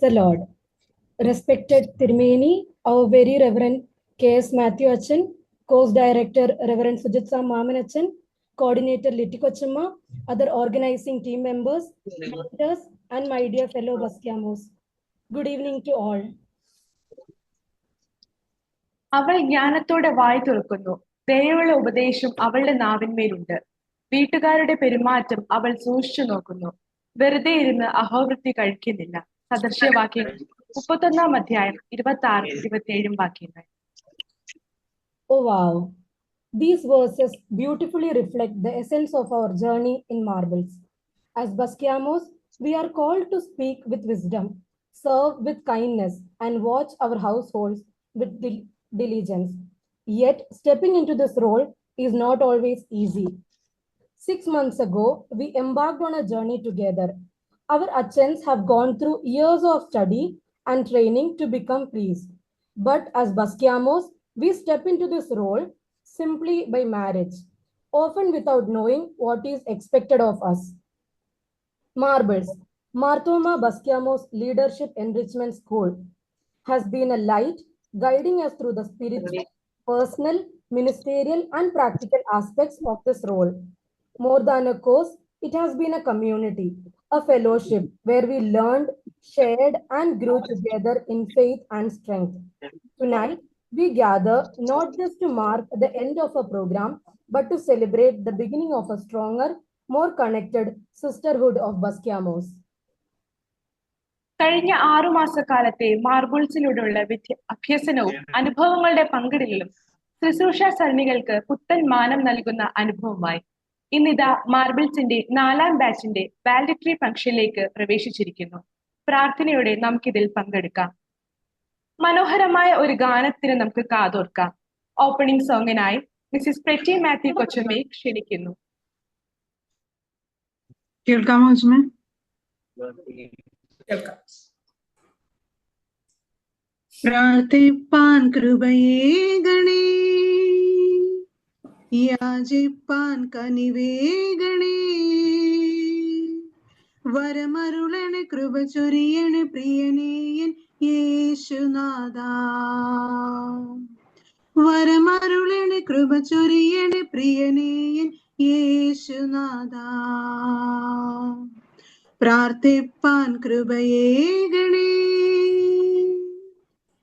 the Lord. Respected Tirmeni, our very Reverend K.S. Matthew Achan, Course Director Reverend Sujitsa Maman Achan, Coordinator Liti Kochimma, other organizing team members, mentors, and my dear fellow Baskiamos. Good evening to all. അവൾ ജ്ഞാനത്തോടെ വായി തുറക്കുന്നു, ദയയുള്ള ഉപദേശം അവളുടെ നാവിന്മേലുണ്ട്. വീട്ടുകാരുടെ പെരുമാറ്റം അവൾ സൂക്ഷിച്ചു നോക്കുന്നു, വെറുതെ ഇരുന്ന് അഹോവൃത്തി കഴിക്കുന്നില്ല. സദൃശ്യവാക്യങ്ങൾ 31-ാം അധ്യായം 26-27 വാക്യങ്ങൾ. Oh wow! These verses beautifully reflect the essence of our journey in marbles. As Baskiamos, we are called to speak with wisdom, serve with kindness, and watch our households with diligence. Yet, stepping into this role is not always easy. 6 months ago, we embarked on a journey together. Our Achans have gone through years of study and training to become priests. But as Baskiamos, we step into this role simply by marriage, often without knowing what is expected of us. Marbles, Marthoma Baskiamos Leadership Enrichment School, has been a light guiding us through the spiritual, personal, ministerial, and practical aspects of this role. More than a course, it has been a community, a fellowship where we learned, shared, and grew together in faith and strength. Tonight, we gather not just to mark the end of a program, but to celebrate the beginning of a stronger, more connected sisterhood of Baskiamos. കഴിഞ്ഞ 6 മാസക്കാലത്തെ മാർബിൾസിലൂടെയുള്ള അഭ്യസനവും അനുഭവങ്ങളുടെ പങ്കിടലും ശുശ്രൂഷ സരണികൾക്ക് പുത്തൻ മാനം നൽകുന്ന അനുഭവമായി. ഇന്നിതാ മാർബിൾസിന്റെ 4ാം ബാച്ചിന്റെ വാലഡിറ്ററി ഫംഗ്ഷനിലേക്ക് പ്രവേശിച്ചിരിക്കുന്നു. പ്രാർത്ഥനയോടെ നമുക്കിതിൽ പങ്കെടുക്കാം. മനോഹരമായ ഒരു ഗാനത്തിന് നമുക്ക് കാതോർക്കാം. ഓപ്പണിംഗ് സോങ്ങിനായി മിസ്സിസ് പ്രെറ്റി മാത്യു കൊച്ചമ്മയെ ക്ഷണിക്കുന്നു. കേൾക്കാമോ? പ്രാർത്ഥിപ്പാൻ കൃപയേകണേ, യാചിപ്പാൻ കനിവേകണേ, വരമരുളണ കൃപ ചൊരിയണ പ്രിയനേയൻ യേശുനാഥാ. വരമരുളണ കൃപ ചൊരിയണ പ്രിയനേയൻ യേശുനാഥാ. പ്രാർത്ഥിപ്പാൻ കൃപയേകണേ,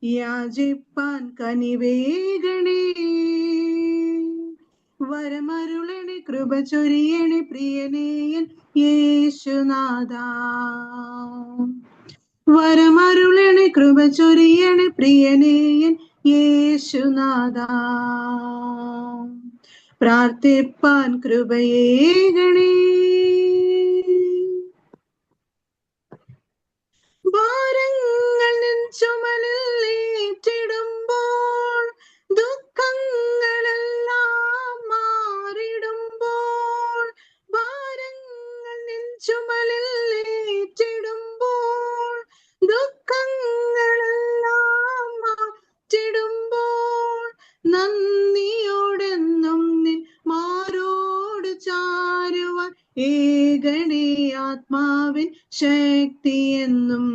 യാചിപ്പാൻ കനിവേകണേ, വരമരുളണ കൃപ ചൊരിയണ പ്രിയനേയൻ യേശുനാഥാ. വരമരുളണ കൃപ ചൊരിയണ പ്രിയനേയൻ യേശുനാഥാ. പ്രാർത്ഥിപ്പാൻ കൃപയേകണേ. ഭാരങ്ങൾ നിൻ ചുമലിൽ ഏറ്റിടുമ്പോൾ, ദുഃഖങ്ങളെല്ലാം മാറിടുമ്പോൾ, ഭാരങ്ങൾ നിൻ ചുമലിൽ ഏറ്റിടുമ്പോൾ, ദുഃഖങ്ങളെല്ലാം മാറ്റിടുമ്പോൾ, നന്ദിയോടെന്നും നിൻ മാറോട് ചാരുവാൻ ഏകണേ ആത്മാവിൻ ശക്തിയെന്നും.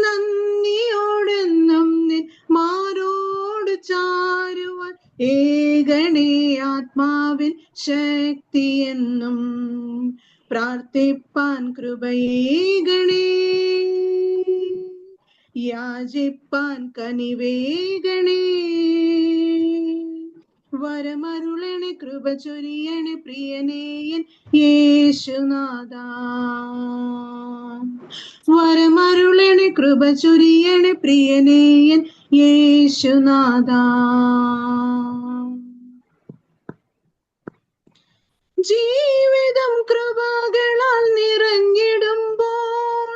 നന്ദിയോടെന്നും നിൻ മാറോട് ചാരുവാൻ ഏകണേ ആത്മാവിൻ ശക്തിയെന്നും. പ്രാർത്ഥിപ്പാൻ കൃപയേകണേ, യാചിപ്പാൻ കനിവേകണേ, വരമരുളണ കൃപ ചൊരിയണ പ്രിയനേയൻ യേശുനാഥാ. വരമരുളണ കൃപ ചൊരിയണ പ്രിയനേയൻ യേശുനാഥാ. ജീവിതം കൃപകളാൽ നിറഞ്ഞിടുമ്പോൾ,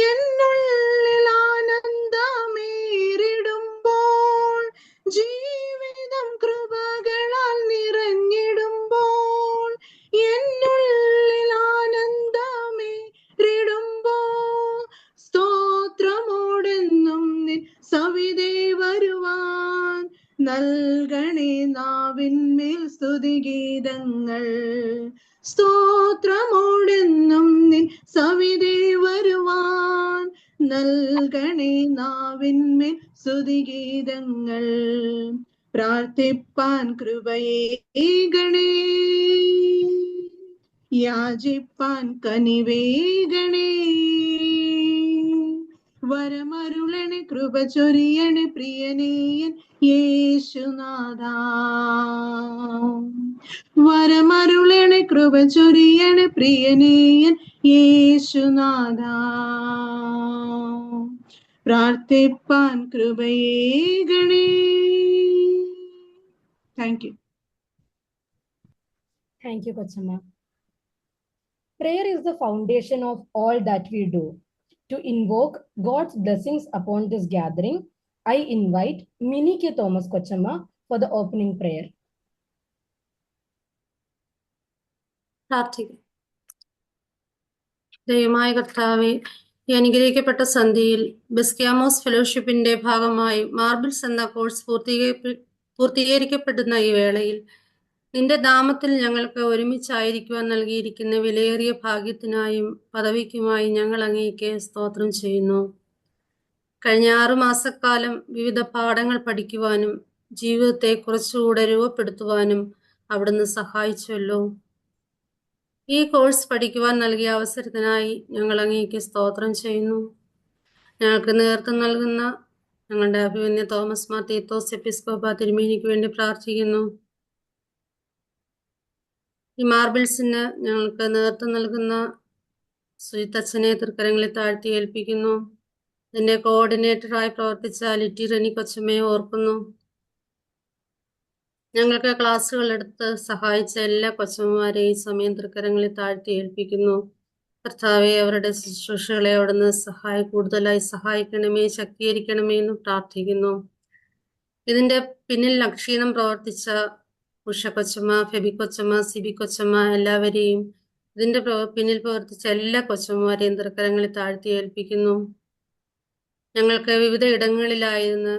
എന്നുള്ളിൽ ആനന്ദമേറിടുമ്പോൾ, ജീവിതം കൃപകളാൽ നിറഞ്ഞിടുമ്പോൾ, എന്നുള്ളിൽ ആനന്ദമേറിടുമ്പോൾ, സ്തോത്രമോടെന്നും നിൻ സവിധേ വരുവാൻ നൽകണേ നാവിന്മേൽ സ്തുതിഗീതങ്ങൾ. സ്തോത്രമോടെന്നും നിൻ സവിധേ വരുവാൻ നൽകണേ നാവിന്മേൽ സ്തുതിഗീതങ്ങൾ. പ്രാർത്ഥിപ്പാൻ കൃപയേകണേ, യാചിപ്പാൻ കനിവേകണേ. വരമരുളണെ കൃപ ചൊരിയണെ പ്രിയനേയൻ യേശുനാഥ. വരമരുളണെ കൃപ ചൊരിയണെ പ്രിയനേയൻ യേശുനാഥ. പ്രാർത്ഥിപ്പാൻ കൃപയേകണേ. Thank you. Thank you, Kochama. Prayer is the foundation of all that we do. To invoke God's blessings upon this gathering, I invite Mini K. Thomas Kochama for the opening prayer. പ്രാർത്ഥിക്കാം. ദൈവമായ കർത്താവേ, ഈ അനുഗ്രഹിക്കപ്പെട്ട സന്ധ്യയിൽ ബസ്ക്യാമോസ് ഫെലോഷിപ്പിന്റെ ഭാഗമായി marbles എന്ന course പൂർത്തീകരിക്കപ്പെടുന്ന ഈ വേളയിൽ നിന്റെ നാമത്തിൽ ഞങ്ങൾക്ക് ഒരുമിച്ചായിരിക്കുവാൻ നൽകിയിരിക്കുന്ന വിലയേറിയ ഭാഗ്യത്തിനായും പദവിക്കുമായി ഞങ്ങൾ അങ്ങേക്ക് സ്തോത്രം ചെയ്യുന്നു. കഴിഞ്ഞ 6 മാസക്കാലം വിവിധ പാഠങ്ങൾ പഠിക്കുവാനും ജീവിതത്തെ കുറച്ചുകൂടെ രൂപപ്പെടുത്തുവാനും അവിടുന്ന് സഹായിച്ചുവല്ലോ. ഈ കോഴ്സ് പഠിക്കുവാൻ നൽകിയ അവസരത്തിനായി ഞങ്ങൾ അങ്ങേക്ക് സ്തോത്രം ചെയ്യുന്നു. ഞങ്ങൾക്ക് നേതൃത്വം നൽകുന്ന ഞങ്ങളുടെ അഭിമന്യ തോമസ് മാർ തീത്തോസ് എപ്പിസ്കോപ്പ തിരുമേനിക്ക് വേണ്ടി പ്രാർത്ഥിക്കുന്നു. ഈ മാർബിൾസിന് ഞങ്ങൾക്ക് നേതൃത്വം നൽകുന്ന സുജിത്തച്ഛനെ തൃക്കരങ്ങളിൽ താഴ്ത്തി ഏൽപ്പിക്കുന്നു. ഇതിന്റെ കോർഡിനേറ്ററായി പ്രവർത്തിച്ച ലിറ്റി റെനി കൊച്ചമ്മയെ ഓർക്കുന്നു. ഞങ്ങൾക്ക് ക്ലാസ്സുകൾ എടുത്ത് സഹായിച്ച എല്ലാ കൊച്ചമ്മമാരെയും സമയം തൃക്കരങ്ങളിൽ താഴ്ത്തി ഏൽപ്പിക്കുന്നു. കർത്താവെ, അവരുടെ ശുശ്രൂഷകളെ അവിടുന്ന് കൂടുതലായി സഹായിക്കണമേ, ശക്തീകരിക്കണമേ എന്ന് പ്രാർത്ഥിക്കുന്നു. ഇതിന്റെ പിന്നിൽ അക്ഷീണം പ്രവർത്തിച്ച ഉഷ കൊച്ചമ്മ, ഫെബി കൊച്ചമ്മ, സിബി കൊച്ചമ്മ, എല്ലാവരെയും ഇതിന്റെ പിന്നിൽ പ്രവർത്തിച്ച എല്ലാ കൊച്ചമ്മമാരെയും തൃക്കരങ്ങളിൽ താഴ്ത്തി ഏൽപ്പിക്കുന്നു. ഞങ്ങൾക്ക് വിവിധ ഇടങ്ങളിലായിരുന്ന്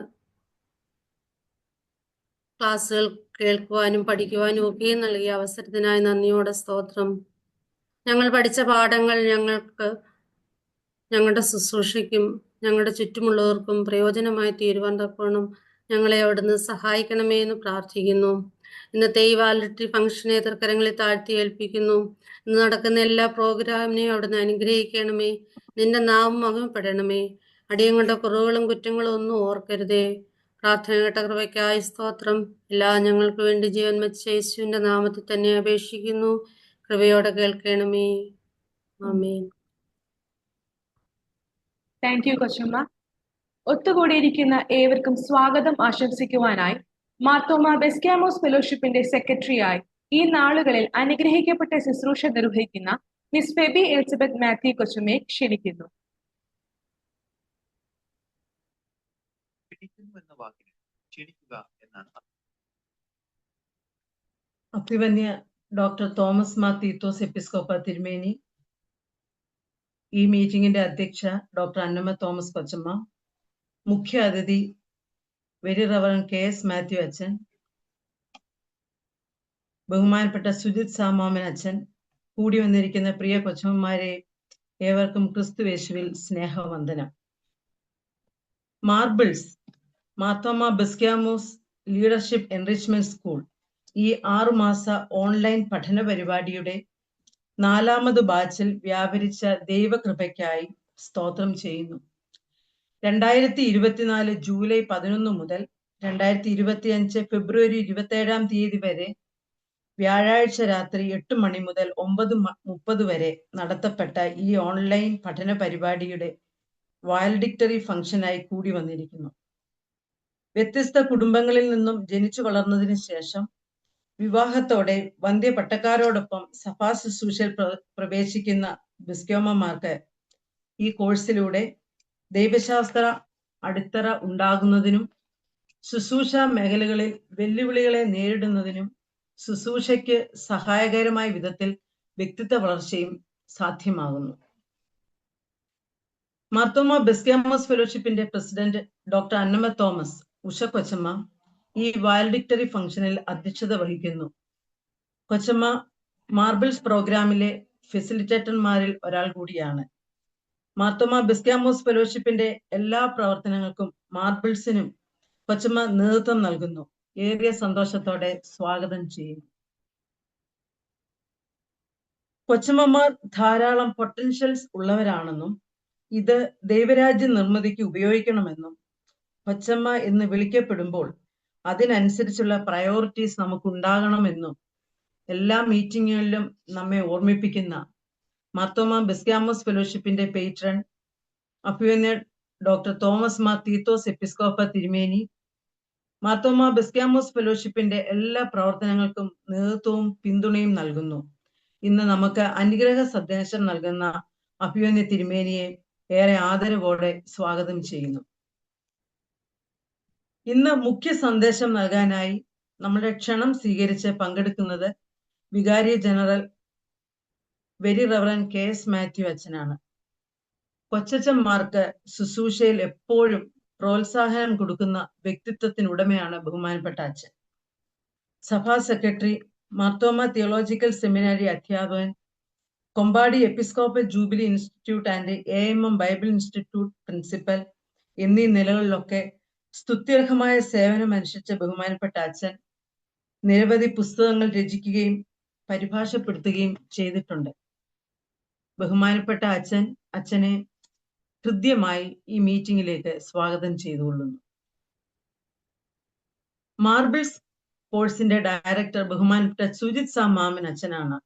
ക്ലാസ്സുകൾ കേൾക്കുവാനും പഠിക്കുവാനും ഒക്കെ നൽകിയ അവസരത്തിനായി നന്ദിയോടെ സ്തോത്രം. ഞങ്ങൾ പഠിച്ച പാഠങ്ങൾ ഞങ്ങൾക്ക്, ഞങ്ങളുടെ ശുശ്രൂഷയ്ക്കും ഞങ്ങളുടെ ചുറ്റുമുള്ളവർക്കും പ്രയോജനമായി തീരുവാൻ തക്കവണ്ണം ഞങ്ങളെ അവിടുന്ന് സഹായിക്കണമേ എന്ന് പ്രാർത്ഥിക്കുന്നു. ഇന്നത്തെ ഈ വാലറ്ററി ഫംഗ്ഷനെ തൃക്കരങ്ങളിൽ താഴ്ത്തി ഏൽപ്പിക്കുന്നു. ഇന്ന് നടക്കുന്ന എല്ലാ പ്രോഗ്രാമിനെയും അവിടുന്ന് അനുഗ്രഹിക്കണമേ. നിന്റെ നാമം മഹിമപ്പെടണമേ. അടിയങ്ങളുടെ കുറവുകളും കുറ്റങ്ങളും ഒന്നും ഓർക്കരുതേ. പ്രാർത്ഥന കേട്ട കൃപയ്ക്കായി സ്തോത്രം. എല്ലാം ഞങ്ങൾക്ക് വേണ്ടി ജീവൻ വെച്ച യേശുവിന്റെ നാമത്തിൽ തന്നെ അപേക്ഷിക്കുന്നു. കൃപയോടെ കേൾക്കണമേ. ആമേൻ. താങ്ക് യു കൊച്ചമ്മ. ഒത്തുകൂടിയിരിക്കുന്ന ഏവർക്കും സ്വാഗതം ആശംസിക്കുവാനായി മാർത്തോമ ബെസ്ക്യാമോസ് ഫെലോഷിപ്പിന്റെ സെക്രട്ടറിയായി ഈ നാളുകളിൽ അനുഗ്രഹിക്കപ്പെട്ട ശുശ്രൂഷ നിർവഹിക്കുന്ന മിസ് ഫെബി എലിസബത്ത് മാത്യു കൊച്ചമ്മയെ ക്ഷണിക്കുന്നു. അഭിവന്യ ഡോക്ടർ തോമസ് മാർ തീത്തോസ് എപ്പിസ്കോപ്പ തിരുമേനി, ഈ മീറ്റിംഗിന്റെ അധ്യക്ഷ ഡോക്ടർ അന്നമ്മ തോമസ് കൊച്ചമ്മ, മുഖ്യ അതിഥി വെരി റവറൻ KS മാത്യു അച്ഛൻ, ബഹുമാനപ്പെട്ട സുജിത് സാമോമൻ അച്ഛൻ, കൂടി വന്നിരിക്കുന്ന പ്രിയ കൊച്ചമ്മമാരെ ഏവർക്കും ക്രിസ്തുവേശുവിൽ സ്നേഹവന്ദനം. Marbles Marthoma Beskyamos leadership enrichment school ഈ 6 മാസ ഓൺലൈൻ പഠന പരിപാടിയുടെ 4ാമത് ബാച്ചിൽ വ്യാപരിച്ച ദൈവകൃപയ്ക്കായി സ്തോത്രം ചെയ്യുന്നു. 2024 ജൂലൈ 11 മുതൽ 2025 ഫെബ്രുവരി 27 തീയതി വരെ വ്യാഴാഴ്ച രാത്രി 8 മണി മുതൽ 9:30 വരെ നടത്തപ്പെട്ട ഈ ഓൺലൈൻ പഠന പരിപാടിയുടെ വാലഡിക്ടറി ഫംഗ്ഷനായി കൂടി വന്നിരിക്കുന്നു. വ്യത്യസ്ത കുടുംബങ്ങളിൽ നിന്നും ജനിച്ചു വളർന്നതിന് ശേഷം വിവാഹത്തോടെ വന്ധ്യ പട്ടക്കാരോടൊപ്പം സഭാ ശുശ്രൂഷയിൽ പ്രവേശിക്കുന്ന ബിസ്ക്യോമമാർക്ക് ഈ കോഴ്സിലൂടെ ദൈവശാസ്ത്ര അടിത്തറ ഉണ്ടാകുന്നതിനും ശുശ്രൂഷ മേഖലകളിൽ വെല്ലുവിളികളെ നേരിടുന്നതിനും ശുശ്രൂഷയ്ക്ക് സഹായകരമായ വിധത്തിൽ വ്യക്തിത്വ വളർച്ചയും സാധ്യമാകുന്നു. മാർത്തോമ ബെസ്ക്യാമോസ് ഫെലോഷിപ്പിന്റെ president doctor Annamma Thomas Usha Kochamma ഈ വാലഡിക്ടറി ഫംഗ്ഷനിൽ അധ്യക്ഷത വഹിക്കുന്നു. കൊച്ചമ്മ മാർബിൾസ് പ്രോഗ്രാമിലെ ഫെസിലിറ്റേറ്റർമാരിൽ ഒരാൾ കൂടിയാണ്. മാർത്തോമ ബെസ്ക്യാമോസ് ഫെലോഷിപ്പിന്റെ എല്ലാ പ്രവർത്തനങ്ങൾക്കും മാർബിൾസിനും കൊച്ചമ്മ നേതൃത്വം നൽകുന്നു. ഏറിയ സന്തോഷത്തോടെ സ്വാഗതം ചെയ്യുന്നു. കൊച്ചമ്മമാർ ധാരാളം പൊട്ടൻഷ്യൽസ് ഉള്ളവരാണെന്നും ഇത് ദൈവരാജ്യ നിർമ്മിതിക്ക് ഉപയോഗിക്കണമെന്നും കൊച്ചമ്മ എന്ന് വിളിക്കപ്പെടുമ്പോൾ അതിനനുസരിച്ചുള്ള പ്രയോറിറ്റീസ് നമുക്കുണ്ടാകണമെന്നും എല്ലാ മീറ്റിങ്ങുകളിലും നമ്മെ ഓർമ്മിപ്പിക്കുന്ന മാർത്തോമ ബെസ്ക്യാമോസ് ഫെലോഷിപ്പിന്റെ പേട്രൺ അഭിവന്യ ഡോക്ടർ തോമസ് മാർ തീത്തോസ് എപ്പിസ്കോപ്പ തിരുമേനി മാർത്തോമ ബെസ്ക്യാമോസ് ഫെലോഷിപ്പിന്റെ എല്ലാ പ്രവർത്തനങ്ങൾക്കും നേതൃത്വവും പിന്തുണയും നൽകുന്നു. ഇന്ന് നമുക്ക് അനുഗ്രഹ സന്ദേശം നൽകുന്ന അഭിവന്യ തിരുമേനിയെ ഏറെ ആദരവോടെ സ്വാഗതം ചെയ്യുന്നു. ഇന്ന് മുഖ്യ സന്ദേശം നൽകാനായി നമ്മുടെ ക്ഷണം സ്വീകരിച്ച് പങ്കെടുക്കുന്നത് വികാരി general very reverend KS Mathew അച്ഛനാണ്. കൊച്ചച്ചന്മാർക്ക് ശുശ്രൂഷയിൽ എപ്പോഴും പ്രോത്സാഹനം കൊടുക്കുന്ന വ്യക്തിത്വത്തിനുടമയാണ് ബഹുമാനപ്പെട്ട അച്ഛൻ. സഭാ സെക്രട്ടറി, മാർത്തോമ തിയോളജിക്കൽ സെമിനാരി അധ്യാപകൻ, Kompady episcopal jubilee institute and AMM bible institute principal എന്നീ നിലകളിലൊക്കെ സ്തുത്യർഹമായ സേവനമനുഷ്ഠിച്ച ബഹുമാനപ്പെട്ട അച്ഛൻ നിരവധി പുസ്തകങ്ങൾ രചിക്കുകയും പരിഭാഷപ്പെടുത്തുകയും ചെയ്തിട്ടുണ്ട്. ബഹുമാനപ്പെട്ട അച്ഛനെ ഹൃദ്യമായി ഈ മീറ്റിംഗിലേക്ക് സ്വാഗതം ചെയ്തുകൊള്ളുന്നു. മാർബിൾസ് കോഴ്സിന്റെ ഡയറക്ടർ ബഹുമാനപ്പെട്ട സുജിത് സാം മാമൻ അച്ഛനാണ്.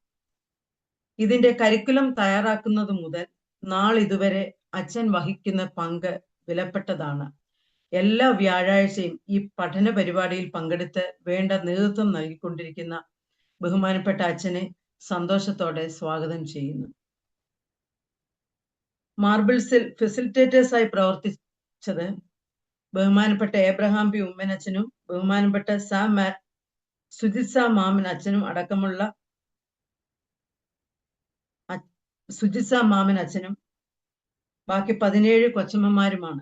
ഇതിന്റെ കരിക്കുലം തയ്യാറാക്കുന്നത് മുതൽ നാളിതുവരെ അച്ഛൻ വഹിക്കുന്ന പങ്ക് വിലപ്പെട്ടതാണ്. എല്ലാ വ്യാഴാഴ്ചയും ഈ പഠന പരിപാടിയിൽ പങ്കെടുത്ത് വേണ്ട നേതൃത്വം നൽകിക്കൊണ്ടിരിക്കുന്ന ബഹുമാനപ്പെട്ട അച്ഛനെ സന്തോഷത്തോടെ സ്വാഗതം ചെയ്യുന്നു. മാർബിൾസിൽ ഫെസിലിറ്റേറ്റേഴ്സായി പ്രവർത്തിച്ചത് ബഹുമാനപ്പെട്ട എബ്രഹാം പി ഉമ്മൻ അച്ഛനും ബഹുമാനപ്പെട്ട സുജിത് സാം മാമൻ അച്ഛനും അടക്കമുള്ള ബാക്കി 17 കൊച്ചമ്മമാരുമാണ്.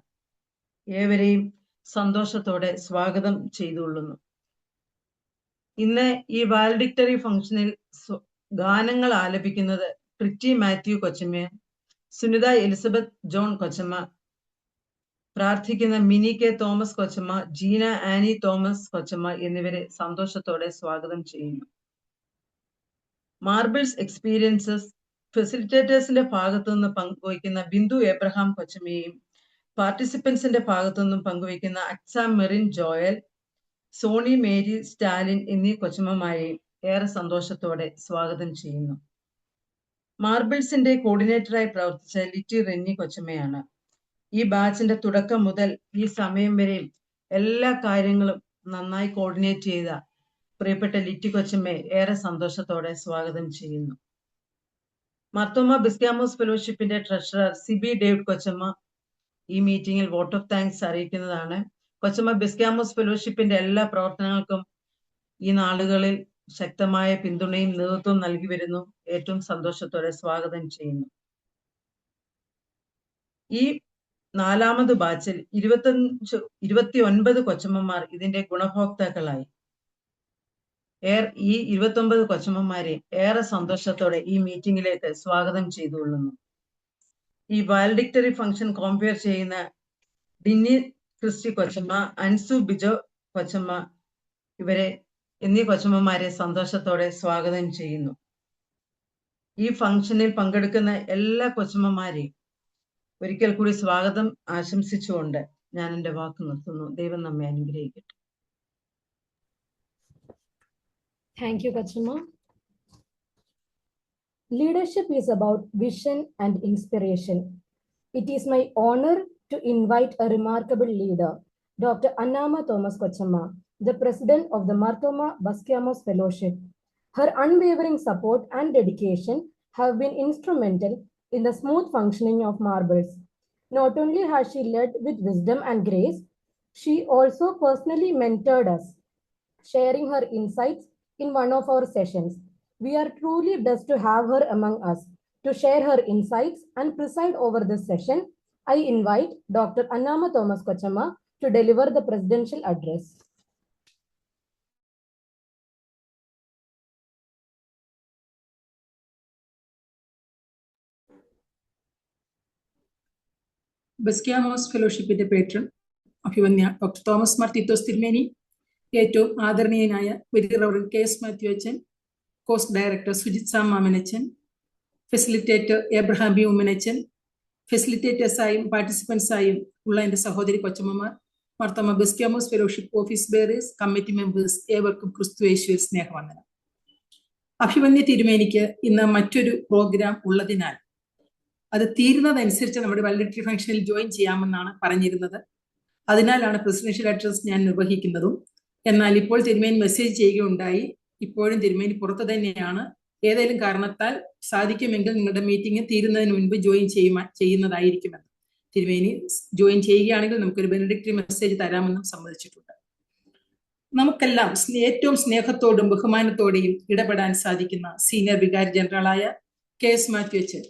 ഏവരെയും സന്തോഷത്തോടെ സ്വാഗതം ചെയ്തുകൊള്ളുന്നു. ഇന്ന് ഈ വാലഡിക്ടറി ഫംഗ്ഷനിൽ ഗാനങ്ങൾ ആലപിക്കുന്നത് പ്രിറ്റി മാത്യു കൊച്ചമ്മയും സുനിത എലിസബത്ത് ജോൺ കൊച്ചമ്മ, പ്രാർത്ഥിക്കുന്ന മിനി കെ തോമസ് കൊച്ചമ്മ, ജീന ആനി തോമസ് കൊച്ചമ്മ എന്നിവരെ സന്തോഷത്തോടെ സ്വാഗതം ചെയ്യുന്നു. മാർബിൾസ് എക്സ്പീരിയൻസസ് ഫെസിലിറ്റേറ്റേഴ്സിന്റെ ഭാഗത്തു നിന്ന് പങ്കുവയ്ക്കുന്ന ബിന്ദു എബ്രഹാം കൊച്ചമ്മയെയും പാർട്ടിസിപ്പൻസിന്റെ ഭാഗത്തു നിന്നും പങ്കുവയ്ക്കുന്ന Aksam Merin Joel, Sony Mary Stalin എന്നീ കൊച്ചമ്മമാരെയും ഏറെ സന്തോഷത്തോടെ സ്വാഗതം ചെയ്യുന്നു. മാർബിൾസിന്റെ കോർഡിനേറ്ററായി പ്രവർത്തിച്ച ലിറ്റി റെന്നി കൊച്ചമ്മയാണ്. ഈ ബാച്ചിന്റെ തുടക്കം മുതൽ ഈ സമയം വരെയും എല്ലാ കാര്യങ്ങളും നന്നായി കോർഡിനേറ്റ് ചെയ്ത പ്രിയപ്പെട്ട ലിറ്റി കൊച്ചമ്മയെ ഏറെ സന്തോഷത്തോടെ സ്വാഗതം ചെയ്യുന്നു. മാർത്തോമ ബെസ്ക്യാമോസ് ഫെലോഷിപ്പിന്റെ ട്രഷറർ സിബി ഡേവിഡ് കൊച്ചമ്മ ഈ മീറ്റിംഗിൽ വോട്ട് ഓഫ് താങ്ക്സ് അറിയിക്കുന്നതാണ്. കൊച്ചമ്മ ബെസ്ക്യാമോസ് ഫെലോഷിപ്പിന്റെ എല്ലാ പ്രവർത്തനങ്ങൾക്കും ഈ നാളുകളിൽ ശക്തമായ പിന്തുണയും നേതൃത്വം നൽകി വരുന്നു. ഏറ്റവും സന്തോഷത്തോടെ സ്വാഗതം ചെയ്യുന്നു. ഈ 4ാമത് ബാച്ചിൽ 29 കൊച്ചമ്മമാർ ഇതിന്റെ ഗുണഭോക്താക്കളായി. ഈ 29 കൊച്ചമ്മമാരെ ഏറെ സന്തോഷത്തോടെ ഈ മീറ്റിംഗിലേക്ക് സ്വാഗതം ചെയ്തുകൊള്ളുന്നു. ഈ വാലഡിക്ടറി ഫംഗ്ഷൻ കോമ്പയർ ചെയ്യുന്ന ഡിന്നി ക്രിസ്റ്റി കൊച്ചമ്മ, അൻസു ബിജോ കൊച്ചമ്മ എന്നീ കൊച്ചമ്മമാരെ സന്തോഷത്തോടെ സ്വാഗതം ചെയ്യുന്നു. ഈ ഫംഗ്ഷനിൽ പങ്കെടുക്കുന്ന എല്ലാ കൊച്ചമ്മമാരെയും ഒരിക്കൽ കൂടി സ്വാഗതം ആശംസിച്ചുകൊണ്ട് ഞാൻ എൻ്റെ വാക്ക് നിർത്തുന്നു. ദൈവം നമ്മെ അനുഗ്രഹിക്കട്ടെ. Thank you, Kochamma. Leadership is about vision and inspiration. It is my honor to invite a remarkable leader, Dr. Annama Thomas Kochamma, the president of the Marthoma Boschiamos Fellowship. Her unwavering support and dedication have been instrumental in the smooth functioning of Marbles. Not only has she led with wisdom and grace, she also personally mentored us, sharing her insights in one of our sessions. We are truly blessed to have her among us. To share her insights and preside over this session, I invite Dr. Annama Thomas Kochamma to deliver the presidential address. Baskiamos ഫെലോഷിപ്പിന്റെ patron അഭിവന്യ doctor Thomas Mar Theethos Thirumeni, ഏറ്റവും ആദരണീയനായ very reverend K S Mathew അച്ഛൻ, കോസ്റ്റ് director Sujith Sam മാമനച്ചൻ, facilitator Abraham B ഉമ്മനച്ചൻ, ഫെസിലിറ്റേറ്റേഴ്സായും പാർട്ടിസിപ്പൻസായും ഉള്ള എൻ്റെ സഹോദരി കൊച്ചമ്മമാർ, Marthoma Baskiamos fellowship office bearers, committee members, ഏവർക്കും ക്രിസ്തുയേശുവിൽ സ്നേഹവന്ദനം. അഭിവന്യ തിരുമേനിക്ക് ഇന്ന് മറ്റൊരു പ്രോഗ്രാം ഉള്ളതിനാൽ അത് തീരുന്നതനുസരിച്ച് നമ്മുടെ വാലിഡിറ്റി ഫംഗ്ഷനിൽ ജോയിൻ ചെയ്യാമെന്നാണ് പറഞ്ഞിരുന്നത്. അതിനാലാണ് പ്രസിഡൻഷ്യൽ അഡ്രസ് ഞാൻ നിർവഹിക്കുന്നതും. എന്നാൽ ഇപ്പോൾ തിരുമേനി മെസ്സേജ് ചെയ്യുകയുണ്ടായി, ഇപ്പോഴും തിരുമേനി പുറത്തു തന്നെയാണ്. ഏതെങ്കിലും കാരണത്താൽ സാധിക്കുമെങ്കിൽ നിങ്ങളുടെ മീറ്റിംഗ് തീരുന്നതിന് മുൻപ് ജോയിൻ ചെയ്യുന്നതായിരിക്കുമെന്ന്. തിരുമേനി ജോയിൻ ചെയ്യുകയാണെങ്കിൽ നമുക്കൊരു ബെനഡിക്ടറി മെസ്സേജ് തരാമെന്നും സമ്മതിച്ചിട്ടുണ്ട്. നമുക്കെല്ലാം ഏറ്റവും സ്നേഹത്തോടും ബഹുമാനത്തോടെയും ഇടപെടാൻ സാധിക്കുന്ന സീനിയർ വികാരി ജനറലായ കെ എസ് മാത്യു അച്ഛൻ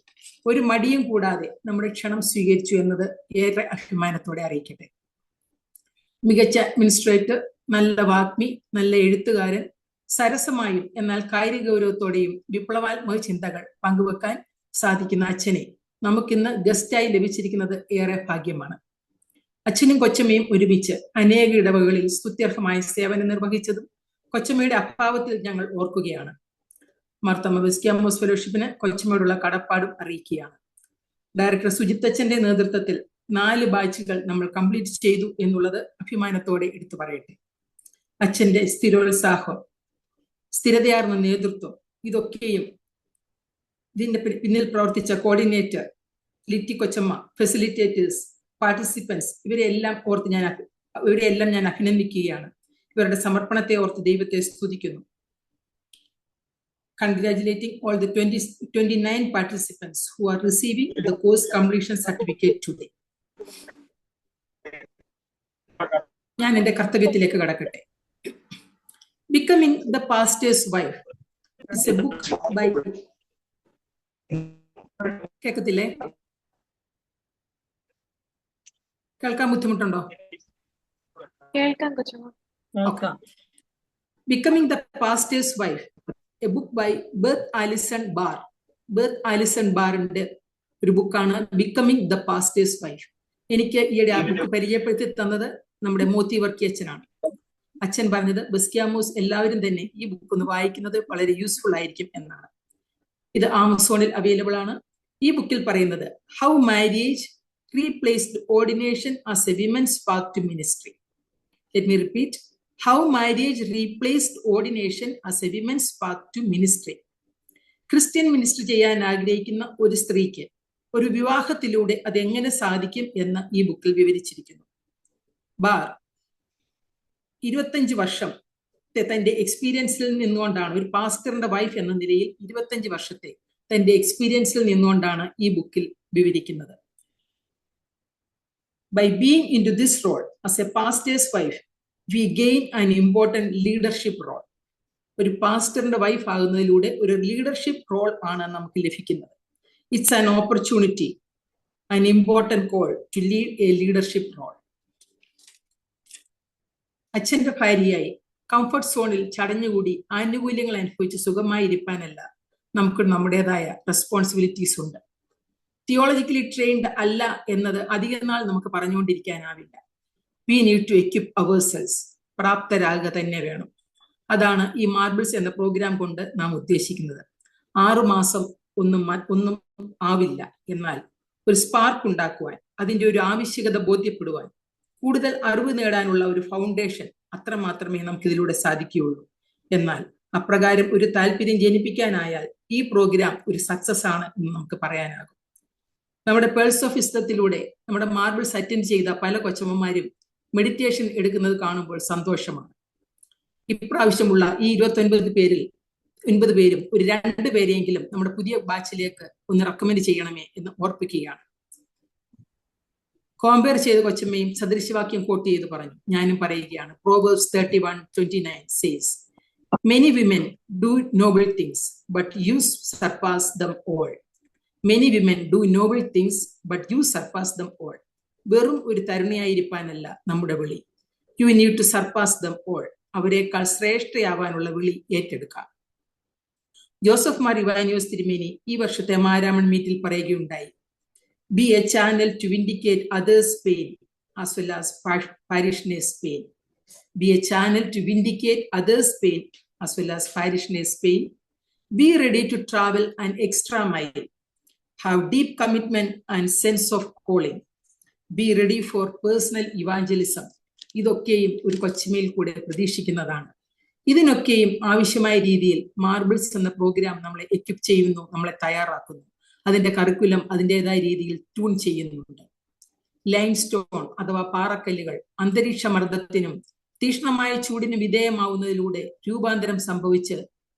ഒരു മടിയും കൂടാതെ നമ്മുടെ ക്ഷണം സ്വീകരിച്ചു എന്നത് ഏറെ അഭിമാനത്തോടെ അറിയിക്കട്ടെ. മികച്ച അഡ്മിനിസ്ട്രേറ്റർ, നല്ല വാഗ്മി, നല്ല എഴുത്തുകാരൻ, സരസമായും എന്നാൽ കായിക ഗൗരവത്തോടെയും വിപ്ലവാത്മക ചിന്തകൾ പങ്കുവെക്കാൻ സാധിക്കുന്ന അച്ഛനെ നമുക്കിന്ന് ഗസ്റ്റായി ലഭിച്ചിരിക്കുന്നത് ഏറെ ഭാഗ്യമാണ്. അച്ഛനും കൊച്ചമ്മയും ഒരുമിച്ച് അനേക ഇടവകളിൽ സ്തുത്യർഹമായ സേവനം നിർവഹിച്ചതും കൊച്ചമ്മയുടെ അഭാവത്തിൽ ഞങ്ങൾ ഓർക്കുകയാണ്. മാർത്തോമ ബസ്ക്യാമോസ് ഫെലോഷിപ്പിന് കൊച്ചമ്മയോടുള്ള കടപ്പാടും അറിയിക്കുകയാണ്. ഡയറക്ടർ സുജിത് അച്ഛന്റെ നേതൃത്വത്തിൽ 4 ബാച്ചുകൾ നമ്മൾ കംപ്ലീറ്റ് ചെയ്തു എന്നുള്ളത് അഭിമാനത്തോടെ എടുത്തു പറയട്ടെ. അച്ഛന്റെ സ്ഥിരോത്സാഹം, സ്ഥിരതയാർന്ന നേതൃത്വം, ഇതൊക്കെയും ഇതിന്റെ പിന്നിൽ പ്രവർത്തിച്ച കോർഡിനേറ്റർ ലിറ്റി കൊച്ചമ്മ, ഫെസിലിറ്റേറ്റേഴ്സ്, പാർട്ടിസിപ്പൻസ്, ഇവരെയെല്ലാം ഞാൻ അഭിനന്ദിക്കുകയാണ്. ഇവരുടെ സമർപ്പണത്തെ ഓർത്ത് ദൈവത്തെ സ്തുതിക്കുന്നു. Congratulating all the 29 participants who are receiving the course completion certificate today. ഞാൻ എൻ്റെ കർത്തവ്യത്തിലേക്ക് കടക്കട്ടെ. Becoming the Pastor's Wife is a book by കേൾക്കത്തില്ലേ? കേൾക്കാൻ ബുദ്ധിമുട്ടുണ്ടോ? കേൾക്കാം കൊച്ചമ്മ. Becoming the Pastor's Wife, a book by Beth Allison Barr. Beth Allison Barറിന്റെ ഒരു ബുക്കാണ് Becoming the Pastor's Wife. എനിക്ക് ഈയിടെ ആ ബുക്ക് പരിചയപ്പെടുത്തി തന്നത് നമ്മുടെ മോത്തി വർക്കി അച്ഛനാണ്. അച്ഛൻ പറഞ്ഞത് ബസ്ക്യാമോസ് എല്ലാവരും തന്നെ ഈ ബുക്ക് ഒന്ന് വായിക്കുന്നത് വളരെ യൂസ്ഫുൾ ആയിരിക്കും എന്നാണ്. ഇത് ആമസോണിൽ അവൈലബിൾ ആണ്. ഈ ബുക്കിൽ പറയുന്നത് how marriage replaced ordination as a women's path to ministry. Let me repeat. How marriage replaced ordination as a women's path to ministry. Christian ministry ചെയ്യാൻ ആഗ്രഹിക്കുന്ന ഒരു സ്ത്രീക്ക് ഒരു വിവാഹത്തിലൂടെ അതെങ്ങനെ സാധിക്കും എന്ന് ഈ ബുക്കിൽ വിവരിച്ചിരിക്കുന്നു. ബാർ 25 വർഷം തന്റെ എക്സ്പീരിയൻസിൽ നിന്നുകൊണ്ടാണ്, ഒരു പാസ്റ്ററിന്റെ വൈഫ് എന്ന നിലയിൽ 25 വർഷത്തെ തന്റെ എക്സ്പീരിയൻസിൽ നിന്നുകൊണ്ടാണ് ഈ ബുക്കിൽ വിവരിക്കുന്നത്. By being into this role as a pastor's wife, we gain an important leadership role. ഒരു പാസ്റ്ററിന്റെ വൈഫ് ആകുന്നതിലൂടെ ഒരു ലീഡർഷിപ്പ് റോൾ ആണ് നമുക്ക് ലഭിക്കുന്നത്. It's an opportunity, an important call to lead a leadership role. അച്ഛന്റെ ഭാര്യയായി കംഫർട്ട് സോണിൽ ചടഞ്ഞുകൂടി ആനുകൂല്യങ്ങൾ അനുഭവിച്ച് സുഖമായി ഇരിക്കാനല്ല, നമുക്ക് നമ്മുടേതായ റെസ്പോൺസിബിലിറ്റീസ് ഉണ്ട്. തിയോളജിക്കലി ട്രെയിൻഡ് അല്ല എന്നത് അധിക നാൾ നമുക്ക് പറഞ്ഞുകൊണ്ടിരിക്കാനാവില്ല. We need to equip ourselves. പ്രാപ്തരാകുക തന്നെ വേണം. അതാണ് ഈ മാർബിൾസ് എന്ന പ്രോഗ്രാം കൊണ്ട് നാം ഉദ്ദേശിക്കുന്നത്. 6 മാസം ഒന്നും ആവില്ല. എന്നാൽ ഒരു സ്പാർക്ക് ഉണ്ടാക്കുവാൻ, അതിൻ്റെ ഒരു ആവശ്യകത ബോധ്യപ്പെടുവാൻ, കൂടുതൽ അറിവ് നേടാനുള്ള ഒരു ഫൗണ്ടേഷൻ അത്രമാത്രമേ നമുക്ക് ഇതിലൂടെ സാധിക്കുകയുള്ളൂ. എന്നാൽ അപ്രകാരം ഒരു താല്പര്യം ജനിപ്പിക്കാനായാൽ ഈ പ്രോഗ്രാം ഒരു സക്സസ് ആണ് എന്ന് നമുക്ക് പറയാനാകും. നമ്മുടെ പേൾസ് ഓഫ് വിസ്ഡത്തിലൂടെ നമ്മുടെ മാർബിൾസ് അറ്റൻഡ് ചെയ്ത പല കൊച്ചമ്മമാരും മെഡിറ്റേഷൻ എടുക്കുന്നത് കാണുമ്പോൾ സന്തോഷമാണ്. ഇപ്രാവശ്യമുള്ള ഈ 29 പേരും ഒരു 2 പേരെയെങ്കിലും നമ്മുടെ പുതിയ ബാച്ചിലേക്ക് ഒന്ന് റെക്കമെൻഡ് ചെയ്യണമേ എന്ന് ഓർപ്പിക്കുകയാണ്. കോമ്പയർ ചെയ്ത കൊച്ചമ്മയും സദൃശവാക്യം കോട്ട് ചെയ്ത് പറഞ്ഞു. ഞാനും പറയുകയാണ്. Proverbs 31:29 says, many women do noble things, but you surpass them all. Many women do noble things, but you surpass them all. വെറും ഒരു തരുണിയായിരിക്കാനല്ല നമ്മുടെ വിളി. You need to surpass them all. അവരെക്കാൾ ശ്രേഷ്ഠയാവാനുള്ള വിളി ഏറ്റെടുക്കാം. ജോസഫ് മാർ ഇവാനിയോസ് തിരുമേനി ഈ വർഷത്തെ മാരാമൺ മീറ്റിൽ പറയുകയുണ്ടായി. Be a channel to vindicate others' pain as well as parishioners' pain. Be a channel to vindicate others' pain as well as parishioners' pain. Be ready to travel an extra mile. Have deep commitment and sense of calling. Be ready for personal evangelism. ഇതൊക്കെയും ഒരു കൊച്ചുമയിൽ കൂടെ പ്രതീക്ഷിക്കുന്നതാണ്. ഇതിനൊക്കെയും ആവശ്യമായ രീതിയിൽ marbles എന്ന programme നമ്മളെ equip ചെയ്യുന്നു, നമ്മളെ തയ്യാറാക്കുന്നു. അതിന്റെ കറിക്കുലം അതിൻ്റെതായ രീതിയിൽ ട്യൂൺ ചെയ്യുന്നുണ്ട്. ലൈം സ്റ്റോൺ അഥവാ പാറക്കല്ലുകൾ അന്തരീക്ഷ മർദ്ദത്തിനും തീക്ഷ്ണമായ ചൂടിന് വിധേയമാവുന്നതിലൂടെ രൂപാന്തരം സംഭവിച്ച്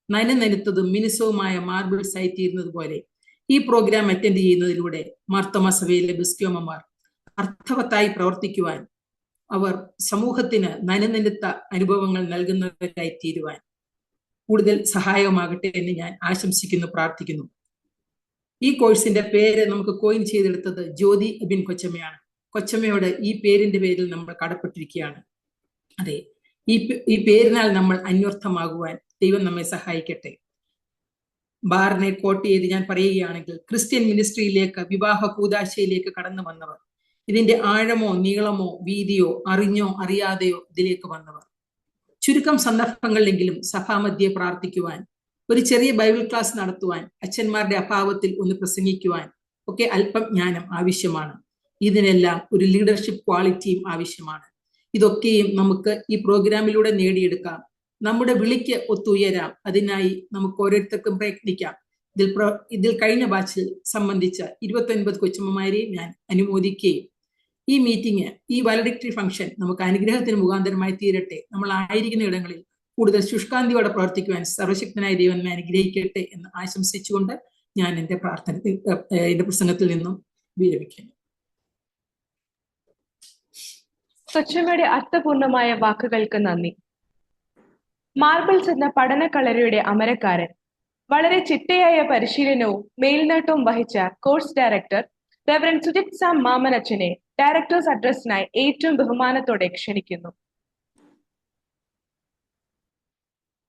നനുനനുത്തതും മിനുസവുമായ മാർബിൾസ് ആയിത്തീരുന്നത് പോലെ ഈ പ്രോഗ്രാം അറ്റൻഡ് ചെയ്യുന്നതിലൂടെ മാർത്തോമാ സഭയിലെ ബിസ്ക്യോമമാർ അർത്ഥവത്തായി പ്രവർത്തിക്കുവാൻ, അവർ സമൂഹത്തിന് നനുനനുത്ത അനുഭവങ്ങൾ നൽകുന്നവരായി തീരുവാൻ കൂടുതൽ സഹായകമാകട്ടെ എന്ന് ഞാൻ ആശംസിക്കുന്നു, പ്രാർത്ഥിക്കുന്നു. ഈ കോഴ്സിന്റെ പേര് നമുക്ക് കോയിൻ ചെയ്തെടുത്തത് ജ്യോതി അബിൻ കൊച്ചമ്മയാണ്. കൊച്ചമ്മയോട് ഈ പേരിന്റെ പേരിൽ നമ്മൾ കടപ്പെട്ടിരിക്കുകയാണ്. അതെ, ഈ പേരിനാൽ നമ്മൾ അന്വർത്ഥമാകുവാൻ ദൈവം നമ്മെ സഹായിക്കട്ടെ. ബാറിനെ കോട്ട് ചെയ്ത് ഞാൻ പറയുകയാണെങ്കിൽ, ക്രിസ്ത്യൻ മിനിസ്ട്രിയിലേക്ക്, വിവാഹ കൂദാശയിലേക്ക് കടന്നു വന്നവർ, ഇതിന്റെ ആഴമോ നീളമോ വീതിയോ അറിഞ്ഞോ അറിയാതെയോ ഇതിലേക്ക് വന്നവർ, ചുരുക്കം സന്ദർഭങ്ങളിലെങ്കിലും സഭാമധ്യേ പ്രാർത്ഥിക്കുവാൻ, ഒരു ചെറിയ ബൈബിൾ ക്ലാസ് നടത്തുവാൻ, അച്ഛന്മാരുടെ അഭാവത്തിൽ ഒന്ന് പ്രസംഗിക്കുവാൻ ഒക്കെ അല്പം ജ്ഞാനം ആവശ്യമാണ്. ഇതിനെല്ലാം ഒരു ലീഡർഷിപ്പ് ക്വാളിറ്റിയും ആവശ്യമാണ്. ഇതൊക്കെയും നമുക്ക് ഈ പ്രോഗ്രാമിലൂടെ നേടിയെടുക്കാം. നമ്മുടെ വിളിക്ക് ഒത്തുയരാം. അതിനായി നമുക്ക് ഓരോരുത്തർക്കും പ്രയത്നിക്കാം. ഇതിൽ കഴിഞ്ഞ ബാച്ചിൽ സംബന്ധിച്ച 29 കൊച്ചുമ്മമാരെയും ഞാൻ അനുമോദിക്കുകയും ഈ മീറ്റിംഗ്, ഈ വാലഡിക്ടറി ഫംഗ്ഷൻ നമുക്ക് അനുഗ്രഹത്തിന് മുഖാന്തരമായി തീരട്ടെ. നമ്മൾ ആയിരിക്കുന്ന ഇടങ്ങളിൽ കൂടുതൽ ശുഷ്കാന്തിയോടെ പ്രവർത്തിക്കുവാൻ സർവശക്തനായ ദൈവം അനുഗ്രഹിക്കട്ടെ എന്ന് ആശംസിച്ചുകൊണ്ട് ഞാൻ എന്റെ പ്രസംഗത്തിൽ നിന്നും വിരമിക്കുന്നു. കൊച്ചമ്മയുടെ അർത്ഥപൂർണമായ വാക്കുകൾക്ക് നന്ദി. മാർബിൾസ് എന്ന പഠന കളരിയുടെ അമരക്കാരൻ, വളരെ ചിട്ടയായ പരിശീലനവും മേൽനോട്ടവും വഹിച്ച course director reverend Sujith Sam മാമനച്ചനെ ഡയറക്ടേഴ്സ് അഡ്രസ്സിനായി ഏറ്റവും ബഹുമാനത്തോടെ ക്ഷണിക്കുന്നു.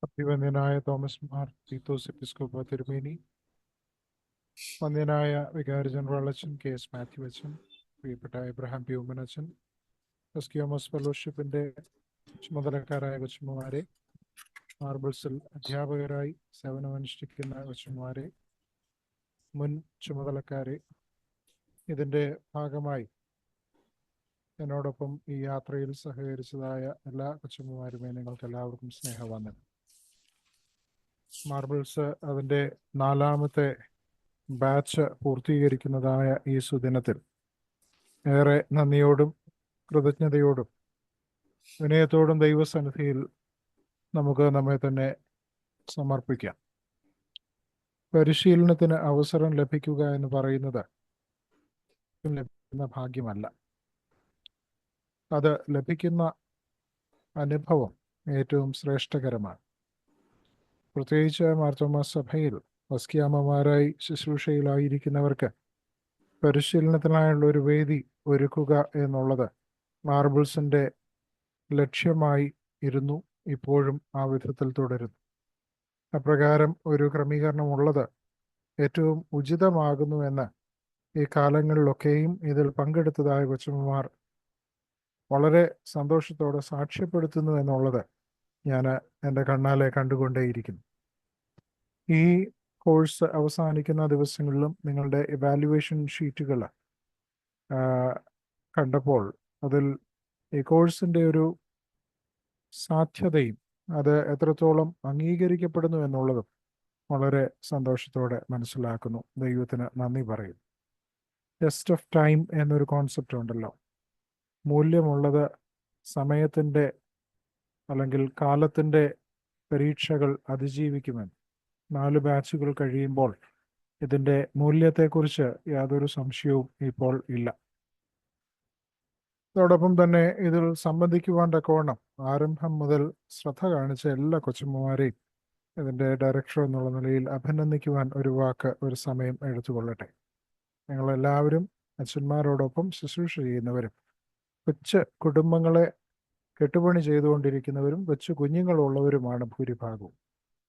അഭിവന്ദ്യനായ തോമസ് മാർ തീത്തോസ് എപ്പിസ്കോപ്പ തിരുമേനി, വന്ദ്യനായ വികാരി ജനറൽ അച്ഛൻ KS മാത്യു അച്ഛൻ, പ്രിയപ്പെട്ട എബ്രഹാം പി ഉമ്മനച്ഛൻ, ബസ്ക്യോമസ് ഫെലോഷിപ്പിന്റെ ചുമതലക്കാരായ കൊച്ചുമ്മമാരെ, മാർബിൾസിൽ അധ്യാപകരായി സേവനമനുഷ്ഠിക്കുന്ന കൊച്ചുമ്മമാരെ, മുൻ ചുമതലക്കാരെ, ഇതിൻ്റെ ഭാഗമായി എന്നോടൊപ്പം ഈ യാത്രയിൽ സഹകരിച്ചതായ എല്ലാ കൊച്ചുമ്മമാരുമേ, നിങ്ങൾക്ക് എല്ലാവർക്കും സ്നേഹവന്ദനം. മാർബിൾസ് അതിൻ്റെ 4ാമത്തെ ബാച്ച് പൂർത്തീകരിക്കുന്നതായ ഈ സുദിനത്തിൽ ഏറെ നന്ദിയോടും കൃതജ്ഞതയോടും വിനയത്തോടും ദൈവസന്നിധിയിൽ നമുക്ക് നമ്മെ തന്നെ സമർപ്പിക്കാം. പരിശീലനത്തിന് അവസരം ലഭിക്കുക എന്ന് പറയുന്നത് ലഭിക്കുന്ന ഭാഗ്യമല്ല. അത് ലഭിക്കുന്ന അനുഭവം ഏറ്റവും ശ്രേഷ്ഠകരമാണ്. പ്രത്യേകിച്ച് മാർത്തോമാ സഭയിൽ വസ്ക്യാമ്മമാരായി ശുശ്രൂഷയിലായിരിക്കുന്നവർക്ക് പരിശീലനത്തിനായുള്ള ഒരു വേദി ഒരുക്കുക എന്നുള്ളത് മാർബിൾസിൻ്റെ ലക്ഷ്യമായി ഇരുന്നു, ഇപ്പോഴും ആ വിധത്തിൽ തുടരുന്നു. അപ്രകാരം ഒരു ക്രമീകരണമുള്ളത് ഏറ്റവും ഉചിതമാകുന്നുവെന്ന് ഈ കാലങ്ങളിലൊക്കെയും ഇതിൽ പങ്കെടുത്തതായ കൊച്ചുമ്മമാർ വളരെ സന്തോഷത്തോടെ സാക്ഷ്യപ്പെടുത്തുന്നു എന്നുള്ളത് ഞാൻ എൻ്റെ കണ്ണാലെ കണ്ടുകൊണ്ടേയിരിക്കുന്നു. ഈ കോഴ്സ് അവസാനിക്കുന്ന ദിവസങ്ങളിലും നിങ്ങളുടെ ഇവാലുവേഷൻ ഷീറ്റുകൾ കണ്ടപ്പോൾ അതിൽ ഈ കോഴ്സിൻ്റെ ഒരു സാധ്യതയും അത് എത്രത്തോളം അംഗീകരിക്കപ്പെടുന്നു എന്നുള്ളതും വളരെ സന്തോഷത്തോടെ മനസ്സിലാക്കുന്നു. ദൈവത്തിന് നന്ദി പറയുന്നു. ടെസ്റ്റ് ഓഫ് ടൈം എന്നൊരു കോൺസെപ്റ്റ് ഉണ്ടല്ലോ. മൂല്യമുള്ളത് സമയത്തിൻ്റെ അല്ലെങ്കിൽ കാലത്തിൻ്റെ പരീക്ഷകൾ അതിജീവിക്കുമെന്ന് 4 ബാച്ചുകൾ കഴിയുമ്പോൾ ഇതിൻ്റെ മൂല്യത്തെക്കുറിച്ച് യാതൊരു സംശയവും ഇപ്പോൾ ഇല്ല. അതോടൊപ്പം തന്നെ ഇതിൽ സംബന്ധിക്കുവാൻ തക്കവണ്ണം ആരംഭം മുതൽ ശ്രദ്ധ കാണിച്ച എല്ലാ കൊച്ചുമ്മമാരെയും ഇതിൻ്റെ ഡയറക്ടർ എന്നുള്ള നിലയിൽ അഭിനന്ദിക്കുവാൻ ഒരു സമയം എടുത്തുകൊള്ളട്ടെ. ഞങ്ങളെല്ലാവരും അച്ഛന്മാരോടൊപ്പം ശുശ്രൂഷ ചെയ്യുന്നവരും കൊച്ചു കുടുംബങ്ങളെ കെട്ടുപണി ചെയ്തുകൊണ്ടിരിക്കുന്നവരും കൊച്ചു കുഞ്ഞുങ്ങളുള്ളവരുമാണ് ഭൂരിഭാഗവും.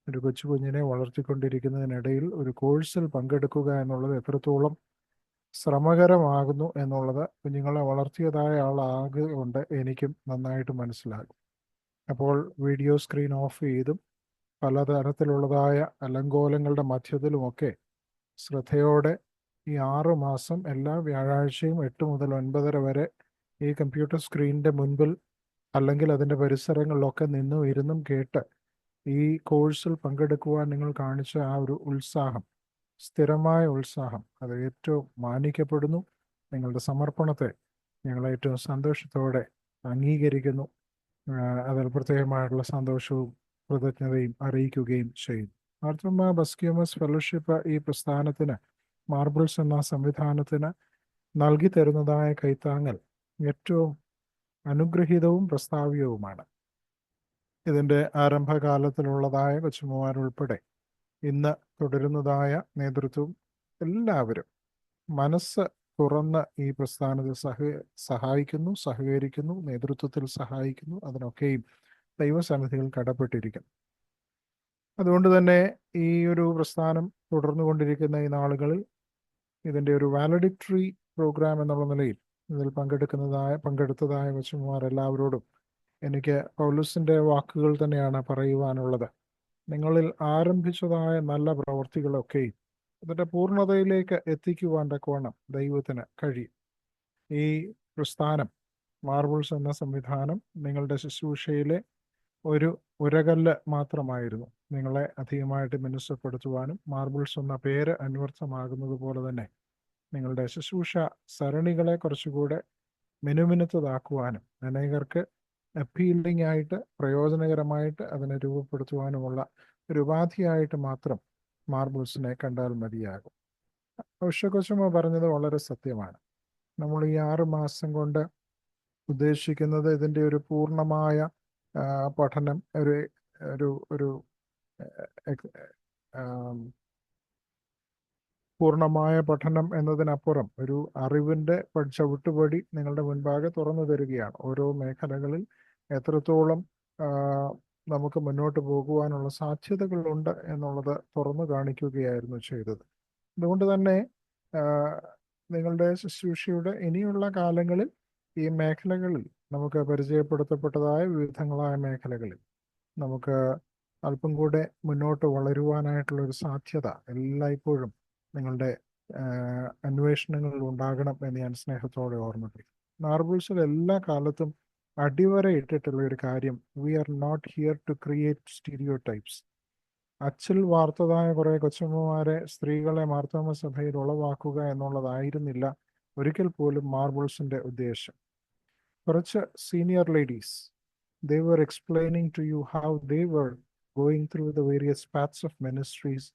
ഒരു കൊച്ചു കുഞ്ഞിനെ വളർത്തിക്കൊണ്ടിരിക്കുന്നതിനിടയിൽ ഒരു കോഴ്സിൽ പങ്കെടുക്കുക എന്നുള്ളത് എത്രത്തോളം ശ്രമകരമാകുന്നു എന്നുള്ളത് കുഞ്ഞുങ്ങളെ വളർത്തിയതായ ആളാകൊണ്ട് എനിക്കും നന്നായിട്ട് മനസ്സിലാകും. അപ്പോൾ വീഡിയോ സ്ക്രീൻ ഓഫ് ചെയ്തും പലതരത്തിലുള്ളതായ അലങ്കോലങ്ങളുടെ മധ്യത്തിലുമൊക്കെ ശ്രദ്ധയോടെ ഈ 6 മാസം എല്ലാ വ്യാഴാഴ്ചയും 8 മുതൽ 9:30 വരെ ഈ കമ്പ്യൂട്ടർ സ്ക്രീനിൻ്റെ മുൻപിൽ അല്ലെങ്കിൽ അതിൻ്റെ പരിസരങ്ങളിലൊക്കെ നിന്നും ഇരുന്നും കേട്ട് ഈ കോഴ്സിൽ പങ്കെടുക്കുവാൻ നിങ്ങൾ കാണിച്ച ആ ഒരു ഉത്സാഹം, സ്ഥിരമായ ഉത്സാഹം, അത് ഏറ്റവും മാനിക്കപ്പെടുന്നു. നിങ്ങളുടെ സമർപ്പണത്തെ ഞങ്ങൾ ഏറ്റവും സന്തോഷത്തോടെ അംഗീകരിക്കുന്നു. അതിൽ പ്രത്യേകമായിട്ടുള്ള സന്തോഷവും കൃതജ്ഞതയും അറിയിക്കുകയും ചെയ്യുന്നു. മാർത്തോമാ ബസ്ക്യാമോസ് ഫെലോഷിപ്പ് ഈ പ്രസ്ഥാനത്തിന്, മാർബിൾസ് എന്ന സംവിധാനത്തിന് നൽകി തരുന്നതായ കൈത്താങ്ങൽ ഏറ്റവും അനുഗ്രഹീതവും പ്രസ്താവ്യവുമാണ്. ഇതിൻ്റെ ആരംഭകാലത്തിലുള്ളതായ കൊച്ചുമ്മമാരുൾപ്പെടെ ഇന്ന് തുടരുന്നതായ നേതൃത്വം എല്ലാവരും മനസ്സ് തുറന്ന് ഈ പ്രസ്ഥാനത്തിൽ സഹായിക്കുന്നു, സഹകരിക്കുന്നു, നേതൃത്വത്തിൽ സഹായിക്കുന്നു. അതിനൊക്കെയും ദൈവസന്നിധിയിൽ കടപ്പെട്ടിരിക്കുന്നു. അതുകൊണ്ട് തന്നെ ഈ ഒരു പ്രസ്ഥാനം തുടർന്നു കൊണ്ടിരിക്കുന്ന ഈ നാളുകളിൽ ഇതിൻ്റെ ഒരു വാലഡിക്ടറി പ്രോഗ്രാം എന്നുള്ള നിലയിൽ ഇതിൽ പങ്കെടുത്തതായ കൊച്ചുമ്മമാരെല്ലാവരോടും എനിക്ക് പൗലോസിൻ്റെ വാക്കുകൾ തന്നെയാണ് പറയുവാനുള്ളത്. നിങ്ങളിൽ ആരംഭിച്ചതായ നല്ല പ്രവൃത്തികളൊക്കെയും അതിൻ്റെ പൂർണ്ണതയിലേക്ക് എത്തിക്കുവാൻ തക്കവണ്ണം ദൈവത്തിന് കഴിയും. ഈ പ്രസ്ഥാനം, മാർബിൾസ് എന്ന സംവിധാനം നിങ്ങളുടെ ശുശ്രൂഷയിലെ ഒരു ഉരകല്ല് മാത്രമായിരുന്നു. നിങ്ങളെ അധികമായിട്ട് മിനുസപ്പെടുത്തുവാനും മാർബിൾസ് എന്ന പേര് അന്വർത്ഥമാകുന്നത് പോലെ തന്നെ നിങ്ങളുടെ ശുശ്രൂഷ സരണികളെ കുറച്ചുകൂടെ മിനുമിനുത്തതാക്കുവാനും അനേകർക്ക് അപ്പീലിംഗ് ആയിട്ട് പ്രയോജനകരമായിട്ട് അതിനെ രൂപപ്പെടുത്തുവാനുമുള്ള ഒരു ഉപാധിയായിട്ട് മാത്രം മാർബിൾസിനെ കണ്ടാൽ മതിയാകും. ഉഷകൊച്ചുമ്മ പറഞ്ഞത് വളരെ സത്യമാണ്. നമ്മൾ ഈ 6 മാസം കൊണ്ട് ഉദ്ദേശിക്കുന്നത് ഇതിൻ്റെ ഒരു പൂർണ്ണമായ പഠനം, പൂർണ്ണമായ പഠനം എന്നതിനപ്പുറം ഒരു അറിവിൻ്റെ ചവിട്ടുപടി നിങ്ങളുടെ മുൻപാകെ തുറന്നു തരികയാണ്. ഓരോ മേഖലകളിൽ എത്രത്തോളം നമുക്ക് മുന്നോട്ട് പോകുവാനുള്ള സാധ്യതകളുണ്ട് എന്നുള്ളത് തുറന്നു കാണിക്കുകയായിരുന്നു ചെയ്തത്. അതുകൊണ്ട് തന്നെ നിങ്ങളുടെ ശുശ്രൂഷയുടെ ഇനിയുള്ള കാലങ്ങളിൽ ഈ മേഖലകളിൽ നമുക്ക് പരിചയപ്പെടുത്തപ്പെട്ടതായ വിവിധങ്ങളായ മേഖലകളിൽ നമുക്ക് അല്പം കൂടെ മുന്നോട്ട് വളരുവാനായിട്ടുള്ളൊരു സാധ്യത എല്ലായ്പ്പോഴും നിങ്ങളുടെ അന്വേഷണങ്ങളിൽ ഉണ്ടാകണം എന്ന് ഞാൻ സ്നേഹത്തോടെ ഓർമ്മിപ്പിക്കും. മാർബിൾസിൽ എല്ലാ കാലത്തും അടിവരയിട്ടിട്ടുള്ള ഒരു കാര്യം, we are not here to create stereotypes. അച്ചിൽ വാർത്തതായ കുറേ കൊച്ചമ്മമാരെ, സ്ത്രീകളെ മാർത്തോമ സഭയിൽ ഉളവാക്കുക എന്നുള്ളതായിരുന്നില്ല ഒരിക്കൽ പോലും മാർബിൾസിൻ്റെ ഉദ്ദേശം. കുറച്ച് senior ladies, they were explaining to you how they were going through the various paths of ministries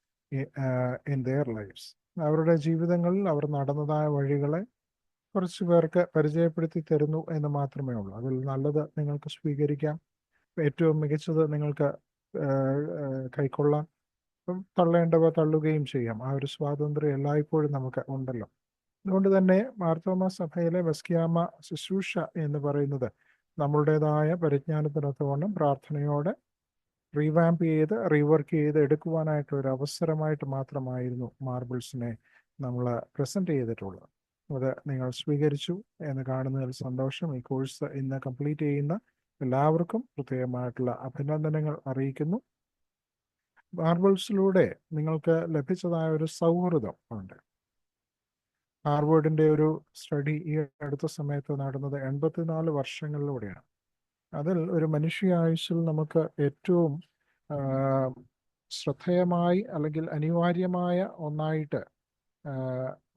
in their lives. അവരുടെ ജീവിതങ്ങളിൽ അവർ നടന്നതായ വഴികളെ കുറച്ച് പേർക്ക് പരിചയപ്പെടുത്തി തരുന്നു എന്ന് മാത്രമേ ഉള്ളൂ. അതിൽ നല്ലത് നിങ്ങൾക്ക് സ്വീകരിക്കാം, ഏറ്റവും മികച്ചത് നിങ്ങൾക്ക് കൈക്കൊള്ളാം, തള്ളേണ്ടവ തള്ളുകയും ചെയ്യാം. ആ ഒരു സ്വാതന്ത്ര്യം എല്ലായ്പ്പോഴും നമുക്ക് ഉണ്ടല്ലോ. അതുകൊണ്ട് തന്നെ മാർത്തോമ സഭയിലെ ബസ്ക്യാമ ശുശ്രൂഷ എന്ന് പറയുന്നത് നമ്മളുടേതായ പരിജ്ഞാനത്തിനൊത്തവണ്ണം പ്രാർത്ഥനയോടെ റീവാമ്പ് ചെയ്ത് റീവർക്ക് ചെയ്ത് എടുക്കുവാനായിട്ടൊരു അവസരമായിട്ട് മാത്രമായിരുന്നു മാർബിൾസിനെ നമ്മൾ പ്രസൻറ്റ് ചെയ്തിട്ടുള്ളത്. അത് നിങ്ങൾ സ്വീകരിച്ചു എന്ന് കാണുന്നതിൽ സന്തോഷം. ഈ കോഴ്സ് ഇന്ന് കംപ്ലീറ്റ് ചെയ്യുന്ന എല്ലാവർക്കും പ്രത്യേകമായിട്ടുള്ള അഭിനന്ദനങ്ങൾ അറിയിക്കുന്നു. മാർബിൾസിലൂടെ നിങ്ങൾക്ക് ലഭിച്ചതായ ഒരു സൗഹൃദം ഉണ്ട്. ഹാർവേഡിൻ്റെ ഒരു സ്റ്റഡി ഈ അടുത്ത സമയത്ത് നടന്നത് 84 വർഷങ്ങളിലൂടെയാണ്. അതിൽ ഒരു മനുഷ്യായുസ്സിൽ നമുക്ക് ഏറ്റവും ശ്രദ്ധേയമായി അല്ലെങ്കിൽ അനിവാര്യമായ ഒന്നായിട്ട്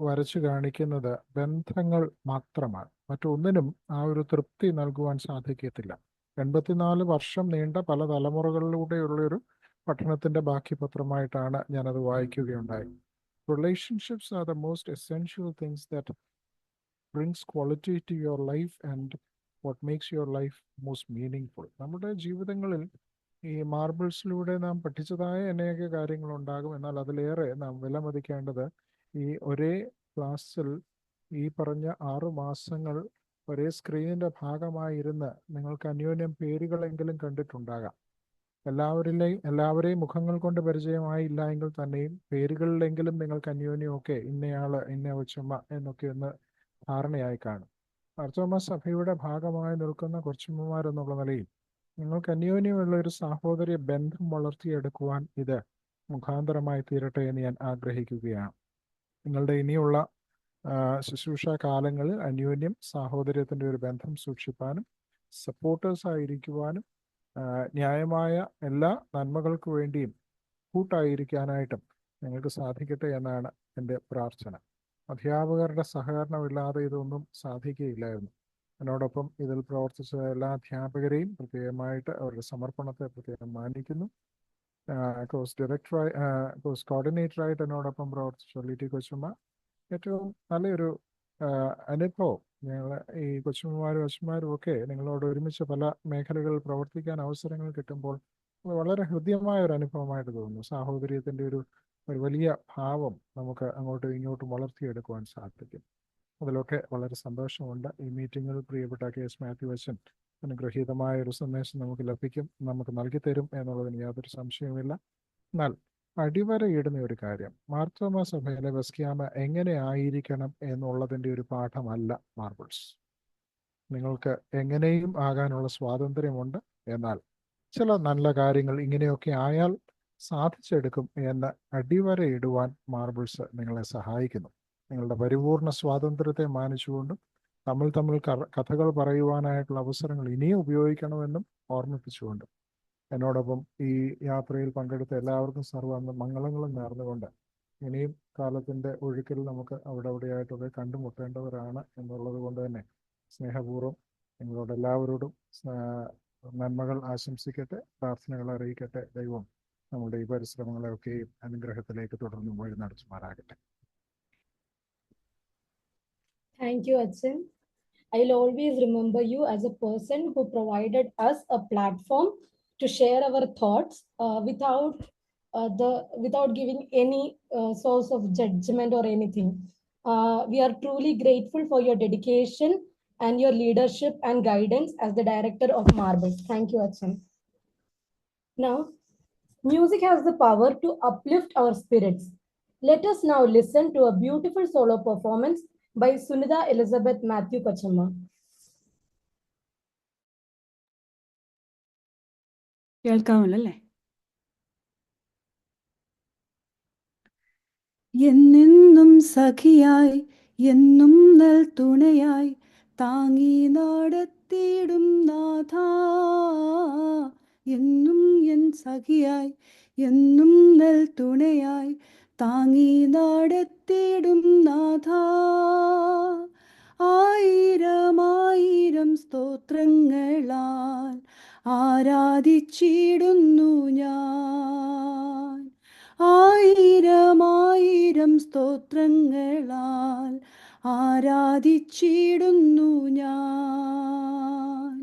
വരച്ചു കാണിക്കുന്നത് ബന്ധങ്ങൾ മാത്രമാണ്. മറ്റൊന്നിനും ആ ഒരു തൃപ്തി നൽകുവാൻ സാധിക്കത്തില്ല. 84 വർഷം നീണ്ട പല തലമുറകളിലൂടെയുള്ളൊരു പഠനത്തിൻ്റെ ബാക്കി പത്രമായിട്ടാണ് ഞാനത് വായിക്കുകയുണ്ടായി. Relationships are the most essential things that brings quality to your life and what makes your life most meaningful. നമ്മുടെ ജീവിതങ്ങളിൽ ഈ മാർബിൾസിലൂടെ നാം പഠിച്ചതായ അനേക കാര്യങ്ങളുണ്ടാകും. എന്നാൽ അതിലേറെ നാം വിലമതിക്കേണ്ടത് ഈ ഒരേ ക്ലാസ്സിൽ ഈ പറഞ്ഞ 6 മാസങ്ങൾ ഒരേ സ്ക്രീനിൻ്റെ ഭാഗമായിരുന്ന് നിങ്ങൾക്ക് അന്യോന്യം പേരുകളെങ്കിലും കണ്ടിട്ടുണ്ടാകാം. എല്ലാവരെയും മുഖങ്ങൾ കൊണ്ട് പരിചയമായില്ല എങ്കിൽ തന്നെയും പേരുകളിലെങ്കിലും നിങ്ങൾക്ക് അന്യോന്യമൊക്കെ ഇന്നയാള് ഇന്ന കൊച്ചുമ്മ എന്നൊക്കെ ഒന്ന് ധാരണയായി കാണും. മാർത്തോമാ സഭയുടെ ഭാഗമായി നിൽക്കുന്ന കൊച്ചുമ്മമാരെന്നുള്ള നിലയിൽ നിങ്ങൾക്ക് അന്യോന്യമുള്ള ഒരു സാഹോദര്യ ബന്ധം വളർത്തിയെടുക്കുവാൻ ഇത് മുഖാന്തരമായി തീരട്ടെ എന്ന് ഞാൻ ആഗ്രഹിക്കുകയാണ്. നിങ്ങളുടെ ഇനിയുള്ള ശുശ്രൂഷ കാലങ്ങളിൽ അന്യോന്യം സാഹോദര്യത്തിൻ്റെ ഒരു ബന്ധം സൂക്ഷിപ്പാനും സപ്പോർട്ടേഴ്സ് ആയിരിക്കുവാനും ന്യായമായ എല്ലാ നന്മകൾക്ക് വേണ്ടിയും കൂട്ടായിരിക്കാനായിട്ടും നിങ്ങൾക്ക് സാധിക്കട്ടെ എന്നാണ് എൻ്റെ പ്രാർത്ഥന. അധ്യാപകരുടെ സഹകരണമില്ലാതെ ഇതൊന്നും സാധിക്കുകയില്ലായിരുന്നു. എന്നോടൊപ്പം ഇതിൽ പ്രവർത്തിച്ച എല്ലാ അധ്യാപകരെയും പ്രത്യേകമായിട്ട് അവരുടെ സമർപ്പണത്തെ പ്രത്യേകം മാനിക്കുന്നു. കോഴ്സ് കോർഡിനേറ്ററായിട്ട് എന്നോടൊപ്പം പ്രവർത്തിച്ച ലിറ്റി കൊച്ചുമ്മ ഏറ്റവും നല്ലൊരു അനുഭവം. ഞങ്ങൾ ഈ കൊച്ചുമ്മമാരും അച്ഛന്മാരും ഒക്കെ നിങ്ങളോട് ഒരുമിച്ച് പല മേഖലകളിൽ പ്രവർത്തിക്കാൻ അവസരങ്ങൾ കിട്ടുമ്പോൾ വളരെ ഹൃദ്യമായ ഒരു അനുഭവമായിട്ട് തോന്നുന്നു. സാഹോദര്യത്തിൻ്റെ ഒരു വലിയ ഭാവം നമുക്ക് അങ്ങോട്ടും ഇങ്ങോട്ടും വളർത്തിയെടുക്കുവാൻ സാധിക്കും. അതിലൊക്കെ വളരെ സന്തോഷമുണ്ട്. ഈ മീറ്റിങ്ങിൽ പ്രിയപ്പെട്ട KS മാത്യു അച്ഛൻ അനുഗ്രഹീതമായ ഒരു സന്ദേശം നമുക്ക് നൽകി തരും എന്നുള്ളതിന് യാതൊരു സംശയവുമില്ല. എന്നാൽ അടിവരയിടുന്ന ഒരു കാര്യം, മാർത്തോമാ സഭയിലെ ബസ്ക്യാമ എങ്ങനെ ആയിരിക്കണം എന്നുള്ളതിൻ്റെ ഒരു പാഠമല്ല മാർബിൾസ്. നിങ്ങൾക്ക് എങ്ങനെയും ആകാനുള്ള സ്വാതന്ത്ര്യമുണ്ട്. എന്നാൽ ചില നല്ല കാര്യങ്ങൾ ഇങ്ങനെയൊക്കെ ആയാൽ സാധിച്ചെടുക്കും എന്ന് അടിവരയിടുവാൻ മാർബിൾസ് നിങ്ങളെ സഹായിക്കുന്നു. നിങ്ങളുടെ പരിപൂർണ സ്വാതന്ത്ര്യത്തെ മാനിച്ചുകൊണ്ടും തമ്മിൽ കഥകൾ പറയുവാനായിട്ടുള്ള അവസരങ്ങൾ ഇനിയും ഉപയോഗിക്കണമെന്നും ഓർമ്മിപ്പിച്ചുകൊണ്ടും എന്നോടൊപ്പം ഈ യാത്രയിൽ പങ്കെടുത്ത എല്ലാവർക്കും സർവ്വ മംഗളങ്ങളും നേർന്നുകൊണ്ട് ഇനിയും കാലത്തിൻ്റെ ഒഴുക്കിൽ നമുക്ക് അവിടെയായിട്ടൊക്കെ കണ്ടുമുട്ടേണ്ടവരാണ് എന്നുള്ളത് കൊണ്ട് തന്നെ സ്നേഹപൂർവ്വം നിങ്ങളോട് എല്ലാവരോടും നന്മകൾ ആശംസിക്കട്ടെ, പ്രാർത്ഥനകൾ അറിയിക്കട്ടെ. ദൈവം നമ്മുടെ ഈ പരിശ്രമങ്ങളെയൊക്കെയും അനുഗ്രഹത്തിലേക്ക് തുടർന്ന് വഴി നടത്തുമാറാകട്ടെ. Thank you, Achin. I'll always remember you as a person who provided us a platform to share our thoughts without giving any source of judgment or anything. We are truly grateful for your dedication and your leadership and guidance as the director of Marbles. Thank you, Achin. Now, music has the power to uplift our spirits. Let us now listen to a beautiful solo performance by Sunitha Elizabeth Matthew Kochumma. കേൾക്കാമല്ലേ? എന്നെന്നും സഖിയായി എന്നും നൽ തുണയായി താങ്ങി നടത്തിയിടും നാഥ, എന്നും N സഖിയായി എന്നും നൽ തുണയായി താങ്ങി നടത്തിയിടും നാഥ. ആയിരം സ്തോത്രങ്ങളാൽ ആരാധിച്ചിടുന്നു ഞാൻ. ആയിരം സ്തോത്രങ്ങളാൽ ആരാധിച്ചിടുന്നു ഞാൻ.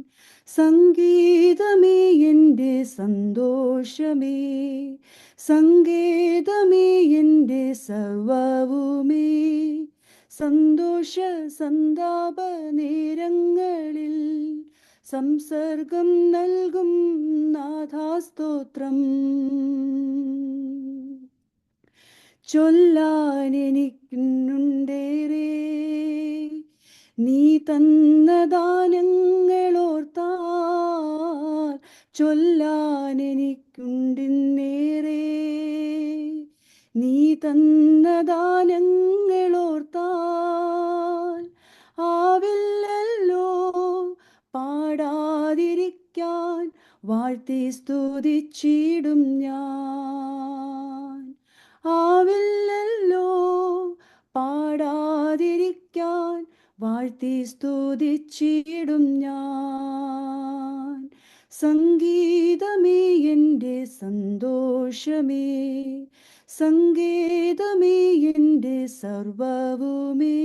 സംഗീതമേ എൻ്റെ സന്തോഷമേ, സംഗീതമേ എൻ്റെ സർവവുമേ, സന്തോഷ സന്താപ നേരങ്ങളിൽ സംസർഗം നൽകും നാഥാസ്തോത്രം. ചൊല്ലാനെനിക്കുണ്ടേറെ നീ തന്ന ദാനങ്ങളോർത്താൽ, ചൊല്ലാനെനിക്കുണ്ടിന്നേറെ നീ തന്ന ദാനങ്ങളോർത്താൽ. ആവില്ലല്ലോ പാടാതിരിക്കാൻ വാഴ്ത്തി സ്തുതിച്ചിടും ഞാൻ. ആവില്ലല്ലോ പാടാതിരിക്കാൻ വാഴ്ത്തി സ്തുതിച്ചിടും ഞാൻ. സംഗീതമേ എൻ്റെ സന്തോഷമേ, സംഗീതമേ എൻ്റെ സർവവുമേ,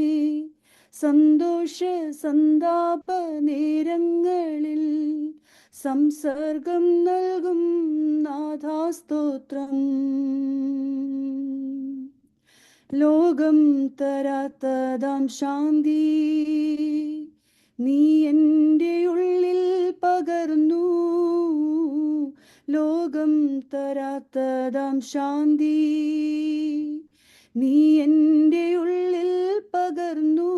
സന്തോഷ സന്താപ നേരങ്ങളിൽ സംസർഗം നൽകും നാഥാസ്തോത്രം. ലോകം തരാത്തതാം ശാന്തി നീ എൻ്റെ ഉള്ളിൽ പകർന്നു, ലോകം തരാത്തതാം ശാന്തി നീ എൻ്റെ ഉള്ളിൽ പകർന്നു.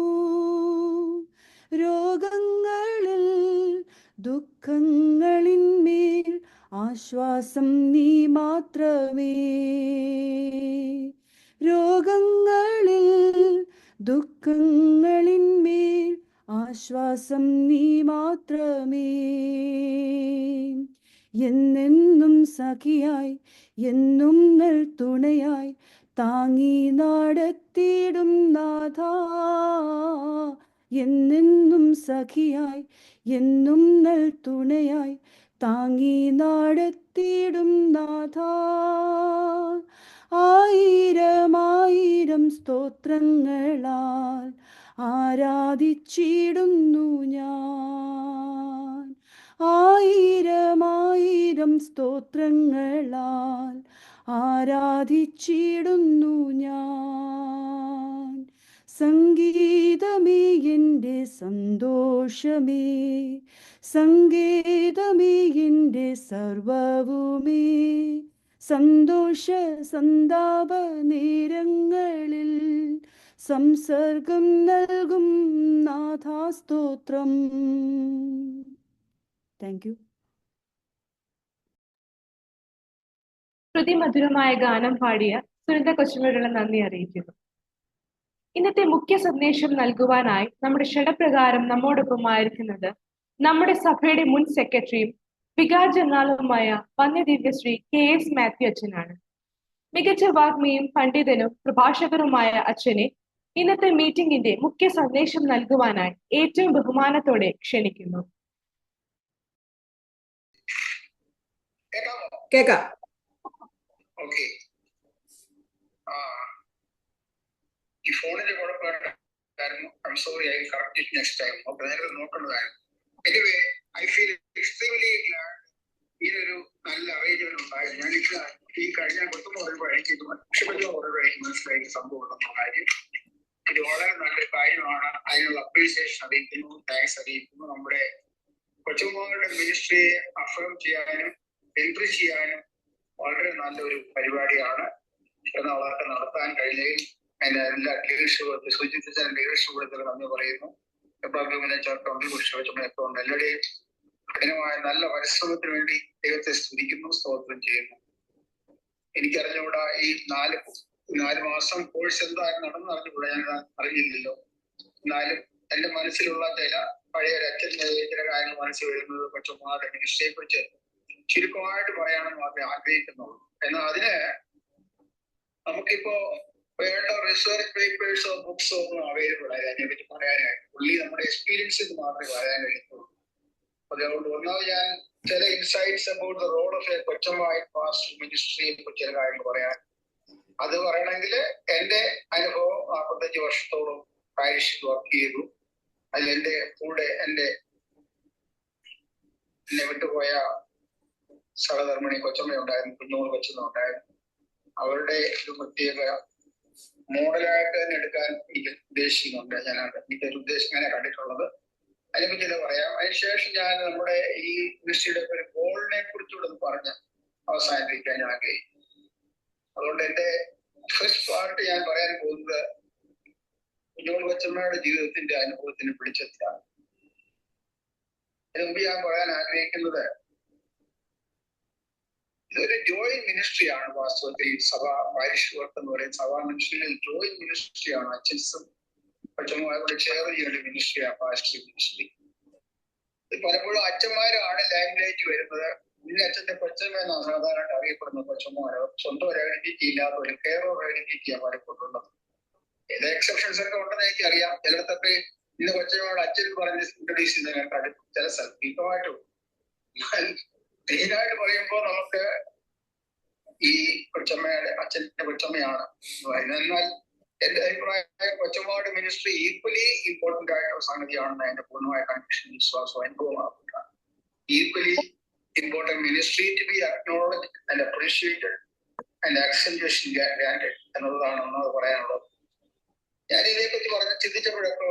രോഗങ്ങളിൽ ദുഃഖങ്ങളിന്മേൽ ആശ്വാസം നീ മാത്രമേ. രോഗങ്ങളിൽ ദുഃഖങ്ങളിന്മേൽ ആശ്വാസം നീ മാത്രമേ. എന്നെന്നും സഖിയായി എന്നും നൽ തുണയായി താങ്ങി നടത്തിയിടും നാഥ. എന്നെന്നും സഖിയായി എന്നും നൽ തുണയായി താങ്ങി നടത്തിയിടും നാഥ. ആയിരം ആയിരം സ്തോത്രങ്ങളാൽ ആരാധിച്ചിടുന്നു ഞാൻ. ആയിരം ആയിരം സ്തോത്രങ്ങളാൽ ആരാധിച്ചിടുന്നു ഞാൻ. സംഗീതമേ എൻ്റെ സന്തോഷമേ, സംഗീതമേ എൻ്റെ സർവവുമേ. സന്തോഷ സന്താപ നേരങ്ങളിൽ സംസർഗം നൽകും നാഥാസ്തോത്രം. Thank you. ശ്രുതിമധുരമായ ഗാനം പാടിയ സുനിത കൊച്ചുമോയോടുള്ള നന്ദി അറിയിക്കുന്നു. ഇന്നത്തെ മുഖ്യ സന്ദേശം നൽകുവാനായി നമ്മുടെ ക്ഷണപ്രകാരം നമ്മോടൊപ്പമായിരിക്കുന്നത് നമ്മുടെ സഭയുടെ മുൻ സെക്രട്ടറിയും വികാർ ജനറാളുമായ വന്യദിവ്യശ്രീ KS മാത്യു അച്ഛനാണ്. മികച്ച വാഗ്മിയും പണ്ഡിതനും പ്രഭാഷകരുമായ അച്ഛനെ ഇന്നത്തെ മീറ്റിംഗിന്റെ മുഖ്യ സന്ദേശം നൽകുവാനായി ഏറ്റവും ബഹുമാനത്തോടെ ക്ഷണിക്കുന്നു. കേക്കാം. ഓക്കെ, ഈ ഫോണിന്റെ കുഴപ്പമായിരുന്നു. I sorry, I correct it next time. Okay, നേരത്തെ നോക്കേണ്ടതായിരുന്നു. Anyway, I feel extremely glad ഇതൊരു നല്ല അറേഞ്ച്മെന്റ് ഉണ്ടായിരുന്നു. ഞാനിത് ഈ കഴിഞ്ഞ കൊടുത്തുമ്പോൾ പറയുമ്പോൾ എനിക്ക് ഇത് പറയുമ്പോൾ എനിക്ക് മനസ്സിലായി സംഭവം ഉണ്ടെന്ന കാര്യം. ഇത് വളരെ നല്ലൊരു കാര്യമാണ്. അതിനുള്ള അപ്രീസിയേഷൻ അറിയിക്കുന്നു, താങ്ക്സ് അറിയിക്കുന്നു. നമ്മുടെ കൊച്ചുമോളുടെ മിനിസ്ട്രിയെ അഫേം ചെയ്യാനും എൻട്രി ചെയ്യാനും വളരെ നല്ലൊരു പരിപാടിയാണ്. അവർക്ക് നടത്താൻ കഴിഞ്ഞതിൽ അതിന്റെ എല്ലാ ലീഡർഷിപ്പ് സൂചിപ്പിച്ച ലീഡർഷിപ്പ് നന്ദി പറയുന്നു. എല്ലാവരുടെയും കഠിനമായ നല്ല പരിശ്രമത്തിന് വേണ്ടി ദൈവത്തെ സ്തുതിക്കുന്നു, സ്തോത്രം ചെയ്യുന്നു. എനിക്കറിഞ്ഞുകൂടാ ഈ 4 മാസം കോഴ്സ് എന്തായാലും നടന്നറിഞ്ഞുകൂടാ, ഞാൻ അറിഞ്ഞില്ലല്ലോ. എന്നാലും എന്റെ മനസ്സിലുള്ള ചില പഴയ അച്ഛൻ്റെ ചില കാര്യങ്ങൾ മനസ്സിൽ വരുന്നത് കൊച്ചുമാരുടെ മിനിസ്ട്രിയെ കുറിച്ച് ചുരുക്കമായിട്ട് പറയാണെന്ന് മാത്രമേ ആഗ്രഹിക്കുന്നുള്ളൂ. എന്നാൽ അതിന് നമുക്കിപ്പോ വേണ്ട റിസർച്ച് പേപ്പേഴ്സോ ബുക്സോ ഒന്നും അവൈലബിൾ ആയി അതിനെപ്പറ്റി പറയാനായിട്ട്. പുള്ളി നമ്മുടെ എക്സ്പീരിയൻസിൽ മാത്രമേ പറയാൻ കഴിയുള്ളൂ. അതുകൊണ്ട് ഒന്നാമത് ഞാൻ ചില insights about the role of a കൊച്ചമായി പാസ്റ്റർ മിനിസ്ട്രിയെ കുറിച്ച് ചില കാര്യങ്ങൾ പറയാൻ. അത് പറയണമെങ്കിൽ എന്റെ അനുഭവം 45 വർഷത്തോളം പാരിഷിൽ വർക്ക് ചെയ്തു. അതിൽ എന്റെ കൂടെ എന്നെ വിട്ടുപോയ സഹധർമ്മിണി കൊച്ചമ്മ ഉണ്ടായിരുന്നു, കുഞ്ഞോൾ കൊച്ചമ്മ ഉണ്ടായിരുന്നു. അവരുടെ ഒരു പ്രത്യേക മോഡലായിട്ട് തന്നെ എടുക്കാൻ എനിക്ക് ഉദ്ദേശിക്കുന്നുണ്ട്. എനിക്കൊരു ഉദ്ദേശം ഇങ്ങനെ കണ്ടിട്ടുള്ളത്. അതിനെപ്പറ്റി ഇത് പറയാം. അതിനുശേഷം ഞാൻ നമ്മുടെ ഈ മിനിസ്ട്രിയുടെ ഒരു ഗോളിനെ കുറിച്ചുകൂടെ ഒന്ന് പറഞ്ഞ് അവസാനിപ്പിക്കാൻ ഞാൻ ആഗ്രഹിക്കുന്നു. അതുകൊണ്ട് എന്റെ ഫസ്റ്റ് പാർട്ട് ഞാൻ പറയാൻ പോകുന്നത് കുഞ്ഞോൾ കൊച്ചമ്മയുടെ ജീവിതത്തിന്റെ അനുഭവത്തിന് പിടിച്ചെത്തിയാണ്. അതിന് മുമ്പ് ഞാൻ പറയാൻ ആഗ്രഹിക്കുന്നത് ഇതൊരു ജോയിന്റ് മിനിസ്ട്രിയാണ്. വാസ്തവത്തിൽ സഭ പാരിഷ് വർക്ക് എന്ന് പറയുന്ന സഭാ മിനിസ്ട്രിയിൽ ജോയിന്റ് മിനിസ്ട്രിയാണ്. അച്ഛൻസും കൊച്ചമ്മമാരോട് ചേർന്ന് ചെയ്യേണ്ട മിനിസ്ട്രിയാണ് പാസ്റ്റർ മിനിസ്ട്രി. പലപ്പോഴും അച്ഛന്മാരാണ് ലൈംലൈറ്റ് വരുന്നത്. ഇന്ന് അച്ഛന്റെ കൊച്ചമ്മ എന്നാണ് സാധാരണ അറിയപ്പെടുന്ന കൊച്ചമ്മമാരോ സ്വന്തം ഒരു ഐഡന്റിറ്റി ഇല്ലാത്ത ഒരു കെയർ ഓഫ് ഐഡന്റിറ്റിയാണ് പലപ്പോഴുള്ളത്. ഏത് എക്സെപ്ഷൻസ് ഒക്കെ ഉണ്ടെന്ന് എനിക്കറിയാം. ചിലടത്തൊക്കെ ഇന്ന് കൊച്ചമ്മയോട് അച്ഛൻ പറഞ്ഞ് ഇൻട്രൊഡ്യൂസ് ചെയ്യുന്നതിനേക്കാൾ ചില സ്ഥലത്തും മെയിനായിട്ട് പറയുമ്പോൾ നമുക്ക് ഈ കൊച്ചമ്മയുടെ അച്ഛന്റെ കൊച്ചമ്മയാണ്. എന്നാൽ എന്റെ അഭിപ്രായം കൊച്ചമ്മയുടെ മിനിസ്ട്രി ഈക്വലി ഇമ്പോർട്ടന്റ് ആയിട്ടുള്ള സംഗതിയാണെന്ന് എന്റെ പൂർണ്ണമായ കൺവിക്ഷൻ, വിശ്വാസവും അനുഭവമാകുന്നതാണ്. Equally important ministry to be acknowledged and appreciated and accentuation granted എന്നുള്ളതാണ് ഒന്നാമത് പറയാനുള്ളത്. ഞാൻ ഇതിനെപ്പറ്റി ചിന്തിച്ചപ്പോഴൊക്കെ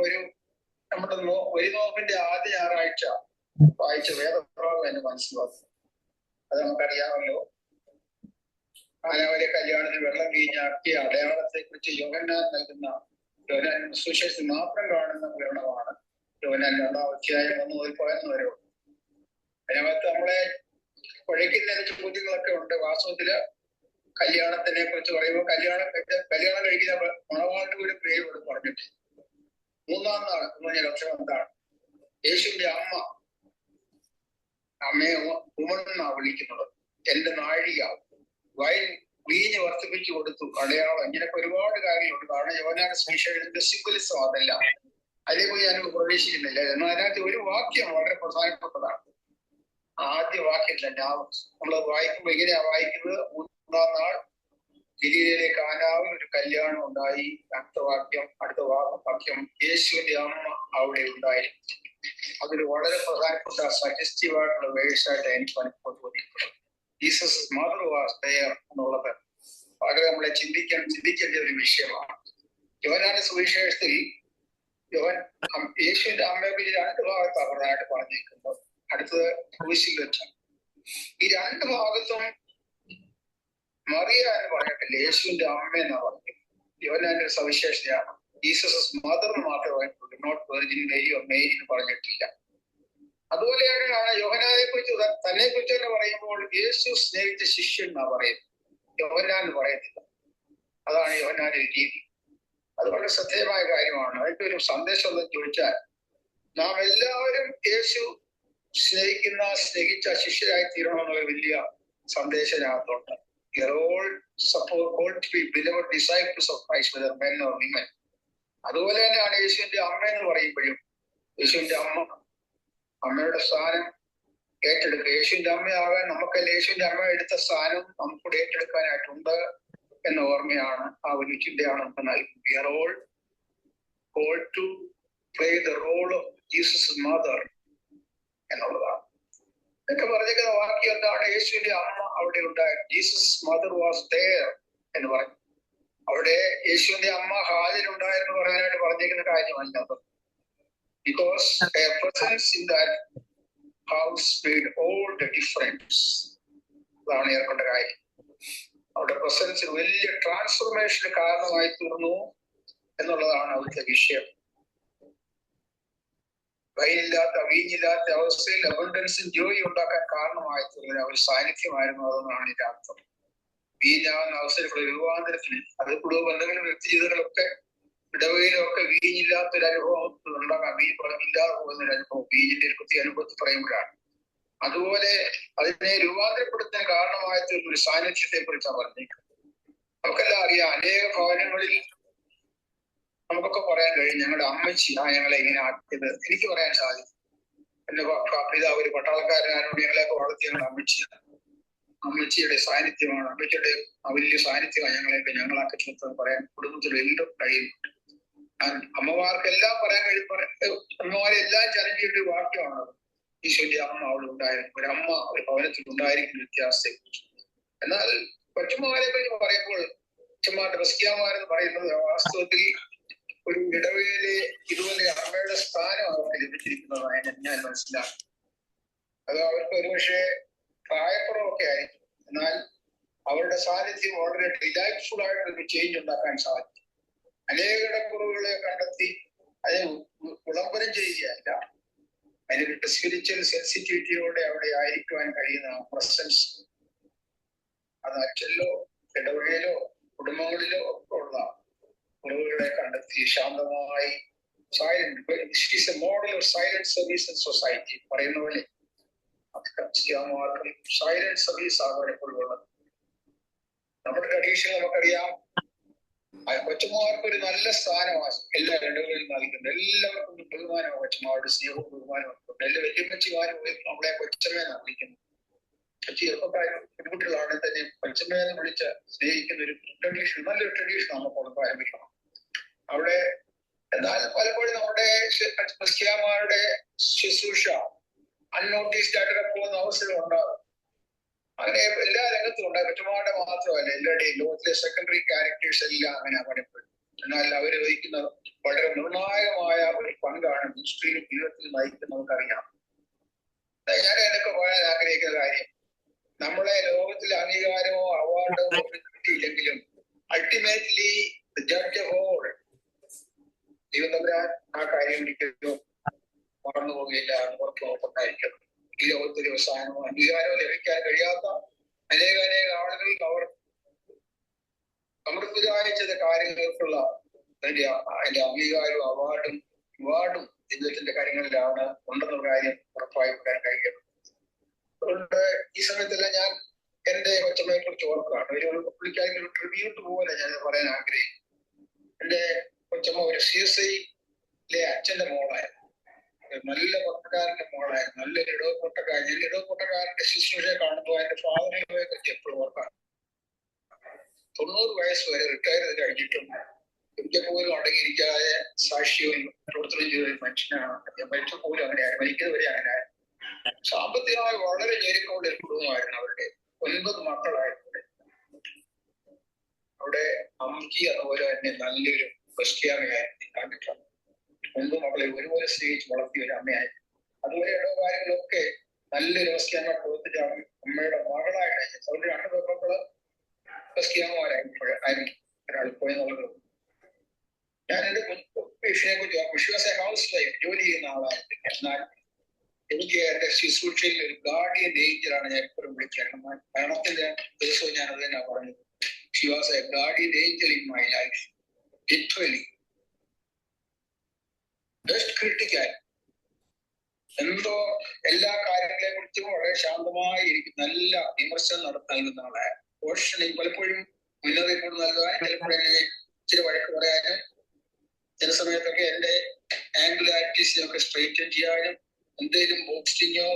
നമ്മുടെ ഒരു നോമ്പിന്റെ ആദ്യ ഞായറാഴ്ച വായിച്ച വേദഭാഗം എന്നെ മനസ്സിലാക്കി. അത് നമുക്കറിയാമല്ലോ. കാനാവിലെ കല്യാണത്തിന് വെള്ളം വീഞ്ഞാക്കിയ അടയാളത്തെ കുറിച്ച് യോഹന്നാൻ നൽകുന്ന യോഹന്നാൻ സുവിശേഷത്തിൽ മാത്രം കാണുന്ന വിവരണമാണ് യോഹന്നാൻ 2-ാം അധ്യായം 1 മുതൽ 11 വരെ. അതിനകത്ത് നമ്മളെ കുഴയ്ക്കുന്ന ചോദ്യങ്ങളൊക്കെ ഉണ്ട്. വാസ്തവത്തില് കല്യാണത്തിനെ കുറിച്ച് പറയുമ്പോൾ കല്യാണം കഴിക്കുന്ന മണവാളിന്റെ ഒരു പേര് ഇവിടെ പറഞ്ഞിട്ട് 3-ാം നാൾ എന്ന് പറഞ്ഞ ലക്ഷണം എന്താണ്? യേശുവിന്റെ അമ്മയെ ഉമണെന്നാ വിളിക്കുന്നത്. എന്റെ നാഴിക, വീഞ്ഞ് വർദ്ധിപ്പിച്ചു കൊടുത്തു, അടയാളം, ഇങ്ങനെയൊക്കെ ഒരുപാട് കാര്യങ്ങളുണ്ട്. കാരണം യോഹന്നാന്റെ സുവിശേഷത്തിന്റെ സിംബലിസം അതല്ല, അതിലേക്ക് ഞാൻ പ്രവേശിക്കുന്നില്ല. എന്നാൽ അതിനകത്ത് ഒരു വാക്യം വളരെ പ്രധാനപ്പെട്ടതാണ്. ആദ്യ വാക്യം തന്നെ നമ്മൾ വായിക്കുമ്പോൾ എങ്ങനെയാ വായിക്കുന്നത്? 3-ാം നാൾ ഗലീലയിലെ കാനാവിൽ ഒരു കല്യാണം ഉണ്ടായി. അടുത്ത വാക്യം യേശുവിന്റെ അമ്മ അവിടെ ഉണ്ടായിരുന്നു. അതൊരു വളരെ പ്രധാനപ്പെട്ട സജസ്റ്റീവ് ആയിട്ടുള്ള വേഴ്സായിട്ട് എനിക്ക് അനുഭവം തോന്നിയിട്ടുണ്ട്. ജീസസ് മദർ വാസ് ദെയർ എന്നുള്ളത് വളരെ നമ്മളെ ചിന്തിക്കേണ്ട ഒരു വിഷയമാണ്. യോഹന്നാന്റെ സുവിശേഷത്തിൽ യേശുവിന്റെ അമ്മയെ പറ്റി 2 ഭാഗത്താണ് പ്രധാനമായിട്ട് പറഞ്ഞിരിക്കുന്നത്. അടുത്തത് ക്രൂശിൽ വെച്ച്. ഈ 2 ഭാഗത്തും മറിയ എന്ന് പറഞ്ഞിട്ടില്ല, യേശുവിന്റെ അമ്മ എന്നാ പറഞ്ഞത്. യോഹന്നാന്റെ ഒരു സവിശേഷതയാണ്. ജീസസ് മദർ മാത്രമേ പറഞ്ഞിട്ടുള്ളൂ, not virgin Mary or Mary എന്ന് പറഞ്ഞിട്ടില്ല. അതുപോലെയാണ് യോഹന്നാനെ കുറിച്ച് തന്നെ കുറിച്ച് തന്നെ പറയുമ്പോൾ യേശു സ്നേഹിച്ച ശിഷ്യൻ എന്നാ പറയുന്നത്, യോഹന്നാൻ എന്ന് പറയത്തില്ല. അതാണ് യോഹന്നാന്റെ രീതി. അത് വളരെ ശ്രദ്ധേയമായ കാര്യമാണ്. അതിന്റെ ഒരു സന്ദേശം എന്ന് ചോദിച്ചാൽ, നാം എല്ലാവരും യേശു സ്നേഹിച്ച ശിഷ്യരായി തീരണമെന്നുള്ള വലിയ സന്ദേശത്തിനകത്തുണ്ട്. We are all called to be beloved disciples of Christ, whether men or women. അതുപോലെ തന്നെയാണ് യേശുവിന്റെ അമ്മ എന്ന് പറയുമ്പോഴും യേശുവിന്റെ അമ്മയുടെ സ്ഥാനം ഏറ്റെടുക്കുക. യേശുവിന്റെ അമ്മയാകാൻ നമുക്കല്ല, യേശുവിന്റെ അമ്മ എടുത്ത സ്ഥാനം നമുക്കൂടെ ഏറ്റെടുക്കാനായിട്ടുണ്ട് എന്ന ഓർമ്മയാണ് ആ ഒരു ചിന്തയാണ് നമുക്ക് നൽകുന്നത്. We are all called to play the role of Jesus' mother എന്നുള്ളതാണ്. ഇതൊക്കെ പറഞ്ഞിരിക്കുന്ന വാക്യം എന്താണ്? യേശുവിന്റെ അമ്മ അവിടെ ഉണ്ടായിരുന്നു. ജീസസ് മദർ വാസ് ദെയർ എന്ന് പറഞ്ഞു. അവിടെ യേശുവിന്റെ അമ്മ ഹാജരുണ്ടായിരുന്നു പറയാനായിട്ട് പറഞ്ഞിരിക്കുന്ന കാര്യമല്ല അത്. Because a presence in that house made all the difference. അതാണ് ഏർപ്പെട്ട കാര്യം. അവിടെ പ്രസൻസ് വലിയ ട്രാൻസ്ഫോർമേഷന് കാരണമായി തീർന്നു എന്നുള്ളതാണ് അവിടുത്തെ വിഷയം. വീഞ്ഞില്ലാത്ത അവസ്ഥയിൽ അബണ്ടൻസും ജോയി ഉണ്ടാക്കാൻ കാരണമായി തീർന്ന ഒരു സാന്നിധ്യമായിരുന്നു അതെന്നാണ് ഇതിന്റെ അർത്ഥം. വീഞ്ഞാകുന്ന അവസരത്തിലുള്ള രൂപാന്തരത്തിന് അത് കുടുംബ ബന്ധങ്ങളും വ്യക്തി ജീവിതങ്ങളൊക്കെ ഇടവയിലൊക്കെ വീഞ്ഞില്ലാത്തൊരു അനുഭവം ഉണ്ടാകാം. വീഞ്ഞ് ഇല്ലാതെ പോകുന്നൊരു അനുഭവം വീഞ്ഞിന്റെ ഒരു പ്രത്യേക അനുഭവത്തിൽ പറയുമ്പോഴാണ്. അതുപോലെ അതിനെ രൂപാന്തരപ്പെടുത്താൻ കാരണമായ ഒരു സാന്നിധ്യത്തെ കുറിച്ചാണ് പറഞ്ഞേക്കുന്നത്. നമുക്കെല്ലാം അറിയാം, അനേക ഭവനങ്ങളിൽ നമുക്കൊക്കെ പറയാൻ കഴിയും ഞങ്ങളുടെ അമ്മച്ചി ഞങ്ങളെ ഇങ്ങനെ ആക്കിയത്. എനിക്ക് പറയാൻ സാധിക്കും. എന്റെ പിതാവ് ഒരു പട്ടാളക്കാരനായോട് ഞങ്ങളെയൊക്കെ വളർത്തി ഞങ്ങളുടെ അമ്മച്ചിയാണ്. അമ്മച്ചിയുടെ സാന്നിധ്യമാണ്, അമ്മച്ചിയുടെ വലിയ സാന്നിധ്യമാണ് ഞങ്ങളെയൊക്കെ ഞങ്ങളാക്കി ചേർത്തെന്ന് പറയാൻ കുടുംബത്തിൽ എല്ലാം കഴിയുന്നുണ്ട്. അമ്മമാർക്കെല്ലാം പറയാൻ കഴിയും. അമ്മമാരെല്ലാം ചലഞ്ചിയുടെ ഒരു വാക്യമാണത്. ഈശോന്റെ അമ്മ അവിടെ ഉണ്ടായിരുന്നു, ഒരു അമ്മ ഒരു ഭവനത്തിൽ ഉണ്ടായിരിക്കുന്ന വ്യത്യാസത്തെ കുറിച്ച്. എന്നാൽ കൊച്ചുമാരെ കുറിച്ച് പറയുമ്പോൾ കൊച്ചുമാരുടെ ബസ്കിയാമാരെന്ന് പറയുന്നത് വാസ്തവത്തിൽ ഒരു ഇടവേളയിലെ ഇതുപോലെ അമ്മയുടെ സ്ഥാനം അവർക്ക് ലഭിച്ചിരിക്കുന്നതായി ഞാൻ മനസ്സിലാക്കി. അത് അവർക്ക് ഒരുപക്ഷെ പ്രായക്കുറവൊക്കെ ആയിരിക്കും, എന്നാൽ അവരുടെ സാന്നിധ്യം വളരെ ഡിലൈറ്റ്ഫുൾ ആയിട്ടൊരു ചേഞ്ച് ഉണ്ടാക്കാൻ സാധിക്കും. അനേക ഇടക്കുറവുകളെ കണ്ടെത്തി അതിനെ വിളംബരം ചെയ്യുകയല്ല, അതിനൊരു സ്പിരിച്വൽ സെൻസിറ്റിവിറ്റിയോടെ അവിടെ ആയിരിക്കുവാൻ കഴിയുന്ന പ്രസൻസ് അത് അച്ഛനിലോ ഇടവഴിയിലോ കുടുംബങ്ങളിലോ ഒക്കെ ഉള്ള കുറവുകളെ കണ്ടെത്തി ശാന്തമായി silent model of silent service in society പറയുന്ന പോലെ സൈലന്റ് സർവീസ് ആണ് എപ്പോഴും ഉള്ളത്. നമ്മുടെ ട്രഡീഷൻ നമുക്കറിയാം, കൊച്ചുമാർക്ക് ഒരു നല്ല സ്ഥാനമാണ് എല്ലാ ഇടകളിലും നൽകുന്നത്. എല്ലാവർക്കും ബഹുമാനമാണ് കൊച്ചുമാരുടെ സ്നേഹവും ബഹുമാനവും. എല്ലാ വല്യപ്പച്ചിമാരും നമ്മളെ കൊച്ചമ്മേന്നാണ് വിളിക്കുന്നത്. ചെറുപ്പക്കാരും പെൺകുട്ടികളാണെങ്കിൽ തന്നെ കൊച്ചമ്മേന്ന് വിളിച്ച് സ്നേഹിക്കുന്ന ഒരു ട്രഡീഷൻ, നല്ലൊരു ട്രഡീഷൻ നമുക്ക് പാരമ്പര്യമാണ് അവിടെ. എന്നാൽ പലപ്പോഴും നമ്മുടെ ക്രിസ്ത്യാനിമാരുടെ ശുശ്രൂഷ അൺനോട്ടീസ്ഡ് ആയിട്ട് പോകുന്ന അവസരം ഉണ്ടാകും. അങ്ങനെ എല്ലാ രംഗത്തും ഉണ്ടാകും. കൊച്ചുമാരുടെ മാത്രമല്ല, എല്ലാവരുടെയും ലോകത്തിലെ സെക്കൻഡറി ക്യാരക്ടേഴ്സ് എല്ലാം അങ്ങനെ പറയപ്പെടും. എന്നാൽ അവർ വഹിക്കുന്ന വളരെ നിർണായകമായ ഒരു പങ്കാണ് മിനിസ്ട്രിയിലും ജീവിതത്തിൽ നയിക്കുന്നത് നമുക്കറിയാം. ഞാൻ എന്നൊക്കെ പറയാൻ ആഗ്രഹിക്കുന്ന കാര്യം, നമ്മളെ ലോകത്തിലെ അംഗീകാരമോ അവാർഡോ ഒന്നും കിട്ടിയില്ലെങ്കിലും അൾട്ടിമേറ്റ്ലി ജഡ്ജ് ഓഫ് ഓൾ ദൈവം തമ്പുരാൻ ആ കാര്യം ഒരിക്കലും മറന്നു പോവുകയില്ല. ഉറപ്പ് നോക്കുണ്ടായിരിക്കണം. ഈ ലോകത്തിൽ അവസാനമോ അംഗീകാരമോ ലഭിക്കാൻ കഴിയാത്ത അനേക ആളുകൾക്ക് അവർ സമൃദ്ധിയായ ചില കാര്യങ്ങൾക്കുള്ള അതിന്റെ അംഗീകാരവും അവാർഡും ജീവിതത്തിന്റെ കാര്യങ്ങളിലാണ് ഉണ്ടെന്നുള്ള കാര്യം ഉറപ്പായി പറയാൻ കഴിയണം. അതുകൊണ്ട് ഈ സമയത്തെല്ലാം ഞാൻ എന്റെ കൊച്ചമ്മയെ കുറിച്ച് ഓർക്കുകയാണ്. ഒരു പുള്ളിക്കാരി ഒരു ട്രിബ്യൂട്ട് പോലെ ഞാൻ പറയാൻ ആഗ്രഹിക്കുന്നു. എന്റെ കൊച്ചമ്മ ഒരു CSIയിലെ അച്ഛന്റെ മോളായിരുന്നു. നല്ല പട്ടക്കാരന്റെ മോളായിരുന്നു. നല്ലൊരു ഇടവപ്പൊട്ടക്കാരൻ. ഇടവപ്പൊട്ടക്കാരന്റെ ശുശ്രൂഷയെ കാണുമ്പോൾ എന്റെ ഫാദറിനെ പറ്റി എപ്പോഴും ഓർക്കാം. 90 വയസ്സ് വരെ റിട്ടയർ ചെയ്ത് കഴിഞ്ഞിട്ടും ഒരിക്കൽ പോലും അടങ്ങിയിരിക്കാതെ സാക്ഷ്യവും പ്രവർത്തനം ചെയ്ത ഒരു മനുഷ്യനാണ്. മരിച്ച പോലും അങ്ങനെയായിരുന്നു. മരിക്കുന്നവരെ അങ്ങനെയായിരുന്നു. സാമ്പത്തികമായി വളരെ ഞെരുക്കമുള്ള ഒരു കുടുംബമായിരുന്നു അവരുടെ. 9 മക്കളായിരുന്നു. അവിടെ അമ്മയ്ക്ക് അതുപോലെ തന്നെ നല്ലൊരു ക്രിസ്ത്യാനിയായിരുന്നു കണ്ടിട്ടുണ്ട്. 9 മക്കളെ ഒരുപോലെ സ്നേഹിച്ച് വളർത്തിയ ഒരു അമ്മയായിരുന്നു. അതുപോലെ ഇടവ കാര്യങ്ങളൊക്കെ നല്ലൊരു ക്രിസ്ത്യാനിയെ പ്രവർത്തിച്ച അമ്മയുടെ മകളായിട്ട് അവരുടെ 2 പെൺമക്കള് ക്രിസ്ത്യാനിമാരായിരിക്കും. ഒരാൾ പോയെന്നുള്ളത്. ഞാൻ എന്റെ വിഷയെ കുറിച്ച് വിശ്വാസ ഹൗസ് വൈഫ് ജോലി ചെയ്യുന്ന ആളായിരുന്നു. എന്നാൽ എനിക്ക് എന്റെ ശുശ്രൂഷയിൽ ഒരു ഗാർഡിയൻ ഏഞ്ചലാണ് ഞാൻ എപ്പോഴും വിളിക്കാറ്. മരണത്തിന്റെ ദിവസവും ഞാൻ അത് തന്നെ പറഞ്ഞത്. Xi was a guardian angel in my life. Literally best critical. എന്തോ എല്ലാ കാര്യങ്ങളെ കുറിച്ചും വളരെ ശാന്തമായി എനിക്ക് നല്ല വിമർശനം നടത്താവുന്ന ആളാണ്. പോഷണിൽ പലപ്പോഴും മുന്നറിയിപ്പ് നൽകാൻ, ചിലപ്പോഴെന്നെ ഇച്ചിരി വഴക്ക് പറയാനും, ചില സമയത്തൊക്കെ എന്റെ ആംഗുലാരിറ്റീസിനൊക്കെ സ്ട്രെയിറ്റൻ ചെയ്യാനും, എന്തെങ്കിലും ബോക്സിങ്ങോ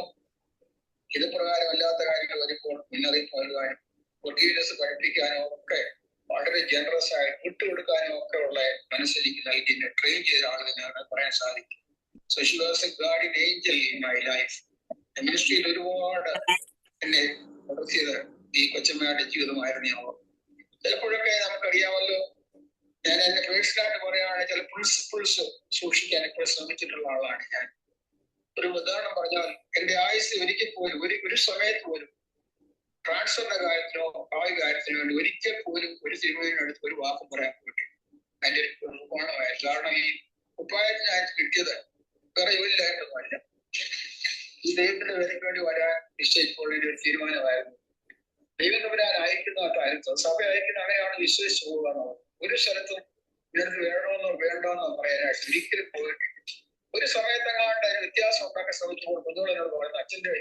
ഇത് പ്രകാരമല്ലാത്ത കാര്യങ്ങൾ വരുമ്പോൾ മുന്നറിയിപ്പ് നൽകാനും, ഫോർഗീവ്നെസ് പഠിപ്പിക്കാനും ഒക്കെ വളരെ ജനറസ് ആയി വിട്ടുകൊടുക്കാനും ഒക്കെ ഉള്ള മനസ്സിലേക്ക് നൽകി ട്രെയിൻ ചെയ്ത ആളുകളാണ് പറയാൻ സാധിക്കും. So she was a guardian angel in my life. മിനിസ്ട്രിയിൽ ഒരുപാട് എന്നെ വളർത്തിയത് ഈ കൊച്ചമ്മയുടെ ജീവിതമായിരുന്നു. ഞാൻ ചിലപ്പോഴൊക്കെ നമുക്കറിയാമല്ലോ, ഞാൻ എന്റെ പേഴ്സണലായിട്ട് പറയുകയാണെങ്കിൽ ചില പ്രിൻസിപ്പിൾസ് സൂക്ഷിക്കാൻ ഇപ്പോൾ ശ്രമിച്ചിട്ടുള്ള ആളാണ് ഞാൻ. ഒരു ഉദാഹരണം പറഞ്ഞാൽ, എന്റെ ആയുസ് ഒരിക്കൽ പോലും ഒരു സമയത്ത് പോലും ട്രാൻസ്ഫറിന്റെ കാര്യത്തിനോ ഭാവി കാര്യത്തിനോ വേണ്ടി ഒരിക്കൽ പോലും ഒരു തിരുമേനിയുടെ ഒരു വാക്കും പറയാൻ പറ്റും. അതിന്റെ ഒരു നിർമ്മാണമായിരുന്നു. കാരണം ഈ ഉപ്പായത്തിന് അയാൾക്ക് കിട്ടിയത് വേറെ ജോലിയിലായിട്ടൊന്നുമല്ല. ഈ ദൈവത്തിന്റെ വേലയ്ക്ക് വേണ്ടി വരാൻ നിശ്ചയിച്ചുള്ള ഒരു തീരുമാനമായിരുന്നു. ദൈവം തമ്പുരാൻ അയക്കുന്നതായിരുന്നു. സഭ അയക്കുന്ന അങ്ങനെയാണ് വിശ്വസിച്ചു പോകാന്നോ. ഒരു സ്ഥലത്തും ഇതിനകത്ത് വേണമെന്നോ വേണ്ടോന്നോ പറയാനായിട്ട് ഒരിക്കലും പോയിട്ടില്ല. ഒരു സമയത്തെങ്ങാണ്ട് അതിന് വ്യത്യാസം ഉണ്ടാക്കാൻ ശ്രമിച്ചപ്പോൾ കുഞ്ഞുങ്ങളോട് പറയുന്നത് അച്ഛന്റെ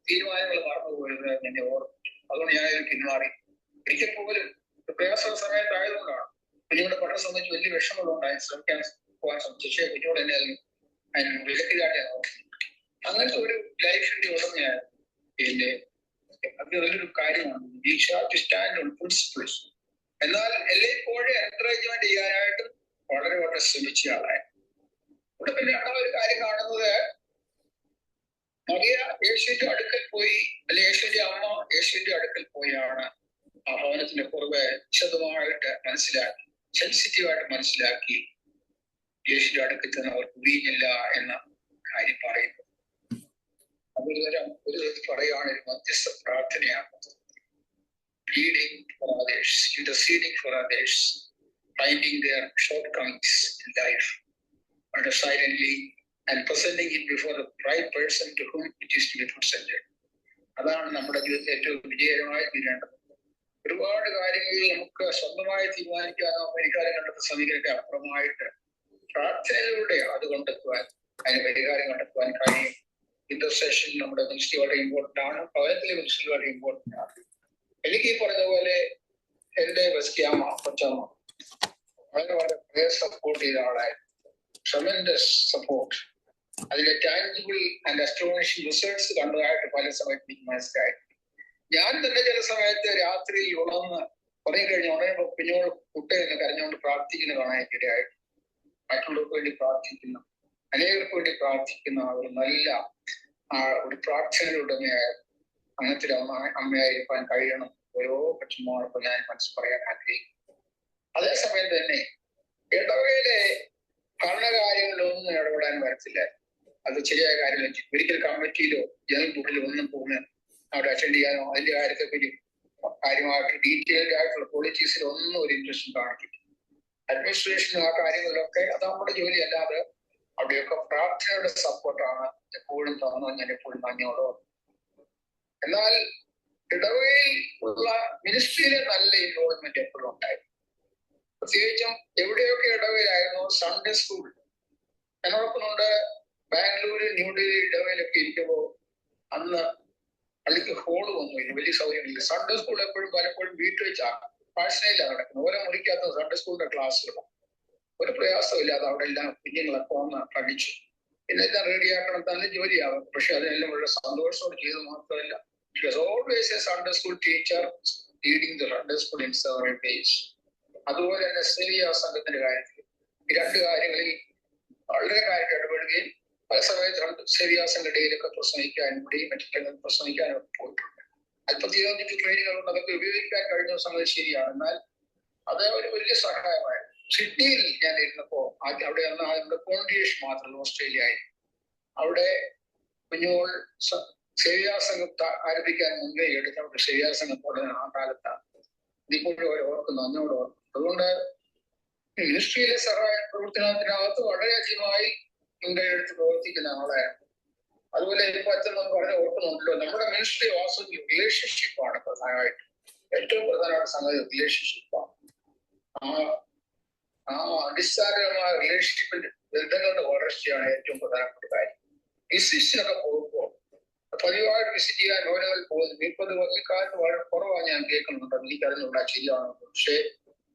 തീരുമാനങ്ങൾ മറന്നു പോയത് എന്നെ ഓർമ്മ. അതുകൊണ്ട് ഞാൻ ഇതിൽ പിന്മാറി. ഒരിക്കൽ പോലും പ്രയാസ സമയത്തായതുകൊണ്ടാണ്. കുഞ്ഞുങ്ങളുടെ പഠനം സംബന്ധിച്ച് വലിയ വിഷമങ്ങളുണ്ടായി ശ്രമിക്കാൻ പോകാൻ ശ്രമിച്ചു. പക്ഷേ കുഞ്ഞോട് തന്നെ അതിന് വിലക്കിലാട്ടാണ്. അങ്ങനത്തെ ഒരു ലൈഫിന്റെ ഉടമയാണ് എന്റെ. അത് നല്ലൊരു കാര്യമാണ്. We have to stand on principles. എന്നാൽ എല്ലായ്പ്പോഴും എൻകറേജ്മെന്റ് ചെയ്യാനായിട്ട് വളരെ വളരെ ശ്രമിച്ച ആളായിരുന്നു. ഇവിടെ പിന്നെ ഒരു കാര്യം കാണുന്നത്, മറിയ യേശുവിന്റെ അടുക്കൽ പോയി, അല്ലെ യേശുവിന്റെ അമ്മ യേശുവിന്റെ അടുക്കൽ പോയാണ് ആ ഭവനത്തിന്റെ കുറവ് വിശദമായിട്ട് മനസ്സിലാക്കി, സെൻസിറ്റീവായിട്ട് മനസ്സിലാക്കി യേശുവിന്റെ അടുക്കൽ തന്നെ അവർക്ക് വീഞ്ഞില്ല എന്ന കാര്യം പറയുന്നു. അതൊരു തരം പറയുകയാണ്, ഒരു മധ്യസ്ഥ പ്രാർത്ഥനയാണ്. Pleading for others, interceding for others, finding their shortcomings in life, and silently and presenting it before the right person to whom it is to be presented. അതാണ് നമ്മുടെ ജീവിതത്തിൽ ഏറ്റവും വിജയകരമായി തീരേണ്ടത്. ഒരുപാട് കാര്യങ്ങൾ നമുക്ക് സ്വന്തമായി തീരുമാനിക്കാനോ പരിഹാരം കണ്ടെത്താൻ ശ്രമിക്കുന്നതിന്റെ അപ്പുറമായിട്ട് പ്രാർത്ഥനയിലൂടെ അത് കണ്ടെത്തുവാൻ, അതിന് പരിഹാരം കണ്ടെത്തുവാൻ കഴിയും. ഇന്റർസെഷൻ നമ്മുടെ മിനിസ്ട്രി വളരെ ഇമ്പോർട്ടന്റ് ആണ്. ഭവനത്തിലെ മിനിസ്ട്രി വളരെ ഇമ്പോർട്ടന്റ് ആണ്. എനിക്ക് ഈ പറഞ്ഞതുപോലെ എന്റെ ബസ്കിയാമ്മ കൊച്ചമ്മ വളരെ വളരെ സപ്പോർട്ട് ചെയ്ത ആളായിരുന്നു. Tremendous support. അതിലെ ടാൻജിബിൾ ആൻഡ് അസ്ട്രോണമിക് റിസൾട്ട്സ് കണ്ടതായിട്ട് പല സമയത്ത് എനിക്ക് മനസ്സിലായി. ഞാൻ തന്നെ ചില സമയത്ത് രാത്രി ഉണർന്ന് ഉണരുമ്പോൾ കുഞ്ഞോട് കുട്ടിയെന്ന് കരഞ്ഞുകൊണ്ട് പ്രാർത്ഥിക്കുന്ന കാണാനിടയായിട്ട്, മറ്റുള്ളവർക്ക് വേണ്ടി പ്രാർത്ഥിക്കുന്ന, അനേകർക്ക് വേണ്ടി പ്രാർത്ഥിക്കുന്ന ഒരു നല്ല ഒരു പ്രാർത്ഥനയുടെ ഉടമയായിരുന്നു. അങ്ങനത്തെ ഒരു അമ്മയായിരിക്കാൻ കഴിയണം ഓരോ കൊച്ചുമാർക്കും ഞാൻ മനസ്സിൽ പറയാൻ ആഗ്രഹിക്കുന്നു. അതേസമയം തന്നെ ഇടവകയിലെ ഭരണകാര്യങ്ങളിലൊന്നും ഇടപെടാൻ വരത്തില്ല. അത് ശരിയായ കാര്യമല്ല. ഒരിക്കൽ കമ്മിറ്റിയിലോ ജനറൽ ബോർഡിലോ ഒന്നും പോകുന്ന അവിടെ അറ്റൻഡ് ചെയ്യാനോ അതിന്റെ കാര്യത്തെപ്പറ്റി കാര്യമായിട്ട് ഡീറ്റെയിൽഡ് ആയിട്ടുള്ള പോളിറ്റീസിൽ ഒന്നും ഒരു ഇൻട്രസ്റ്റ് കാണിക്കില്ല. അഡ്മിനിസ്ട്രേഷനും ആ കാര്യങ്ങളിലൊക്കെ അത് നമ്മുടെ ജോലി അല്ലാതെ അവിടെയൊക്കെ പ്രാർത്ഥനയുടെ സപ്പോർട്ടാണ് എപ്പോഴും തന്നു. ഞാൻ എപ്പോഴും നന്ദിയോടോ. എന്നാൽ ഇടവകയിൽ ഉള്ള മിനിസ്ട്രിയിലെ നല്ല ഇൻവോൾവ്മെന്റ് എപ്പോഴും ഉണ്ടായിരുന്നു. പ്രത്യേകിച്ചും എവിടെയൊക്കെ ഇടവകയായിരുന്നു സൺഡേ സ്കൂൾ. ഞാൻ ഓർക്കുന്നുണ്ട് ബാംഗ്ലൂര്, ന്യൂഡൽഹി ഇടവകയിലൊക്കെ ഇരിക്കുമ്പോൾ അന്ന് പള്ളിക്ക് ഹോള് ഒന്നുമില്ല, വലിയ സൗകര്യമില്ല. സൺഡേ സ്കൂൾ എപ്പോഴും പലപ്പോഴും വീട്ടിൽ വെച്ചാണ് ഭാഷയിലാണ് നടക്കുന്നത്. ഓരോ മുറിക്കകത്ത് സൺഡേ സ്കൂളിന്റെ ക്ലാസ്സുകളാണ്. ഒരു പ്രയാസമില്ലാതെ അവിടെ എല്ലാം കുഞ്ഞുങ്ങളൊക്കെ വന്ന് പഠിച്ചു. പിന്നെ എല്ലാം റെഡിയാക്കണം, തന്നെ ജോലിയാകും. പക്ഷെ അതിനെല്ലാം വളരെ സന്തോഷത്തോടെ ചെയ്ത് മാത്രമല്ല, always A Sunday school teacher leading the Sunday school in several days. അതുപോലെ തന്നെ സേവിയ സംഘത്തിന്റെ കാര്യത്തിൽ ഈ രണ്ട് കാര്യങ്ങളിൽ വളരെ കാര്യമായിട്ട് ഇടപെടുകയും പല സമയത്ത് സേവിയ സംഘടനയിലൊക്കെ പ്രസംഗിക്കാനും ഇവിടെയും മറ്റുള്ള പ്രസംഗിക്കാനും ഒക്കെ പോയിട്ടുണ്ട്. അല്പത്തിയൊന്നും ട്രെയിനുകൾ കൊണ്ട് അതൊക്കെ ഉപയോഗിക്കാൻ കഴിഞ്ഞ സംഗതി ശരിയാണ്. എന്നാൽ അത് ഒരു വലിയ സഹായമായിരുന്നു. സിഡ്നിയിൽ ഞാൻ ഇരുന്നപ്പോ അവിടെ നമ്മുടെ കോൺട്രിയേഷൻ മാത്രമല്ല, ഓസ്ട്രേലിയയിൽ അവിടെ കുഞ്ഞുങ്ങൾ സേവിയാ സംഘം ആരംഭിക്കാൻ മുൻകൈ എടുത്ത് അവിടെ സേവിയാ സംഘം തുടങ്ങി ആ കാലത്താണ്. ഇതിപ്പോഴും അവർ ഓർക്കുന്നു, അന്നോട് ഓർക്കുന്നു. അതുകൊണ്ട് മിനിസ്ട്രിയിലെ സഹായ പ്രവർത്തനത്തിനകത്ത് വളരെയധികമായി മുൻകൈ എടുത്ത് പ്രവർത്തിക്കുന്ന ആളായിരുന്നു. അതുപോലെ ഇപ്പൊ അച്ഛൻ നമുക്ക് വളരെ ഓർക്കുന്നുണ്ടല്ലോ, നമ്മുടെ മിനിസ്ട്രി വാസ്തവത്തിൽ റിലേഷൻഷിപ്പാണ് പ്രധാനമായിട്ട്. ഏറ്റവും പ്രധാനമായ സംഗതി റിലേഷൻഷിപ്പാണ്. ആ അടിസ്ഥാനപരമായ റിലേഷൻഷിപ്പിന്റെ ബന്ധങ്ങളുടെ വളർച്ചയാണ് ഏറ്റവും പ്രധാനപ്പെട്ട കാര്യം. ഈ ശിഷ്യനൊക്കെ പോകുമ്പോൾ പതിവായിട്ട് വിസിറ്റ് ചെയ്യാൻ ഭവനങ്ങളിൽ പോകുന്നു. ഇപ്പത് വർഗ്ഗക്കാർക്ക് വളരെ കുറവാണ് ഞാൻ കേൾക്കുന്നുണ്ട്. എനിക്കറിഞ്ഞുള്ള ശരിയാണോ, പക്ഷേ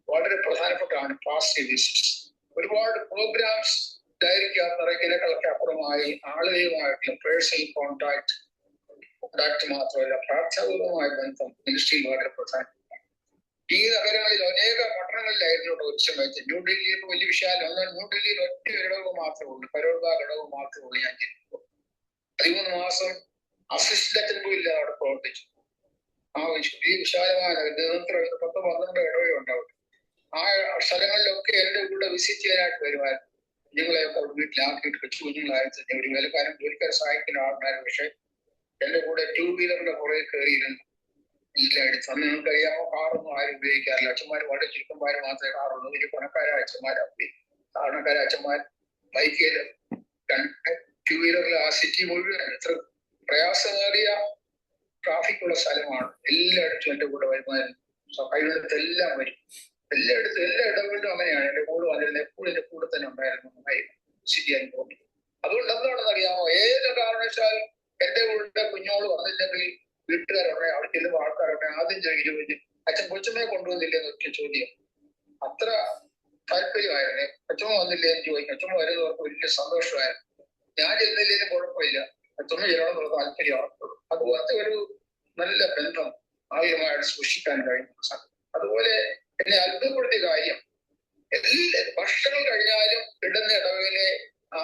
വളരെ പ്രധാനപ്പെട്ടാണ് പാസ്റ്റീവ് വിസിറ്റ്സ്. ഒരുപാട് പ്രോഗ്രാംസ് ഡയറിക്കകത്ത് നിറയ്ക്കുന്നതിനൊക്കെ അപ്പുറമായി ആളുകളുമായിട്ടുള്ള പേഴ്സണൽ കോണ്ടാക്ട് മാത്രമല്ല, പ്രാർത്ഥനാപൂർവമായ ബന്ധം മിനിസ്ട്രിയിൽ വളരെ പ്രധാനപ്പെട്ട. ഈ നഗരങ്ങളിൽ അനേക പട്ടണങ്ങളിലായിരുന്നു ഒരു സമയത്ത്. ന്യൂഡൽഹിയിൽ വലിയ വിശാലം. എന്നാൽ ന്യൂഡൽഹിയിൽ ഒറ്റ ഇടവ് മാത്രമേ ഉള്ളൂ, കരോൾബാഗ് ഇടവ് മാത്രമേ ഉള്ളൂ. ഞാൻ ചെല്ലുമ്പോൾ 13 മാസം അസിസ്റ്റന്റ് അച്ഛനും ഇല്ലാതെ അവിടെ പ്രവർത്തിച്ചു. ആ ഈ വിശാലമായ നിരന്തരം 10-12 ഇടവേ ഉണ്ടാവും. ആ സ്ഥലങ്ങളിലൊക്കെ എന്റെ കൂടെ വിസിറ്റ് ചെയ്യാനായിട്ട് വരുമായിരുന്നു. കുഞ്ഞുങ്ങളെയൊക്കെ അവിടെ വീട്ടിലാക്കിയിട്ട് കൊച്ചു കുഞ്ഞുങ്ങളായിരുന്നു. ഒരു ജോലിക്കാരെ സഹായിക്കുന്ന ആൾക്കാരും. പക്ഷെ എന്റെ കൂടെ 2 വീലറിന്റെ പുറകെ കയറിയിരുന്നു. എല്ലായിടത്തും അന്ന് നിങ്ങൾക്കറിയാമോ, കാറൊന്നും ആരും ഉപയോഗിക്കാറില്ല. അച്ഛന്മാർ വളരെ ചുരുക്കന്മാർ മാത്രമേ കാറുള്ളൂ. വലിയ പണക്കാരായ അച്ഛന്മാരാണ്. സാധാരണക്കാരായ അച്ഛന്മാർ ബൈക്കിൽ 2 വീലറിൽ ആ സിറ്റി മുഴുവൻ എത്ര പ്രയാസമേറിയ ട്രാഫിക്കുള്ള സ്ഥലമാണ്. എല്ലായിടത്തും എന്റെ കൂടെ വരുമായിരുന്നു. കഴിവിടത്തെല്ലാം വരും. എല്ലായിടത്തും എല്ലാ ഇടങ്ങളിലും അങ്ങനെയാണ്. എന്റെ കൂടെ വന്നിരുന്നത് എപ്പോഴും എന്റെ കൂടെ തന്നെ ഉണ്ടായിരുന്നു. സിറ്റി അനുഭവം. അതുകൊണ്ട് എന്താണെന്ന് അറിയാമോ, ഏത് കാരണവശാലും എന്റെ കൂടെ കുഞ്ഞോള് വന്നില്ലെങ്കിൽ വീട്ടുകാരുണ്ടെ അവിടെ ചെല്ലുമ്പോൾ ആൾക്കാരുണ്ടെ ആദ്യം ചോദിക്കും, അച്ഛൻ കൊച്ചുമ്മയെ കൊണ്ടുവന്നില്ലെന്ന് ഒറ്റ ചോദ്യം. അത്ര താല്പര്യമായിരുന്നേ. കൊച്ചുമ്മ വന്നില്ലേ എന്ന് ചോദിക്കും. കൊച്ചുമ്മ വരുന്നവർക്ക് വലിയ സന്തോഷമായിരുന്നു. ഞാൻ ചെന്നില്ലേലും കുഴപ്പമില്ല, കൊച്ചുമ്മ ചെല്ലണമെന്നുള്ള താല്പര്യമാണ്. അതുപോലത്തെ ഒരു നല്ല ബന്ധം ആളുകളുമായിട്ട് സൂക്ഷിക്കാൻ കഴിയുന്ന. അതുപോലെ എന്നെ അത്ഭുതപ്പെടുത്തിയ കാര്യം, എല്ലാ വർഷങ്ങൾ കഴിഞ്ഞാലും ഇടുന്ന ഇടവയിലെ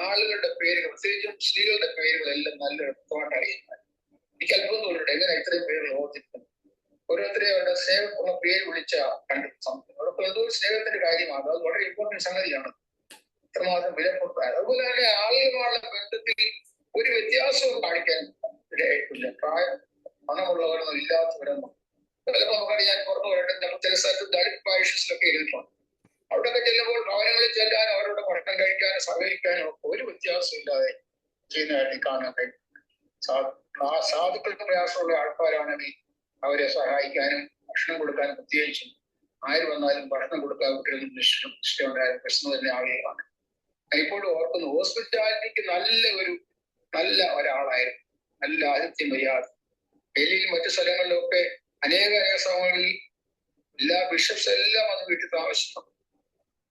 ആളുകളുടെ പേരുകൾ, പ്രത്യേകിച്ചും സ്ത്രീകളുടെ പേരുകളെല്ലാം നല്ല വ്യക്തമായിട്ട് അറിയുന്നത്. എനിക്ക് അത്ഭുതം തോന്നിട്ടുണ്ട്, എങ്ങനെ ഇത്രയും പേരുകൾ ഓർത്തിരിക്കുന്നു. ഓരോരുത്തരെ അവരുടെ സ്നേഹമുള്ള പേര് വിളിച്ച കണ്ടെത്തും. അവർക്ക് എന്തോ സ്നേഹത്തിന്റെ കാര്യമാണ്. അത് വളരെ ഇമ്പോർട്ടന്റ് സംഗതിയാണ്. ഇത്രമാത്രം വിലപ്പെട്ടത്. അതുപോലെ തന്നെ ആളുകളുമായുള്ള ബന്ധത്തിൽ ഒരു വ്യത്യാസവും കാണിക്കാൻ ഇടയായിട്ടില്ല. പ്രായം പണമുള്ളവരൊന്നും ഇല്ലാത്തവരൊന്നും. ചിലപ്പോൾ നമുക്കറിയാൻ പുറത്തു വരട്ടെ, നമ്മൾ ചില സ്ഥലത്ത് ദളിത് പാരിഷസിലൊക്കെ ഇരുന്നിട്ടുണ്ട്. അവിടെയൊക്കെ ചെല്ലുമ്പോൾ ഭവനങ്ങളിൽ ചെല്ലാനും അവരോട് ഭക്ഷണം കഴിക്കാനും സഹകരിക്കാനും ഒക്കെ ഒരു വ്യത്യാസം ഇല്ലാതെ ചെയ്യുന്നതായിട്ട് കാണാൻ കഴിയും. സാധുക്കൾക്ക് പ്രയാസമുള്ള ആൾക്കാരാണെങ്കിൽ അവരെ സഹായിക്കാനും ഭക്ഷണം കൊടുക്കാനും, പ്രത്യേകിച്ചും ആര് വന്നാലും ഭക്ഷണം കൊടുക്കാൻ ഒരിക്കലും ഇഷ്ടമുണ്ടായാലും പ്രശ്നം തന്നെ ആളുകളാണ്. ഇപ്പോഴും ഓർക്കുന്നു, ഹോസ്പിറ്റാലിറ്റിക്ക് നല്ല ഒരാളായിരുന്നു. നല്ല ആതിഥ്യ മര്യാദ. ഡൽഹിയിൽ മറ്റു സ്ഥലങ്ങളിലൊക്കെ അനേക സമയങ്ങളിൽ എല്ലാ ബിഷപ്സ് എല്ലാം വന്ന് വീട്ടിൽ താമസിക്കും.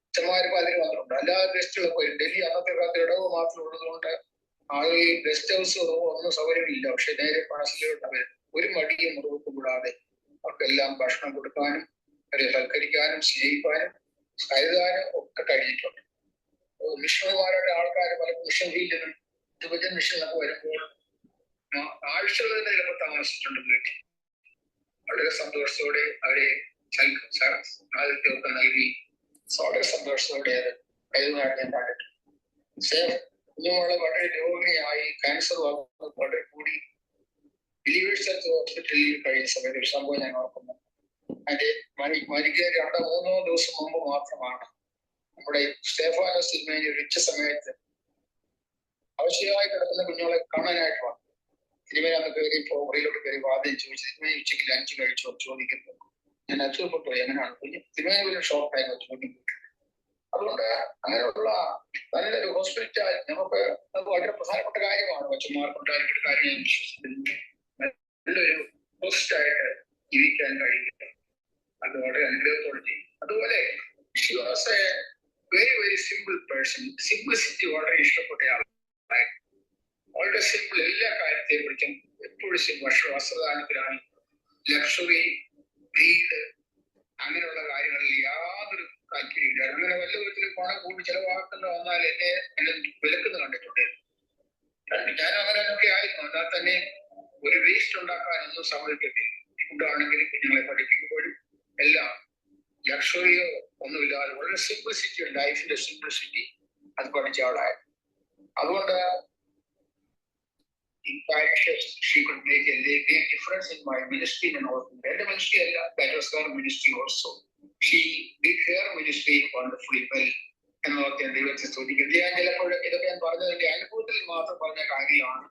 അച്ഛന്മാരും അതിന് വന്നിട്ടുണ്ട്. അല്ലാതെ ഗസ്റ്റുകളൊക്കെ വരും. ഡൽഹി അന്നത്തെ കാലത്ത് ഇടവ് മാത്രം ഉള്ളതുകൊണ്ട് ആളുകൾ ഗസ്റ്റ് ഹൗസ് ഒന്നും സൗകര്യമില്ല. പക്ഷെ നേരെ പണസിലോട്ട് അവർ ഒരു മടിയും മുറിവുക്കും കൂടാതെ അവർക്കെല്ലാം ഭക്ഷണം കൊടുക്കാനും അവരെ സൽക്കരിക്കാനും സ്നേഹിക്കാനും കരുതാനും ഒക്കെ കഴിഞ്ഞിട്ടുണ്ട്. മിഷണറിമാരുടെ ആൾക്കാർ പല മിഷൻ ഫീൽഡിനും യുവജൻ മിഷനിലൊക്കെ വരുമ്പോൾ ആഴ്ചകൾ തന്നെ ചിലപ്പോൾ താമസിച്ചിട്ടുണ്ട് വീട്ടിൽ. വളരെ സന്തോഷത്തോടെ അവരെ ആതിഥ്യമൊക്കെ നൽകി വളരെ സന്തോഷത്തോടെ അത് കൈമാറി ഞാൻ കണ്ടിട്ടുണ്ട്. കുഞ്ഞുമോളെ വളരെ രോഗിണിയായി, ക്യാൻസർ വളരെ കൂടി ബിലീവേഴ്സ് ഹെൽത്ത് ഹോസ്പിറ്റലിൽ കഴിയുന്ന സമയത്ത് ഒരു സംഭവം ഞാൻ ഓർക്കുന്നു. അതിന്റെ മരിക്കാൻ 2-3 ദിവസം മുമ്പ് മാത്രമാണ് നമ്മുടെ സ്റ്റേഫാനോസ് തിരുമേനി ഒരു ഉച്ച സമയത്ത് അവശയായി കിടക്കുന്ന കുഞ്ഞുങ്ങളെ കാണാനായിട്ട് വന്നു. തിരുമേനി അന്ന് കയറി മുറിയിലോട്ട് കയറി വാതിൽ ചോദിച്ചു, തിരുമേനി ഉച്ചയ്ക്ക് ലഞ്ച് കഴിച്ചോ ചോദിക്കുന്നു. ഞാൻ അത്ഭുതപ്പെട്ടു, എങ്ങനെയാണ് കുഞ്ഞ് തിരുമേനി ഒരു ഷോക്കായിരുന്നു ചോദിക്കുന്നു. അതുകൊണ്ട് അങ്ങനെയുള്ള നല്ലൊരു ഹോസ്പിറ്റൽ നമുക്ക് അത് വളരെ പ്രധാനപ്പെട്ട കാര്യമാണ്. കൊച്ചുമാർക്കുണ്ടായിരുന്ന ഒരു കാര്യം ഞാൻ വിശ്വസിക്കുന്നു. നല്ലൊരു ഹോസ്റ്റായിട്ട് ജീവിക്കാൻ കഴിയുക അത് വളരെ അനുഗ്രഹത്തോടെ ചെയ്യും. അതുപോലെ Xi was A very very simple person. Simplicity വളരെ ഇഷ്ടപ്പെട്ട ആളായി, വളരെ സിമ്പിൾ. എല്ലാ കാര്യത്തെയും കുറിച്ചും എപ്പോഴും സിമ്പിൾ. വസ്ത്രദാനത്തിലാണ് ലക്ഷറി, വീട്, അങ്ങനെയുള്ള കാര്യങ്ങളിൽ യാതൊരു താല്പര്യമില്ല. അങ്ങനെ വല്ല വിധത്തിൽ പണം കൂടി ചെലവാക്കുന്ന വന്നാൽ എന്നെ വിലക്കുന്ന കണ്ടിട്ടുണ്ട്. ഞാൻ അങ്ങനെയൊക്കെ ആയിരുന്നു. എന്നാൽ തന്നെ ഒരു വേസ്റ്റ് ഉണ്ടാക്കാനൊന്നും സമ്മതിക്കത്തില്ല. ഫുഡാണെങ്കിലും കുഞ്ഞുങ്ങളെ പഠിപ്പിക്കുമ്പോഴും എല്ലാം ലക്ഷറിയോ ഒന്നുമില്ലാതെ വളരെ സിംപ്ലിസിറ്റി, ലൈഫിന്റെ സിംപ്ലിസിറ്റി അത് പഠിച്ച ആളായിരുന്നു. അതുകൊണ്ട് in parishes she could make a big difference in my ministry and all. എന്റെ മിനിസ്ട്രി അല്ല, that was her ministry also. She did her ministry wonderfully well എന്നൊക്കെ ദൈവത്തെ സ്തുതിക്കുന്നു. ഞാൻ ചിലപ്പോഴൊക്കെ ഇതൊക്കെ ഞാൻ പറഞ്ഞതിന്റെ അനുഭവത്തിൽ മാത്രം പറഞ്ഞ കാര്യമാണ്.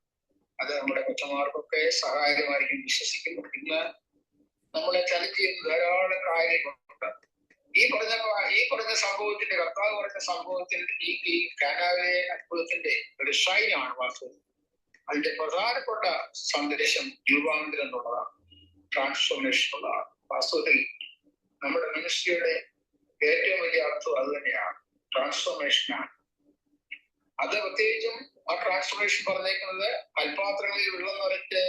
അത് നമ്മുടെ കൊച്ചമാർക്കൊക്കെ സഹായമായിരിക്കും വിശ്വസിക്കുന്നു. ഇന്ന് നമ്മളെ ചലഞ്ച് ചെയ്യുന്ന ധാരാളം കാര്യങ്ങളുണ്ട്. ഈ പറഞ്ഞ സംഭവത്തിന്റെ, കർത്താവ് പറഞ്ഞ സംഭവത്തിന്റെ ഈ കാനാവിലെ അത്ഭുതത്തിന്റെ ഒരു ഷൈനാണ് വാസ്തവത്തിൽ. അതിന്റെ പ്രധാനപ്പെട്ട സന്ദേശം രൂപാന്തരം എന്നുള്ളതാണ്, ട്രാൻസ്ഫോർമേഷൻ ഉള്ളതാണ്. വാസ്തവത്തിൽ നമ്മുടെ മിനിസ്ട്രിയുടെ ഏറ്റവും വലിയ അർത്ഥം അത് തന്നെയാണ്, ട്രാൻസ്ഫോർമേഷനാണ്. അത് പ്രത്യേകിച്ചും ആ ട്രാൻസ്ഫോർമേഷൻ പറഞ്ഞേക്കുന്നത് കൽപാത്രങ്ങളിൽ വെള്ളം നിറച്ച്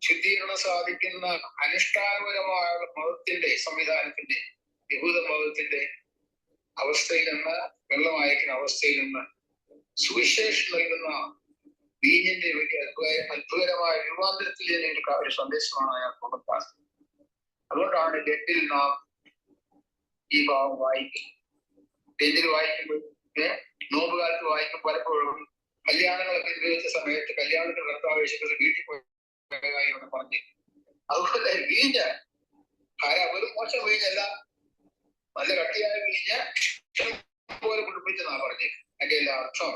ശുദ്ധീകരണം സാധിക്കുന്ന അനുഷ്ഠാനപരമായ മതത്തിന്റെ സംവിധാനത്തിന്റെ, യഹൂദ മതത്തിന്റെ അവസ്ഥയിൽ നിന്ന്, വെള്ളം അയക്കുന്ന അവസ്ഥയിൽ നിന്ന് സുവിശേഷം നൽകുന്ന വീഞ്ഞിന്റെ വലിയ അത്ഭുതകരമായ രൂപാന്തരത്തിൽ ഒരു സന്ദേശമാണ് അയാൾ കൊടുക്കുന്നത്. അതുകൊണ്ടാണ് ഡെന്റിൽ നാം ഈ ഭാവം വായിക്കുന്നത്. ഡെന്റിൽ വായിക്കുമ്പോൾ, നോമ്പുകാലത്ത് വായിക്കും, പലപ്പോഴും കല്യാണങ്ങളൊക്കെ ഉപയോഗിച്ച സമയത്ത് കല്യാണത്തിന് കർത്താവ് യേശുക്രിസ്തു വീട്ടിൽ പോയി പറഞ്ഞു. അതുപോലെ വീഞ്ഞ് ഒരു മോശം വീഞ്ഞല്ല, നല്ല കട്ടിയായ വീഞ്ഞ് പോലെ കുടിപ്പിച്ചെന്നാ പറഞ്ഞേക്ക്. അതിന്റെ എല്ലാ അർത്ഥം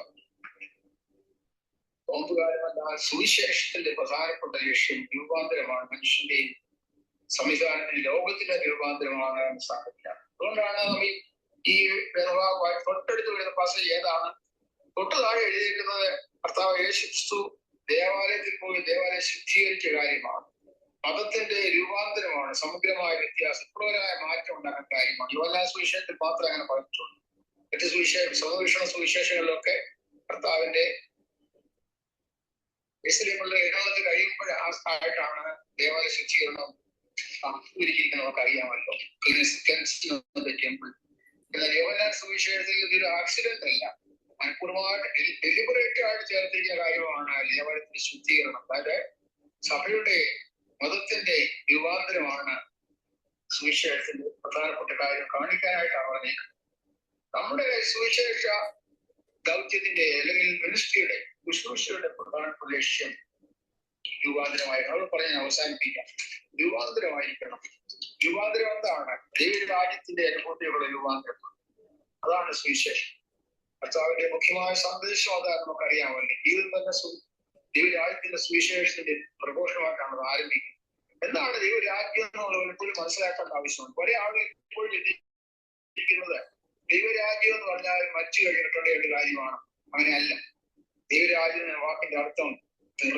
നോമ്പുകാലമല്ല, സുവിശേഷത്തിന്റെ പ്രധാനപ്പെട്ട ലക്ഷ്യം രൂപാന്തരമാണ്. മനുഷ്യന്റെയും സംവിധാനത്തിന്റെ, ലോകത്തിന്റെ രൂപാന്തരമാണ് സാധിക്കുക. അതുകൊണ്ടാണ് ഈ തൊട്ടടുത്ത് വരുന്ന പാസേജ് ഏതാണ്? തൊട്ട് താഴെ എഴുതിയിരിക്കുന്നത് കർത്താവ് യേശുക്രിസ്തു ദേവാലയത്തിൽ പോയി ദേവാലയം ശുദ്ധീകരിച്ച കാര്യമാണ്. മതത്തിന്റെ രൂപാന്തരമാണ്, സമഗ്രമായ വ്യത്യാസം, ഇപ്രകാരമായ മാറ്റം ഉണ്ടാക്കുന്ന കാര്യമാണ്. യോഹന്നാൻ സുവിശേഷത്തിൽ മാത്രമേ അങ്ങനെ പറഞ്ഞിട്ടുള്ളൂ. മറ്റ് സമവിഷണ സുവിശേഷങ്ങളിലൊക്കെ കർത്താവിന്റെ ഇസ്ലിമുള്ള ഇടവത്ത് കഴിയുമ്പോഴായിട്ടാണ് ദേവാലയ ശുചീകരണം ഒരുക്കിയിരിക്കുന്നത്. നമുക്ക് അറിയാമല്ലോ. എന്നാൽ യോഹന്നാൻ സുവിശേഷത്തിൽ ഇതൊരു ആക്സിഡന്റ് അല്ല, മനഃപൂർവ്വമായിട്ട് ഡെലിബറേറ്റ് ആയിട്ട് ചേർത്തിരിക്കുന്ന കാര്യമാണ് ദേവാലയത്തിന്റെ ശുദ്ധീകരണം. അതായത് സഭയുടെ, മതത്തിന്റെ രൂപാന്തരമാണ് സുവിശേഷത്തിന്റെ പ്രധാനപ്പെട്ട കാര്യം കാണിക്കാനായിട്ടാണ് പറഞ്ഞേക്കുന്നത്. നമ്മുടെ സുവിശേഷ ദൗത്യത്തിന്റെ അല്ലെങ്കിൽ മിനിസ്ട്രിയുടെ, ശുശ്രൂഷയുടെ പ്രധാനപ്പെട്ട ലക്ഷ്യം രൂപാന്തരമായി, നമ്മൾ പറഞ്ഞ് അവസാനിപ്പിക്കാം. രൂപാന്തരമായിരിക്കണം. രൂപാന്തരം എന്താണ്? ദൈവരാജ്യത്തിന്റെ അനുഭൂതിയുള്ള രൂപാന്തരം. അതാണ് സുവിശേഷം. കർത്താവിന്റെ മുഖ്യമായ സന്ദേശം അതാണ്, നമുക്കറിയാമല്ലോ. ഇതിൽ തന്നെ ദൈവരാജ്യത്തിന്റെ സുവിശേഷത്തിന്റെ പ്രഘോഷമായിട്ടാണ് അത് ആരംഭിക്കുന്നത്. എന്താണ് ദൈവരാജ്യം എന്നുള്ളത് എപ്പോഴും മനസ്സിലാക്കേണ്ട ആവശ്യമുണ്ട്. പല ആളുകൾ എപ്പോഴും ചിന്തിക്കുന്നത് ദൈവരാജ്യം എന്ന് പറഞ്ഞാൽ മറ്റു കഴിഞ്ഞിട്ടുള്ള ഒരു കാര്യമാണ്. അങ്ങനെയല്ല. ദൈവരാജ്യം എന്ന വാക്കിന്റെ അർത്ഥം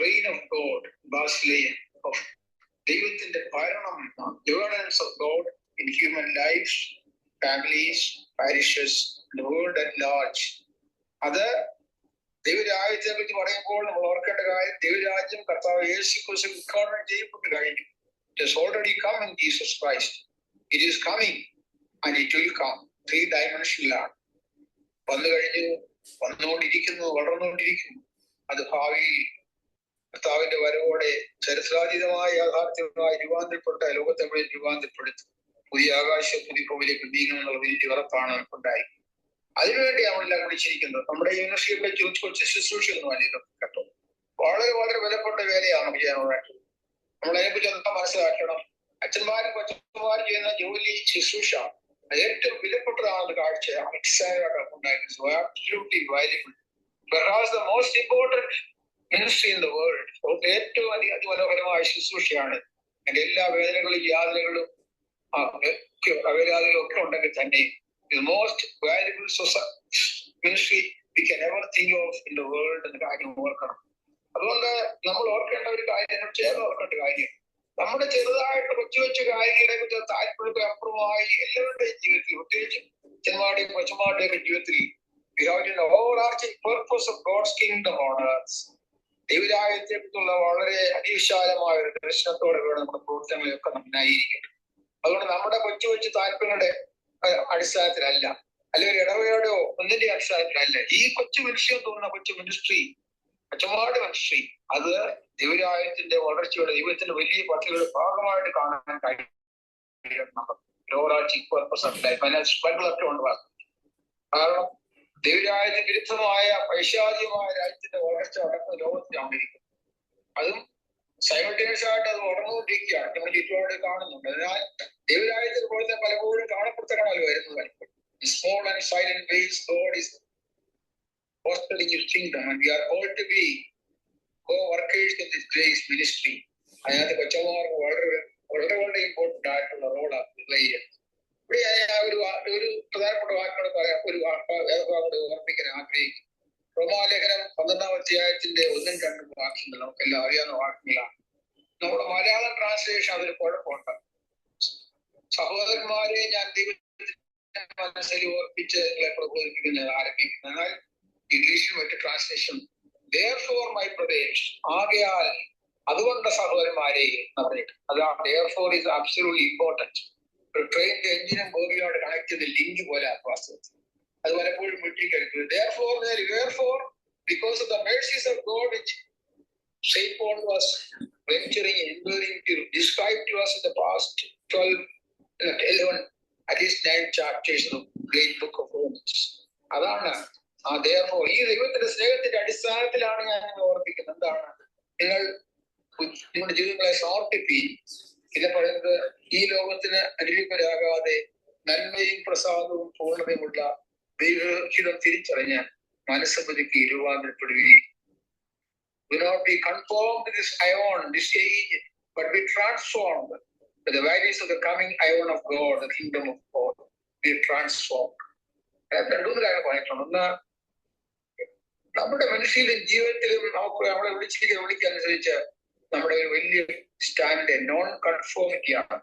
റെയിൻ ഓഫ് ഗോഡ്, ബാസിലിയൻ ഓഫ് ദൈവത്തിന്റെ ഭരണം, governance of God in human life, families, parishes, world at large. അത് ദൈവരാജ്യത്തെ പറ്റി പറയുമ്പോൾ നമ്മൾ ഓർക്കേണ്ട കാര്യം, ദൈവരാജ്യം കർത്താവ് യേശുക്രിസ്തു ഉദ്ഘാടനം ചെയ്യപ്പെട്ട് കഴിഞ്ഞു. It has already come in Jesus Christ. It is coming and it will come. 3 dimensionലാണ്. വന്നു കഴിഞ്ഞു, വന്നുകൊണ്ടിരിക്കുന്നു, വളർന്നുകൊണ്ടിരിക്കുന്നു. അത് ഭാവിയിൽ കർത്താവിന്റെ വരവോടെ ചരിത്രാതീതമായ യാഥാർത്ഥ്യമായി രൂപാന്തരപ്പെട്ട ലോകത്തെ മുഴുവൻ രൂപാന്തരപ്പെടുത്തും. പുതിയ ആകാശ പുതിയ ഭൂമിയിലേക്ക് നീങ്ങുന്നുള്ള വലിയ ഉറപ്പാണ് ഉണ്ടായി. അതിനുവേണ്ടി നമ്മളെല്ലാം വിളിച്ചിരിക്കുന്നത്. നമ്മുടെ യൂണിവേഴ്സിറ്റിയിലെ കൊച്ചു ശുശ്രൂഷയൊന്നും അല്ല ഇതൊക്കെ കേട്ടോ. വളരെ വളരെ വിലപ്പെട്ട വേലയാണ് വിജയനോടായിട്ടുള്ളത്. നമ്മളതിനെക്കുറിച്ച് എന്താ മനസ്സിലാക്കണം? അച്ഛന്മാരും കൊച്ചന്മാരും ചെയ്യുന്ന ജോലി ശുശ്രൂഷ ഏറ്റവും വിലപ്പെട്ടതാണെന്ന് കാഴ്ച most important ministry in the world. ഏറ്റവും അതിമനോഹരമായ ശുശ്രൂഷയാണ്. എന്റെ എല്ലാ വേദനകളും യാതനകളും അവേലാതികളും ഒക്കെ ഉണ്ടെങ്കിൽ തന്നെ most valuable ministry we can ever think of in the world എന്ന കാര്യം ഓർക്കണം. അതുകൊണ്ട് നമ്മൾ ഓർക്കേണ്ട ഒരു കാര്യം, ചേർന്ന് ഓർക്കേണ്ട കാര്യം, നമ്മുടെ ചെറുതായിട്ട് കൊച്ചു കൊച്ചു കാര്യങ്ങളെ കുറിച്ച് താല്പര്യത്തെ അപ്പുറമായി എല്ലാവരുടെയും ജീവിതത്തിൽ, പ്രത്യേകിച്ചും അച്ഛന്മാരുടെയും കൊച്ചന്മാരുടെയും ഒക്കെ ജീവിതത്തിൽ overarching purpose of God's kingdom on earth. ദൈവരാജ്യത്തെ കുറിച്ചുള്ള വളരെ അതിവിശാലമായ ഒരു ദർശനത്തോടെ വേണം നമ്മുടെ പ്രവർത്തനങ്ങളെയൊക്കെ നന്നായിരിക്കും. അതുകൊണ്ട് നമ്മുടെ കൊച്ചു കൊച്ചു താല്പര്യങ്ങളുടെ അടിസ്ഥാനത്തിലല്ല, അല്ലെങ്കിൽ ഇടവകയുടെയോ ഒന്നിന്റെ അടിസ്ഥാനത്തിലല്ല, ഈ കൊച്ചു മനുഷ്യം തോന്നുന്ന കൊച്ചു മിനിസ്ട്രി, കൊച്ചമാട് മിനിസ്ട്രി, അത് ദൈവരാജ്യത്തിന്റെ വളർച്ചയുടെ ദൈവത്തിന്റെ വലിയ പദ്ധതിയുടെ ഭാഗമായിട്ട് കാണാൻ കഴിയണം. ബൈബിളൊക്കെ ഉണ്ട്. കാരണം ദൈവരാജ്യത്തിന് വിരുദ്ധമായ പൈശാചികമായ രാജ്യത്തിന്റെ വളർച്ച നടക്കുന്ന ലോകത്തിലായിരിക്കും. അതും സൈമൾട്ടേനിയസ് ആയിട്ട് അത് വളർന്നുകൊണ്ടിരിക്കുകയാണ്. നമ്മൾ ചുറ്റുപാട് കാണുന്നുണ്ട്. അതിനാൽ ദൈവരാജ്യത്തിന് പോലെ പലപ്പോഴും കാണപ്പെടുത്തണമല്ലോ വരുന്നത്. പലപ്പോഴും small and silent ways God is fostering His kingdom, and we are called to be co-workers in this grace ministry. അതിനകത്ത് കൊച്ചന്മാർക്ക് വളരെ വളരെ വളരെ ഇമ്പോർട്ടന്റ് ആയിട്ടുള്ള റോളാണ് നിർവഹിക്കുന്നത്. ഇവിടെ ഒരു പ്രധാനപ്പെട്ട വാക്കുകൾ പറയാം, ഒരു വേദഭാഗം ഓർമ്മിക്കാൻ ആഗ്രഹിക്കുന്നു. റോമാലേഖനം 12-ാം അധ്യായത്തിന്റെ 1-2 വാക്യങ്ങൾ നമുക്കെല്ലാം അറിയാവുന്ന വാക്യങ്ങളാണ്. നമ്മുടെ മലയാളം ട്രാൻസ്ലേഷൻ അതൊരു കുഴപ്പമുണ്ട്. സഹോദരന്മാരെ ഞാൻ ദൈവത്തിന്റെ മനസ്സിൽ ഓർപ്പിച്ച് നിങ്ങളെ പ്രബോധിപ്പിക്കുന്നത് ആരംഭിക്കുന്നു. എന്നാൽ ഇംഗ്ലീഷിൽ മറ്റു ട്രാൻസ്ലേഷൻ therefore my brothers, ആകയാൽ അതുകൊണ്ട് സഹോദരന്മാരെ പറഞ്ഞിട്ട്, അതാണ് therefore is absolutely important. ഒരു ട്രെയിനിന്റെ എഞ്ചിനും ബോഗിയോട് കണക്ട് ചെയ്ത് ലിങ്ക് പോലെ വാസ്തവത്തിൽ അത് പലപ്പോഴും വിട്ടിക്കരുത്. therefore because of the mercies of God which Saint Paul was venturing and enduring to describe to us in the past 11 at least 9 chapters of the great book of Romans. അതാണ് therefore ഈ ദൈവത്തിന്റെ സ്നേഹത്തിന്റെ അടിസ്ഥാനത്തിലാണ് ഞാൻ നിങ്ങൾ ഓർപ്പിക്കുന്നത്. എന്താണ്? നിങ്ങളുടെ ജീവിതങ്ങളെ സമർപ്പിക്കുകയും ഇത് പറയുന്നത് ഈ ലോകത്തിന് അനുരൂപരാകാതെ നന്മയും പ്രസാദവും പൂർണ്ണതയുമുള്ള ദൈവഹിതം തിരിച്ചറിഞ്ഞ് മനസ്സ് പുതുക്കി രൂപാന്തരപ്പെടുകയും do not be conformed to this ion, this age, but be transformed by the values of the coming ion of God, the kingdom of God. Be transformed. രണ്ടു കാര്യം പറഞ്ഞിട്ടുണ്ട്. ഒന്ന്, നമ്മുടെ മനുഷ്യരുടെ ജീവിതത്തിലും നമുക്ക് നമ്മളെ വിളിക്കനുസരിച്ച് നമ്മുടെ ഒരു വലിയ സ്റ്റാൻഡ് നോൺ കൺഫോമിറ്റിയാണ്.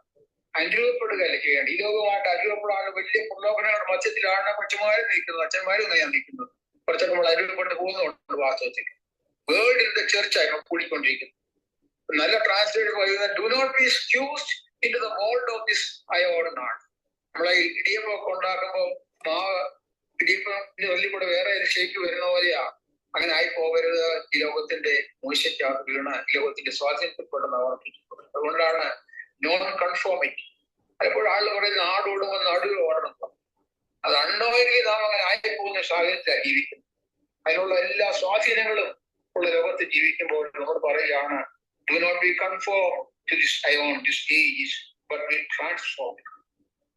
അനുരൂപപ്പെടുകയല്ല ചെയ്യേണ്ടത്. ഈ ലോകമായിട്ട് അനുരൂപപ്പെടാനുള്ള വലിയ പ്രലോഭനങ്ങളുടെ മധ്യത്തിലാണ് കൊച്ചുമാരും നിൽക്കുന്നത്, അച്ഛന്മാരും ഞാൻ നിൽക്കുന്നത്. കുറച്ചൊക്കെ നമ്മൾ അനുരൂപപ്പെട്ട് പോകുന്നുണ്ട്. വാസ്തവത്തിൽ വേൾഡ് ഇൻ ദ ചർച്ചായി കൂടിക്കൊണ്ടിരിക്കുന്നു. നല്ല ട്രാൻസ്ലേറ്റ് പറയുന്നത് do not be squeezed into the mould of this aeon എന്നാണ്. നമ്മളെ ഇടിയപ്പമൊക്കെ ഉണ്ടാക്കുമ്പോൾ മാവ് ഇടിയപ്പത്തിന്റെ വലിയ കൂടെ വേറെ ഷേപ്പ് വരുന്ന പോലെയാ. അങ്ങനെ ആയി പോകരുത്. ഈ ലോകത്തിന്റെ മോശയ്ക്കകത്ത് വീണ ഈ ലോകത്തിന്റെ സ്വാധീനത്തിൽപ്പെടുന്ന ഓർമ്മിച്ചിട്ടുണ്ട്. അതുകൊണ്ടാണ് നോൺ കൺഫോമിറ്റി. പലപ്പോഴും ആളുകൾ പറയുന്നത് നാടോടുമ്പോൾ നടുവ് ഓടണം. അത് അൺനോയിലി നാം അങ്ങനെ ആയിപ്പോകുന്ന സാഹചര്യത്തിലാണ് ജീവിക്കുന്നത്. അതിനുള്ള എല്ലാ സ്വാധീനങ്ങളും ഉള്ള ലോകത്ത് ജീവിക്കുമ്പോൾ നമ്മൾ പറയുകയാണ് do not be conform to this aeon this age but be transform.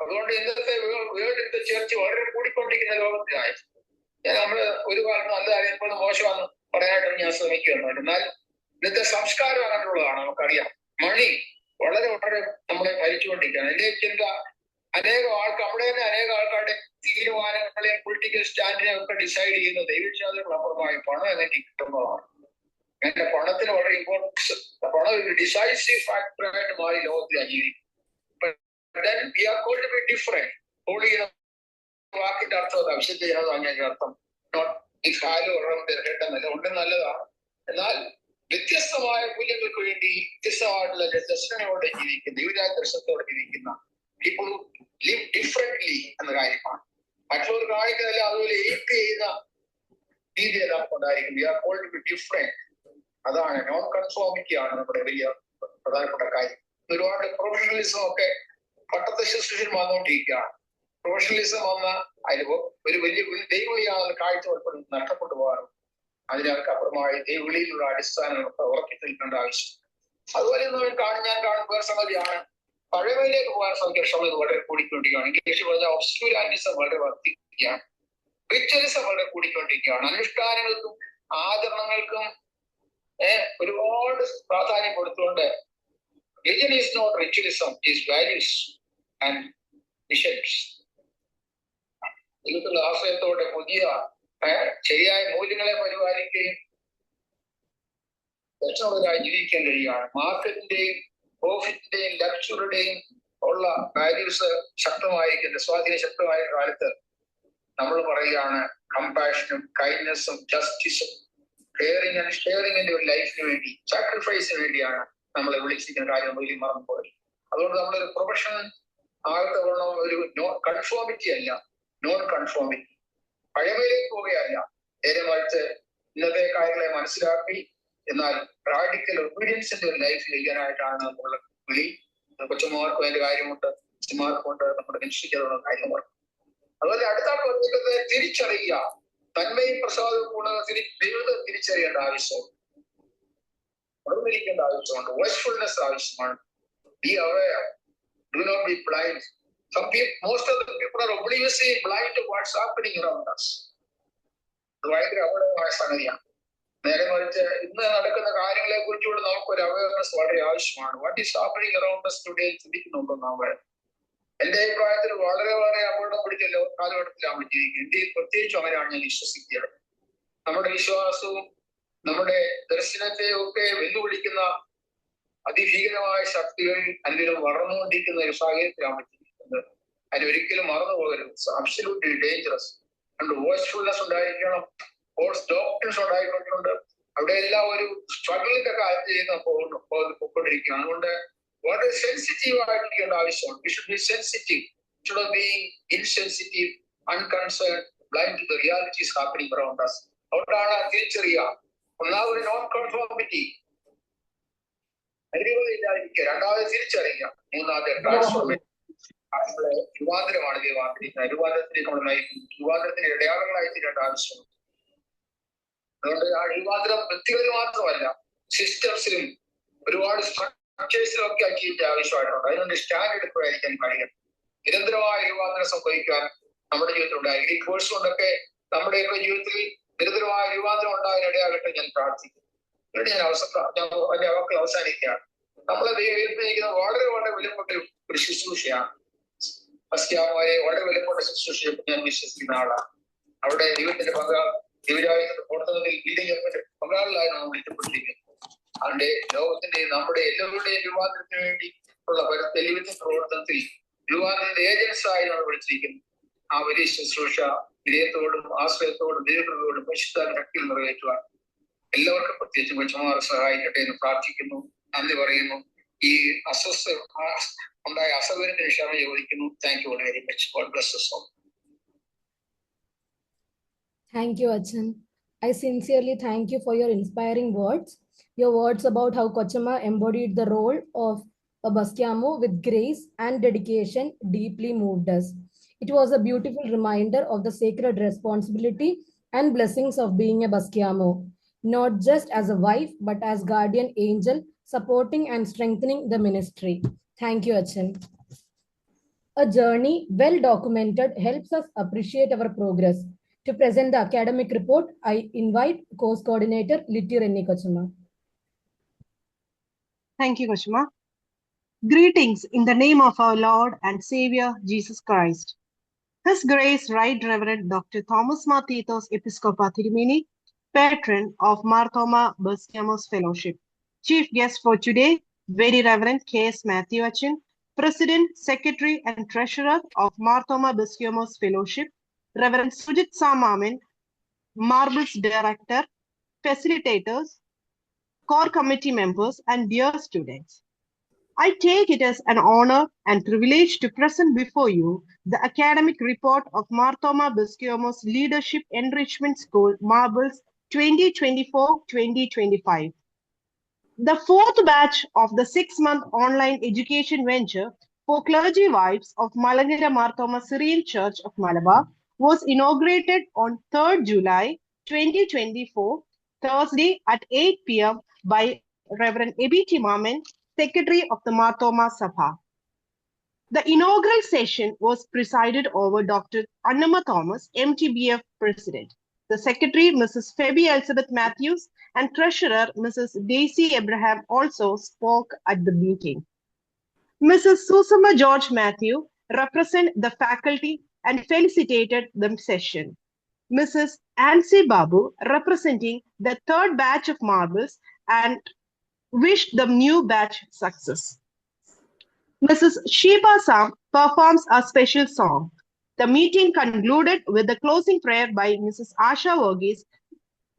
അതുകൊണ്ട് ഇന്നത്തെ വേൾഡിന്റെ ചേർച്ച വളരെ കൂടിക്കൊണ്ടിരിക്കുന്ന ലോകത്തിലായി നമ്മള് ഒരു കാലത്ത് നല്ല കാര്യങ്ങൾ മോശമാണെന്ന് പറയാനായിട്ട് ഞാൻ ശ്രമിക്കുകയാണ്. എന്നാൽ ഇന്നത്തെ സംസ്കാരം അങ്ങനെയുള്ളതാണ്. നമുക്കറിയാം മണി വളരെ വളരെ നമ്മളെ ഭരിച്ചുകൊണ്ടിരിക്കുകയാണ്. എന്റെ ചിന്ത നമ്മുടെ തന്നെ അനേക ആൾക്കാരുടെ തീരുമാനങ്ങളെയും പൊളിറ്റിക്കൽ സ്റ്റാൻഡിനെ ഒക്കെ ഡിസൈഡ് ചെയ്യുന്ന ദൈവവിശ്വാസങ്ങൾ അപ്പുറമായി പണം എനിക്ക് കിട്ടുന്നതാണ്. എന്റെ പണത്തിന് വളരെ ഇമ്പോർട്ടൻസ്, പണം ഒരു ഡിസൈസീവ് ഫാക്ടറായിട്ട് മാറി ലോകത്തിൽ ജീവിക്കും. വാക്കിന്റെ അർത്ഥം അവിശുദ്ധ ജനത അർത്ഥം ഒന്നും നല്ലതാണ്. എന്നാൽ വ്യത്യസ്തമായ മൂല്യങ്ങൾക്ക് വേണ്ടി വ്യത്യസ്തമായിട്ടുള്ള ദർശനങ്ങളോടെ ജീവിക്കുന്ന ദൈവരാജ്യ ദർശനത്തോടെ ജീവിക്കുന്ന പീപ്പിൾ ലിവ് ഡിഫറെന്റ്ലി എന്ന കാര്യമാണ്. മറ്റുള്ളവർ കാണിക്കുന്നതല്ല അതുപോലെ എയ്റ്റ് ചെയ്യുന്ന രീതിയിൽ നമുക്ക് ഉണ്ടായിരിക്കും. ഡിഫറെന്റ്. അതാണ് നോൺ കൺഫോമിറ്റി ആണ് നമ്മുടെ വലിയ പ്രധാനപ്പെട്ട കാര്യം. ഒരുപാട് പ്രൊഫഷണലിസം ഒക്കെ പട്ടത്തെ ശുശ്രൂഷയിൽ വന്നുകൊണ്ടിരിക്കുകയാണ്. പ്രൊഫഷണലിസം വന്ന അതിന് ഒരു വലിയ ദൈവവിളിയാണെന്ന് കാഴ്ച നഷ്ടപ്പെട്ടു പോകാറുണ്ട്. അതിനൊക്കെ അപ്പുറമായി ദൈവവിളിയിലുള്ള അടിസ്ഥാനങ്ങളൊക്കെ ഉറക്കി നിൽക്കേണ്ട ആവശ്യം. അതുപോലെ ഞാൻ കാണുന്ന വേറെ സംഗതിയാണ്, പഴമയിലേക്ക് പോകാൻ ശ്രമിക്കുന്ന ക്ഷമത വളരെ കൂടിക്കൊണ്ടിരിക്കുകയാണ്. ഇംഗ്ലീഷ് പറഞ്ഞ ഒബ്സ്ക്യൂരാനിസം വളരെ വർദ്ധിക്കുകയാണ്. റിച്വലിസം വളരെ കൂടിക്കൊണ്ടിരിക്കുകയാണ്. അനുഷ്ഠാനങ്ങൾക്കും ആചരണങ്ങൾക്കും ഒരുപാട് പ്രാധാന്യം കൊടുത്തുകൊണ്ട് religion is not ritualism, is values and missions. ഇതിലുള്ള ആശ്രയത്തോടെ പുതിയ ശരിയായ മൂല്യങ്ങളെ പരിപാലിക്കുകയും രക്ഷകരായി ജീവിക്കാൻ കഴിയുകയാണ്. മാർക്കറ്റിന്റെയും പ്രോഫിറ്റിന്റെയും ലക്ഷറിയുടെയും ഉള്ള വാല്യൂസ് ശക്തമായിരിക്കുന്ന സ്വാധീനം ശക്തമായ കാലത്ത് നമ്മൾ പറയുകയാണ് കമ്പാഷനും കൈൻഡ്നെസ്സും ജസ്റ്റിസും കെയറിങ് ആൻഡ് ഷെയറിങ്ങിന്റെ ഒരു ലൈഫിന് വേണ്ടി സാക്രിഫൈസിന് വേണ്ടിയാണ് നമ്മളെ വിളിച്ചിരിക്കുന്ന കാര്യം വലിയ മറന്നുപോയി. അതുകൊണ്ട് നമ്മളൊരു പ്രൊഫഷൻ ആകത്തെ ഒരു കൺഫോമിറ്റി അല്ല, നോൺ കൺഫോമിറ്റി, പഴമയിലേക്ക് പോവുകയല്ല, നേരെ മറിച്ച് ഇന്നത്തെ കാര്യങ്ങളെ മനസ്സിലാക്കി എന്നാൽ റാഡിക്കൽ ഒബീഡിയൻസിന്റെ ഒരു ലൈഫ് ചെയ്യാനായിട്ടാണ് നമ്മളുടെ വിളി. കൊച്ചുമാർക്കും അതിന്റെ കാര്യമുണ്ട്, കൊച്ചുമാർക്കുണ്ട്, നമ്മുടെ നിശ്ചയിക്കാനുള്ള കാര്യമുണ്ട്. അതുപോലെ അടുത്താണ് പറഞ്ഞിരിക്കുന്നത് തിരിച്ചറിയുക, തന്മയും പ്രസാദവും ദൈവത്തെ തിരിച്ചറിയേണ്ട ആവശ്യമുണ്ട്, ഉണർന്നിരിക്കേണ്ട ആവശ്യമുണ്ട്, വാച്ച്ഫുൾനെസ് ആവശ്യമാണ്. Be aware, do not be blind. Most of the people are obliviously blind to what's happening around us. അത് ഭയങ്കര അപകടമായ സംഗതിയാണ്. നേരെ മറിച്ച് ഇന്ന് നടക്കുന്ന കാര്യങ്ങളെ കുറിച്ചുകൂടെ നമുക്കൊരു അവയർനെസ് വളരെ ആവശ്യമാണ്. What is happening around us today ചിന്തിക്കുന്നുണ്ടോ നാം? എന്റെ അഭിപ്രായത്തിൽ വളരെ വളരെ അപകടം പിടിച്ച കാലഘട്ടത്തിലാണ് ജീവിക്കുന്നത്. ഇന്ത്യയിൽ പ്രത്യേകിച്ചും അങ്ങനെയാണ് ഞാൻ വിശ്വസിക്കുന്നത്. നമ്മുടെ വിശ്വാസവും നമ്മുടെ ദർശനത്തെയും ഒക്കെ വെല്ലുവിളിക്കുന്ന അതിഭീകരമായ ശക്തികൾ അതിലും വളർന്നുകൊണ്ടിരിക്കുന്ന ഒരു സാഹചര്യത്തിലാണ് ജീവിക്കുന്നത്. അതിനൊരിക്കലും മറന്നു പോകരുത്. Absolutely dangerous. അതുകൊണ്ട് വാച്ച്ഫുൾനെസ് ഉണ്ടായിരിക്കണം, ഫോൾസ് ഡോക്ടേഴ്സ് ഉണ്ടായിട്ടുണ്ട്. അവിടെ എല്ലാം ഒരു സ്ട്രഗിളിന്റെ കാലത്ത് ചെയ്യുന്ന പോയിക്കൊണ്ടിരിക്കുകയാണ്. അതുകൊണ്ട് വളരെ സെൻസിറ്റീവ് ആയിരിക്കേണ്ട ആവശ്യമാണ്. We should be sensitive, should not be insensitive, unconcerned, blind to the realities happening around us. അതുകൊണ്ടാണ് തിരിച്ചറിയുക. ഒന്നാമത് നോൺ കൺഫോമിറ്റി, അരിവതയില്ലാതിരിക്കുക. രണ്ടാമത് തിരിച്ചറിയുക. മൂന്നാമത് ട്രാൻസ്ഫോർമേഷൻ. രൂപാന്തരമാണ് ദൈവം ആഗ്രഹിക്കുന്നത്. രൂപാന്തരത്തിലേക്ക് നമ്മൾ നയിക്കുന്നു. രൂപാന്തരത്തിന്റെ ഇടയാളങ്ങളായി തീരേണ്ട ആവശ്യമുണ്ട്. അതുകൊണ്ട് ആ രൂപാന്തരം വ്യക്തികളിൽ മാത്രമല്ല, സിസ്റ്റംസിലും ഒരുപാട് സ്ട്രക്ചേഴ്സിലും ഒക്കെ ആക്കിയിട്ട് ആവശ്യമായിട്ടുണ്ട്. അതിനുകൊണ്ട് സ്റ്റാൻഡ് എടുക്കുകയായിരിക്കാൻ കഴിയണം. നിരന്തരമായ രൂപാന്തരം സംഭവിക്കാൻ നമ്മുടെ ജീവിതത്തിൽ ഉണ്ടായിരിക്കും. ഈ കോഴ്സ് കൊണ്ടൊക്കെ നമ്മുടെയൊക്കെ ജീവിതത്തിൽ നിരന്തരമായ രൂപാന്തരം ഉണ്ടാകാൻ ഇടയാകട്ടെ ഞാൻ പ്രാർത്ഥിക്കുന്നു. എന്നിട്ട് ഞാൻ അതിന്റെ വാക്കുകൾ അവസാനിക്കുകയാണ്. നമ്മളെ ദൈവം വളരെ വളരെ വിലപ്പെട്ട ഒരു ശുശ്രൂഷയാണ്. ബസ്ക്യാമോയെ വളരെ വിലപ്പെട്ട ശുശ്രൂഷയെ ഞാൻ വിശ്വസിക്കുന്ന ആളാണ്. അവിടെ ദൈവത്തിന്റെ ദൈവരാജ്യത്തിന്റെ പ്രവർത്തനത്തിൽ ലീഡിംഗ് പങ്കാളിലായി നമ്മൾ വിളിക്കപ്പെട്ടിരിക്കുന്നു. അതിന്റെ ലോകത്തിന്റെയും നമ്മുടെ എല്ലാവരുടെയും രൂപാന്തരത്തിന് വേണ്ടി ഉള്ള ദൈവത്തിന്റെ പ്രവർത്തനത്തിൽ രൂപാന്തരത്തിന്റെ ഏജൻസായി നമ്മൾ വിളിച്ചിരിക്കുന്നു. ആ വലിയ ശുശ്രൂഷ വിനയത്തോടും ആശ്രയത്തോടും ദൈവത്തോടും പരിശുദ്ധ ശക്തിയിൽ നിറവേറ്റുവാൻ എല്ലാവർക്കും പ്രത്യേകിച്ച് കൊച്ചുമാർ സഹായിക്കട്ടെ എന്ന് പ്രാർത്ഥിക്കുന്നു. നന്ദി പറയുന്നു. ഈ ഉണ്ടായ അസൗകര്യത്തിന് ക്ഷമ ചോദിക്കുന്നു. Thank you very much. God bless us all. Thank you, Achan. I sincerely thank you for your inspiring words. Your words about how Kochama embodied the role of a Basquiamo with grace and dedication deeply moved us. It was a beautiful reminder of the sacred responsibility and blessings of being a Basquiamo, not just as a wife, but as guardian angel, supporting and strengthening the ministry. Thank you, Achan. A journey well documented helps us appreciate our progress. To present the academic report, I invite course coordinator Litty Rennie Kochama. Thank you, Kochama. Greetings in the name of our Lord and Savior Jesus Christ. His Grace Right Reverend Dr. Thomas Mathitos Episcopa Tirumeni, patron of Mar Thoma Basquiamos Fellowship. Chief guest for today, Very Reverend K.S. Matthew Achan, President, Secretary and Treasurer of Mar Thoma Basquiamos Fellowship, Reverend Sujit Samamin, Marbles Director, facilitators, core committee members, and dear students. I take it as an honor and privilege to present before you the academic report of Mar Thoma Basquiamos Leadership Enrichment School, Marbles 2024-2025. The fourth batch of the 6-month online education venture for clergy wives of Malangara Mar Thoma Syrian Church of Malabar was inaugurated on 3rd July 2024, Thursday at 8 p.m. by Reverend Ebi Timaman, Secretary of the Marthoma Sabha. The inaugural session was presided over Dr. Annama Thomas, MTBF President. The Secretary, Mrs. Phoebe Elizabeth Matthews, and Treasurer, Mrs. Daisy Abraham, also spoke at the meeting. Mrs. Susama George Matthew represented the faculty and felicitated the session. Mrs. Ansi Babu, representing the third batch of marbles, and wished the new batch success. Mrs. Sheba Sam performs a special song. The meeting concluded with the closing prayer by Mrs. Asha Verghese.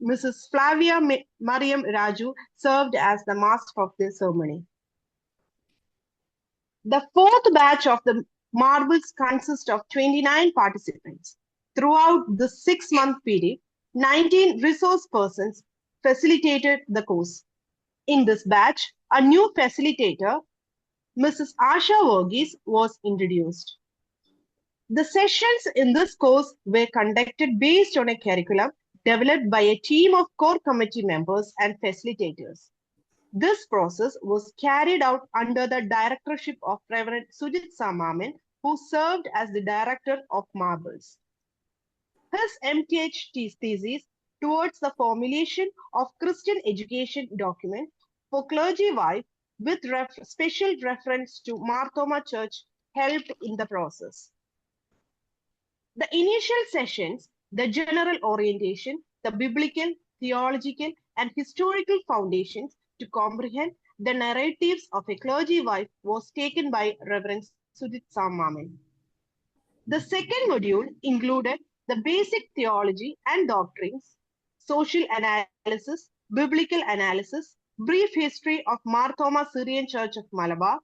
Mrs. Flavia Mariam Raju served as the master of the ceremony. The fourth batch of the marbles consists of 29 participants. Throughout the 6-month period, 19 resource persons facilitated the course. In this batch, a new facilitator, Mrs. Asha Verghese, was introduced. The sessions in this course were conducted based on a curriculum developed by a team of core committee members and facilitators. This process was carried out under the directorship of Reverend Sujit Samaman, who served as the director of marbles. His MTH thesis towards the formulation of Christian education document for clergy wife with special reference to Marthoma Church helped in the process. The initial sessions, the general orientation, the biblical, theological, and historical foundations to comprehend the narratives of a clergy wife was taken by Reverend Sujit Samaman. The second module included the basic theology and doctrines, social analysis, biblical analysis, brief history of Marthoma Syrian Church of Malabar,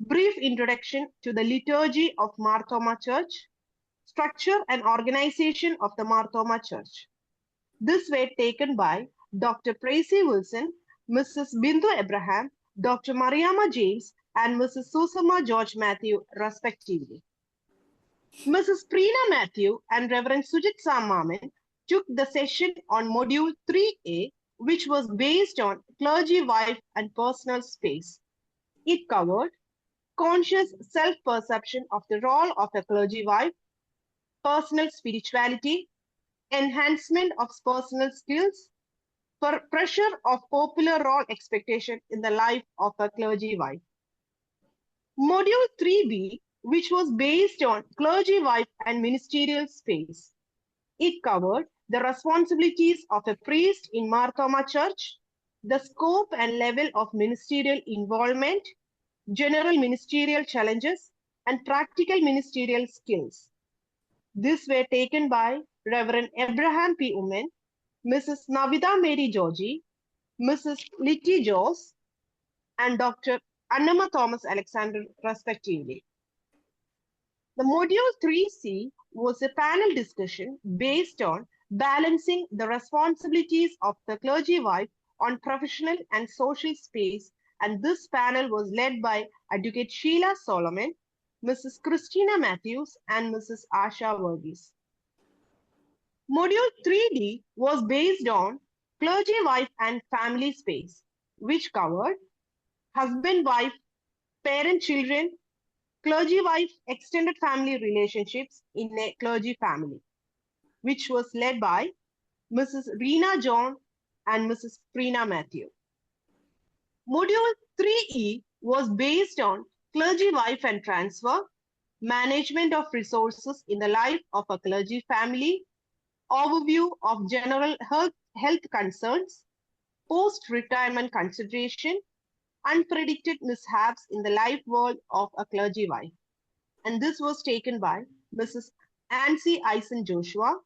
brief introduction to the liturgy of Marthoma Church, structure and organization of the Marthoma Church. This were taken by Dr. Tracy Wilson, Mrs. Bindu Abraham, Dr. Mariama James, and Mrs. Susama George Matthew, respectively. Mrs. Preena Matthew and Reverend Sujit Samaman took the session on Module 3A, which was based on clergy wife and personal space. It covered conscious self-perception of the role of a clergy wife, personal spirituality, enhancement of personal skills, pressure of popular role expectation in the life of a clergy wife. Module 3B, which was based on clergy wife and ministerial space. It covered the responsibilities of a priest in Marthoma Church, the scope and level of ministerial involvement, general ministerial challenges, and practical ministerial skills. These were taken by Reverend Abraham P. Umen, Mrs. Navida Mary Georgie, Mrs. Litty Joss, and Dr. Annama Thomas Alexander, respectively. The Module 3C was a panel discussion based on balancing the responsibilities of the clergy wife on professional and social space, and this panel was led by Advocate Sheila Solomon, Mrs. Christina Matthews, and Mrs. Asha Verghese. Module 3D was based on clergy wife and family space, which covered husband-wife, parent-children, clergy-wife extended family relationships in a clergy family, which was led by Mrs. Reena John and Mrs. Preena Matthew. Module 3E was based on clergy wife and transfer, management of resources in the life of a clergy family, overview of general health concerns, post-retirement consideration, unpredicted mishaps in the life world of a clergy wife. And this was taken by Mrs. Ansi Eisen Joshua,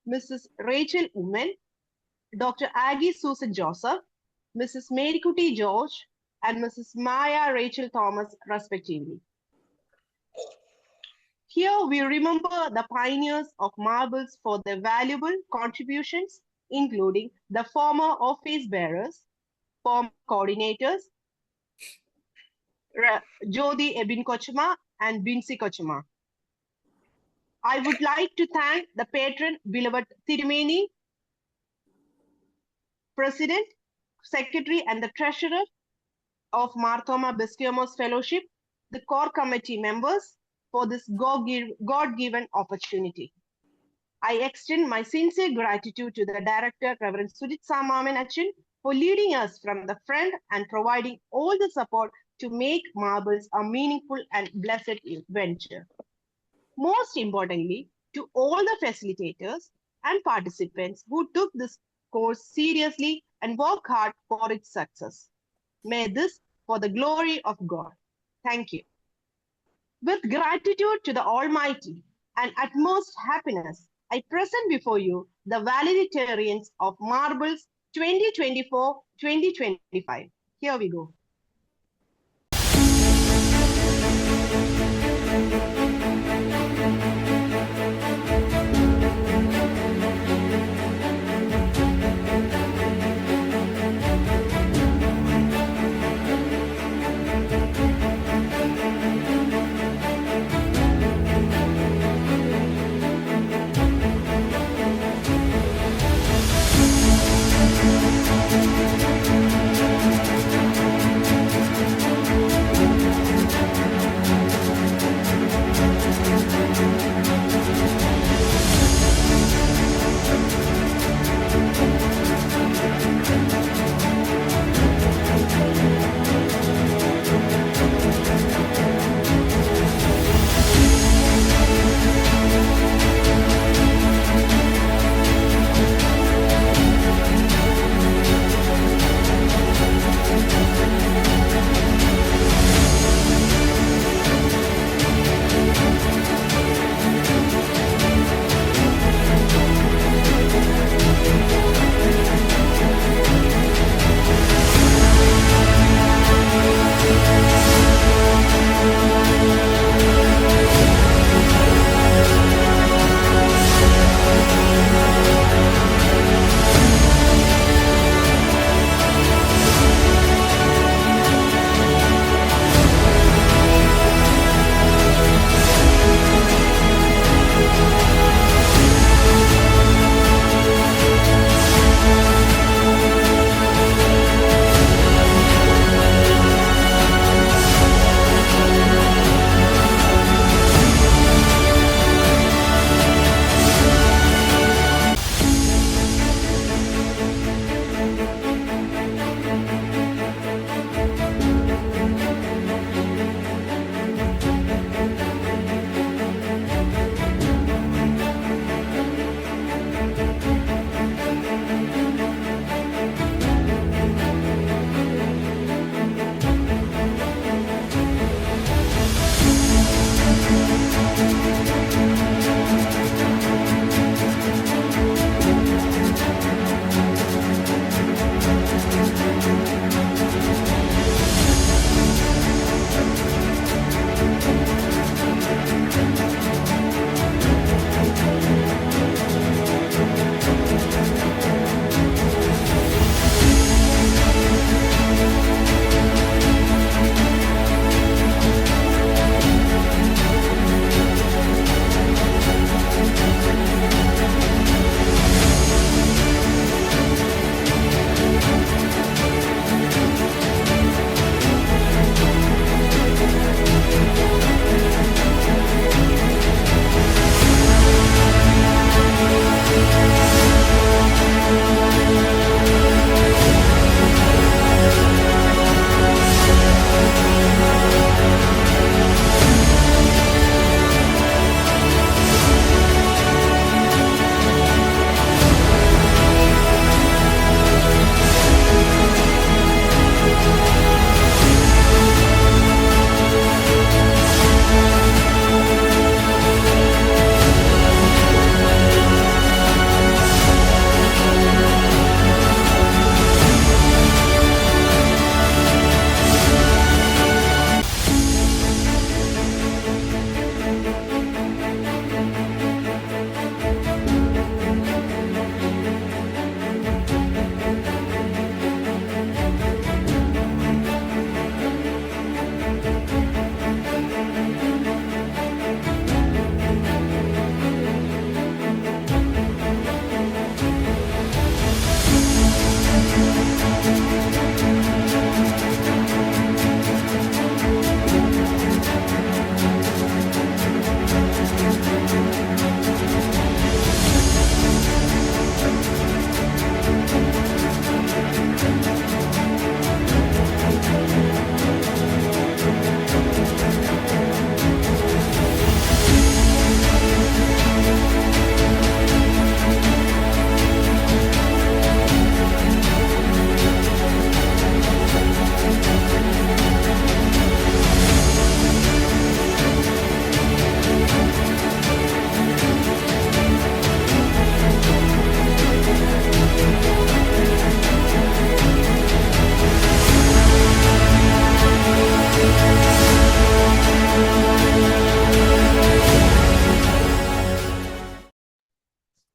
Mrs. Rachel Umen, Dr. Aggie Susan Joseph, Mrs. Mary Kuti George, and Mrs. Maya Rachel Thomas, respectively. Here we remember the pioneers of marbles for their valuable contributions, including the former office bearers, former coordinators, Jodi Ebin Kochma and Binsi Kochma. I would like to thank the patron, beloved Tirumeni, President, Secretary, and the Treasurer of Mar Thoma Beskiamos Fellowship, the core committee members, for this God-given opportunity. I extend my sincere gratitude to the director, Reverend Sujit Samaman Achin, for leading us from the front and providing all the support to make marbles a meaningful and blessed venture. Most importantly, to all the facilitators and participants who took this course seriously and worked hard for its success. May this for the glory of God. Thank you. With gratitude to the Almighty and utmost happiness, I present before you the valedictorians of Marbles 2024-2025. Here we go.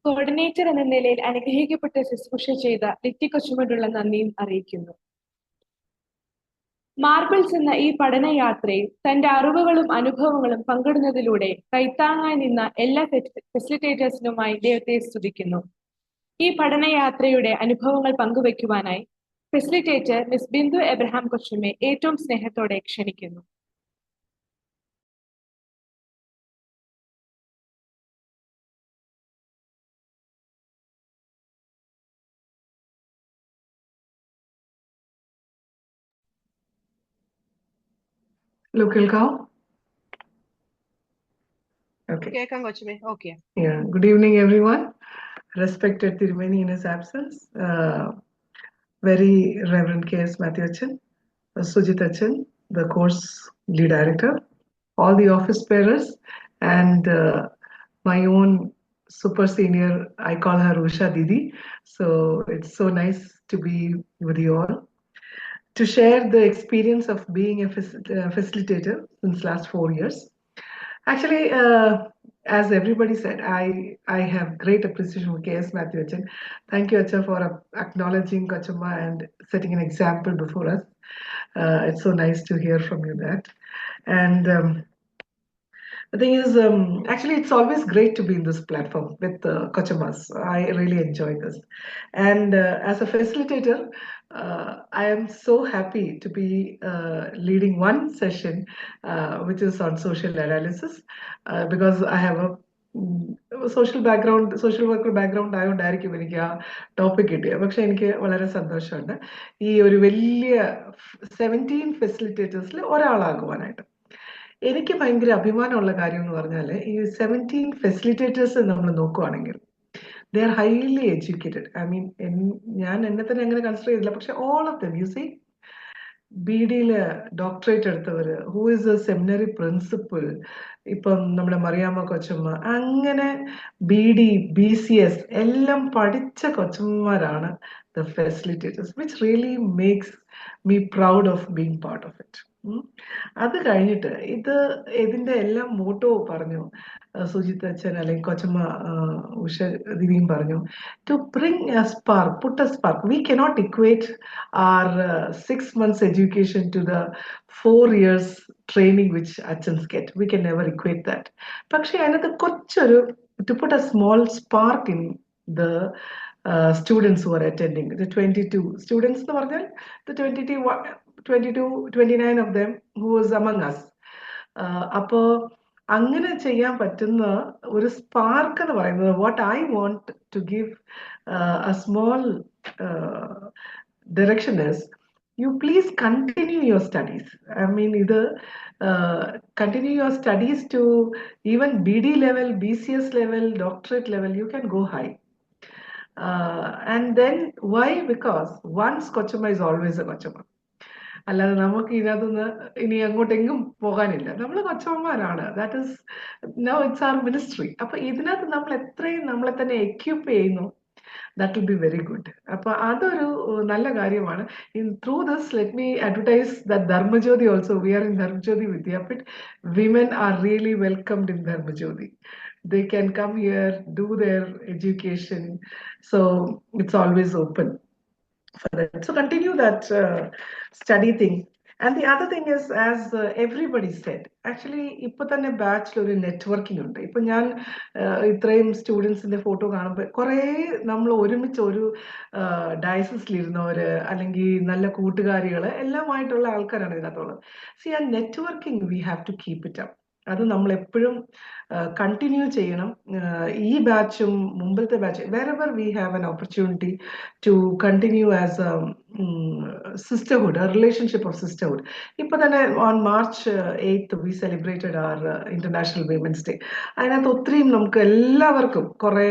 Coordinator എന്ന നിലയിൽ അനുഗ്രഹിക്കപ്പെട്ട ശുശ്രൂഷ ചെയ്ത ലിറ്റി കൊച്ചുമോടുള്ള നന്ദിയും അറിയിക്കുന്നു. Marbles എന്ന ഈ പഠനയാത്രയിൽ തന്റെ അറിവുകളും അനുഭവങ്ങളും പങ്കിടുന്നതിലൂടെ കൈത്താങ്ങായി നിന്ന എല്ലാ ഫെസിലിറ്റേറ്റേഴ്സിനുമായി ദൈവത്തെ സ്തുതിക്കുന്നു. ഈ പഠനയാത്രയുടെ അനുഭവങ്ങൾ പങ്കുവയ്ക്കുവാനായി ഫെസിലിറ്റേറ്റർ മിസ് ബിന്ദു എബ്രഹാം കൊച്ചുമ്മയെ ഏറ്റവും സ്നേഹത്തോടെ ക്ഷണിക്കുന്നു. Hello, Kilkau. Okay. കേൾക്കാം കൊച്ചുമേ. Okay. Yeah. Good evening, everyone. Respected Tirumeni in his absence. Very Reverend K.S. Matthew Achan, Sujit Achan, the course lead director, all the office bearers, and my own super senior, I call her Usha Didi. So it's so nice to be with you all, to share the experience of being a facilitator since last 4 years. Actually, as everybody said, I have great appreciation for K.S. Matthew Achan. Thank you, Acha, for acknowledging Kochumma and setting an example before us. It's so nice to hear from you that. And the thing is, actually, it's always great to be in this platform with Kochummas. I really enjoy this. And as a facilitator, I am so happy to be leading one session, which is on social analysis, because I have a social background, social worker background ആയതുകൊണ്ടായിരിക്കും എനിക്ക് ആ topic കിട്ടിയത്. പക്ഷെ എനിക്ക് വളരെ സന്തോഷമുണ്ട് ഈ ഒരു വലിയ 17 ഫെസിലിറ്റേറ്റേഴ്സിൽ ഒരാളാകുവാനായിട്ട്. എനിക്ക് ഭയങ്കര അഭിമാനമുള്ള കാര്യം എന്ന് പറഞ്ഞാൽ ഈ 17 ഫെസിലിറ്റേറ്റേഴ്സ് നമ്മൾ നോക്കുവാണെങ്കിൽ they are highly educated. I mean, ഞാൻ എന്നെ തന്നെ അങ്ങനെ കൺസിഡർ ചെയ്തില്ല, പക്ഷെ all of them, you see, BD-യില് ഡോക്ടറേറ്റ് എടുത്തവര്, who is a seminary principal, ഇപ്പം നമ്മുടെ മറിയാമ്മ കൊച്ചമ്മ, അങ്ങനെ BD, BCS എല്ലാം പഠിച്ച കൊച്ചമ്മമാരാണ് the facilitators, which really makes me proud of being part of it. അത് കഴിഞ്ഞിട്ട് ഇതിന്റെ എല്ലാം മോട്ടോ പറഞ്ഞു സുജിത് അച്ഛൻ അല്ലെങ്കിൽ കൊച്ചമ്മ ഉഷ ദിവിയും പറഞ്ഞു, to bring a spark, put a spark. We cannot equate our 6 months education to the 4 years training which achans get. We can never equate that. പക്ഷെ അതിനകത്ത് കുറച്ചൊരു to put a small spark in the students who are attending, the 22 students എന്ന് പറഞ്ഞാൽ the 29 of them who was among us. അപ്പോ അങ്ങനെ ചെയ്യാൻ പറ്റുന്ന ഒരു സ്പാർക്ക് എന്ന് പറയുന്നത്, what I want to give a small direction is, you please continue your studies. I mean, either continue your studies to even BD level, BCS level, doctorate level, you can go high. And then why? Because once Kochumma is always a Kochumma. അല്ലാതെ നമുക്ക് ഇതിനകത്തുനിന്ന് ഇനി അങ്ങോട്ടെങ്കിലും പോകാനില്ല. നമ്മൾ കൊച്ചമ്മമാരാണ്. That is now it's our ministry. അപ്പൊ ഇതിനകത്ത് നമ്മൾ എത്രയും നമ്മളെ തന്നെ എക്യൂപ്പ് ചെയ്യുന്നു, that will be very good. അപ്പൊ അതൊരു നല്ല കാര്യമാണ്. Through this, let me advertise that Dharmajyoti also, we are in Dharmajyoti Vidyapit. Women are really welcomed in Dharmajyoti. They can come here, do their education. So it's always open for that. So continue that study thing. And the other thing is, as everybody said, actually ഇപ്പൊ തന്നെ ബാച്ചിൽ ഒരു networking ഉണ്ട്. ഇപ്പൊ ഞാൻ ഇത്രയും സ്റ്റുഡൻസിന്റെ photo കാണുമ്പോൾ കുറെ നമ്മൾ ഒരുമിച്ച് ഒരു ഡയസിസിലിരുന്നവര് അല്ലെങ്കിൽ നല്ല കൂട്ടുകാരികള് എല്ലാമായിട്ടുള്ള ആൾക്കാരാണ് ഇതിനകത്തുള്ളത്. സി ആ networking we have to keep it up. അത് നമ്മൾ എപ്പോഴും കണ്ടിന്യൂ ചെയ്യണം. ഈ ബാച്ചും മുമ്പത്തെ batch, wherever we have an opportunity to continue as a sisterhood, a relationship of sisterhood. ഇപ്പൊ തന്നെ on March 8th we celebrated our International Women's Day. അതിനകത്ത് ഒത്തിരിയും നമുക്ക് എല്ലാവർക്കും കുറെ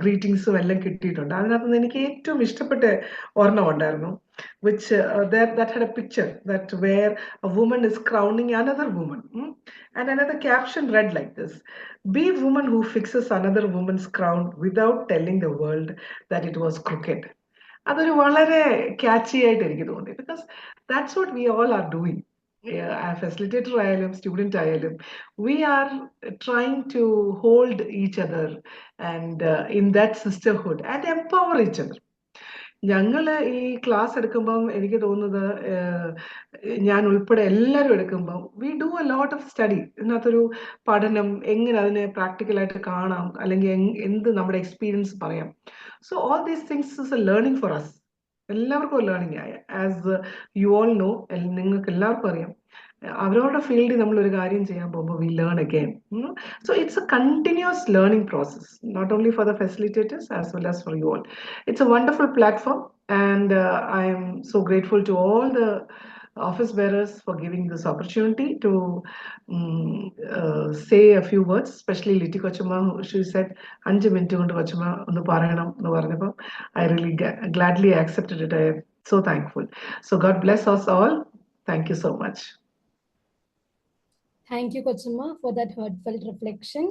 ഗ്രീറ്റിംഗ്സും എല്ലാം കിട്ടിയിട്ടുണ്ട്. അതിനകത്ത് എനിക്ക് ഏറ്റവും ഇഷ്ടപ്പെട്ട ഒരെണ്ണം ഉണ്ടായിരുന്നു, which that had a picture that where a woman is crowning another woman, and another caption read like this: be woman who fixes another woman's crown without telling the world that it was crooked. അതൊരു വളരെ catchy ആയിട്ട് എനിക്ക് തോന്നി, because that's what we all are doing. facilitator ആയാലും student ആയാലും we are trying to hold each other and in that sisterhood and empower each other. ഞങ്ങൾ ഈ class എടുക്കുമ്പം എനിക്ക് തോന്നുന്നത് ഞാൻ ഉൾപ്പെടെ എല്ലാവരും എടുക്കുമ്പം we do a lot of study. ഇതിനകത്തൊരു പഠനം, എങ്ങനെ അതിനെ പ്രാക്ടിക്കലായിട്ട് കാണാം, അല്ലെങ്കിൽ എന്ത് നമ്മുടെ എക്സ്പീരിയൻസ് പറയാം. So all these things is a learning for us. എല്ലാവർക്കും ലേണിംഗ് ആയ ആസ് യു ഓൾ നോ, നിങ്ങൾക്ക് എല്ലാവർക്കും അറിയാം, അവരവരുടെ ഫീൽഡിൽ നമ്മൾ ഒരു കാര്യം ചെയ്യാൻ പോകുമ്പോൾ we learn again. So it's a continuous learning process, not only for the facilitators as well as for you all. It's a wonderful platform, and I am so grateful to all the office bearers for giving this opportunity to say a few words, especially Liti Kochumma. She said, 5 minutes kondu Kochumma onnu parayanam ennu paranappo I really gladly accepted it. I am so thankful. So God bless us all. Thank you so much. Thank you, Kochumma, for that heartfelt reflection.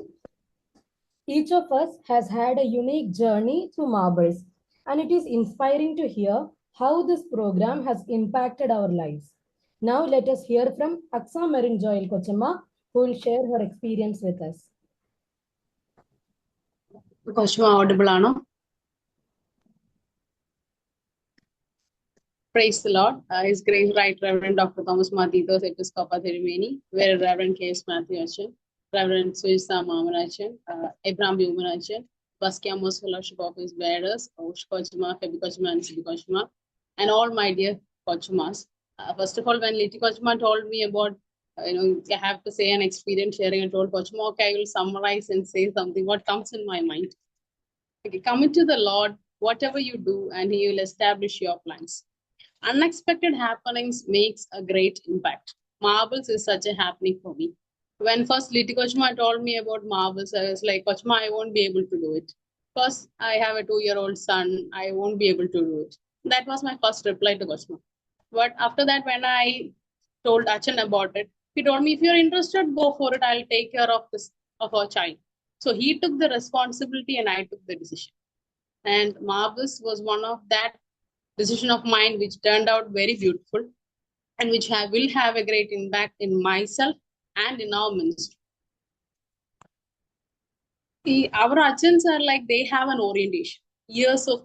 Each of us has had a unique journey through marbles, and it is inspiring to hear how this program has impacted our lives. Now let us hear from Aksa Marin Joel Kochumma, who will share her experience with us. Kochumma audible ano? Praise the Lord. His Grace Right Reverend Dr. Thomas Mathitos Episcopa Thirimeni, Very Reverend K.S. Matthew Achan, Reverend Sujitha Mamanachan, Abraham Bumanachan, Basquiamos Fellowship Office Bearers, Ush Kochumma, Febi Kochumma, and Sibi Kochumma, and all my dear Kochummas. First of all, when Liti Kochumma told me about, I have to say an experience sharing, I told Kochumma, okay, I will summarize and say something, what comes in my mind. Okay, commit to the Lord, whatever you do, and He will establish your plans. Unexpected happenings makes a great impact. Marbles is such a happening for me. When first Liti Kochumma told me about marbles, I was like, Kochumma, I won't be able to do it. Because I have a 2-year-old son, I won't be able to do it. That was my first reply to Kochumma. But after that, when I told Achan about it, he told me, if you're interested, go for it. I'll take care of our child. So he took the responsibility and I took the decision. And marbles was one of that decision of mine which turned out very beautiful and which will have a great impact in myself and in our ministry. Our Achans are like, they have an orientation, years of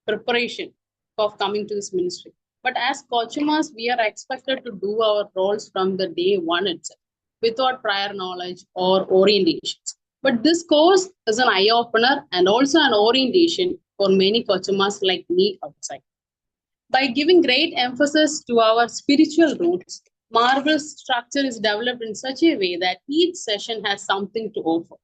preparation of coming to this ministry. But as Kochummas, we are expected to do our roles from the day one itself, without prior knowledge or orientations. But this course is an eye-opener and also an orientation for many Kochummas like me outside. By giving great emphasis to our spiritual roots, Marbles structure is developed in such a way that each session has something to offer,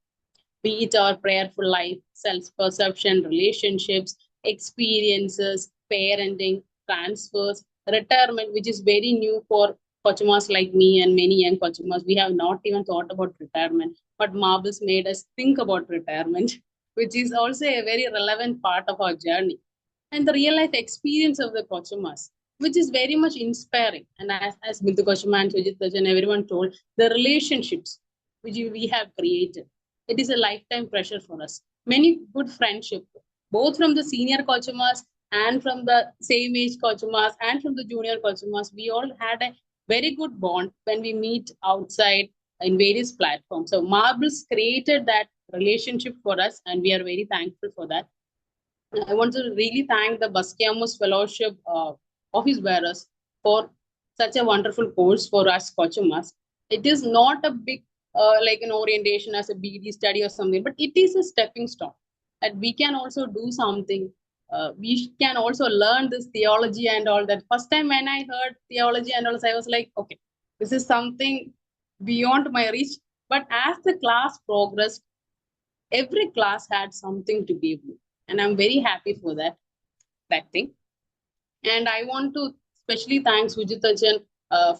be it our prayerful life, self-perception, relationships, experiences, parenting, transfers, retirement, which is very new for Kochummas like me and many young Kochummas. We have not even thought about retirement, but Marbles made us think about retirement, which is also a very relevant part of our journey. And the real life experience of the Kochummas, which is very much inspiring. And as Bindu Kochumma and Sujit and everyone told, the relationships which we have created, it is a lifetime pressure for us. Many good friendship, both from the senior Kochummas and from the same age Kochummas and from the junior Kochummas. We all had a very good bond when we meet outside in various platforms. So Marbles created that relationship for us, and we are very thankful for that. I want to really thank the Basquiamos Fellowship Office Bearers for such a wonderful course for us Kochummas. It is not a big like an orientation as a BD study or something, but it is a stepping stone that we can also do something. We can also learn this theology and all that. First time when I heard theology and all, I was like, okay, this is something beyond my reach. But as the class progressed, every class had something to give me. And I'm very happy for that thing. And I want to especially thank Sujit Achan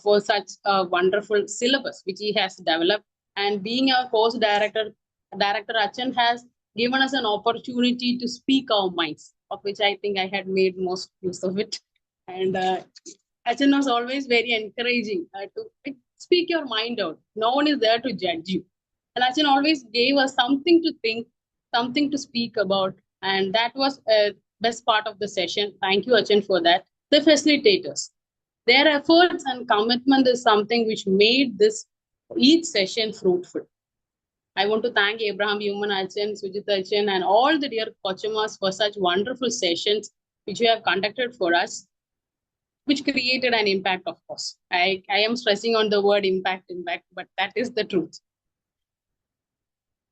for such a wonderful syllabus which he has developed. And being our course director, Director Achan has given us an opportunity to speak our minds, of which I think I had made most use of it. And Achan was always very encouraging to speak your mind out. No one is there to judge you. And Achan always gave us something to think, something to speak about. And that was a best part of the session. Thank you, Achan, for that. The facilitators. Their efforts and commitment is something which made each session fruitful. I want to thank Abraham Human Achan, Sujit Achan, and all the dear Kochamas for such wonderful sessions which you have conducted for us, which created an impact, of course. I am stressing on the word impact, but that is the truth.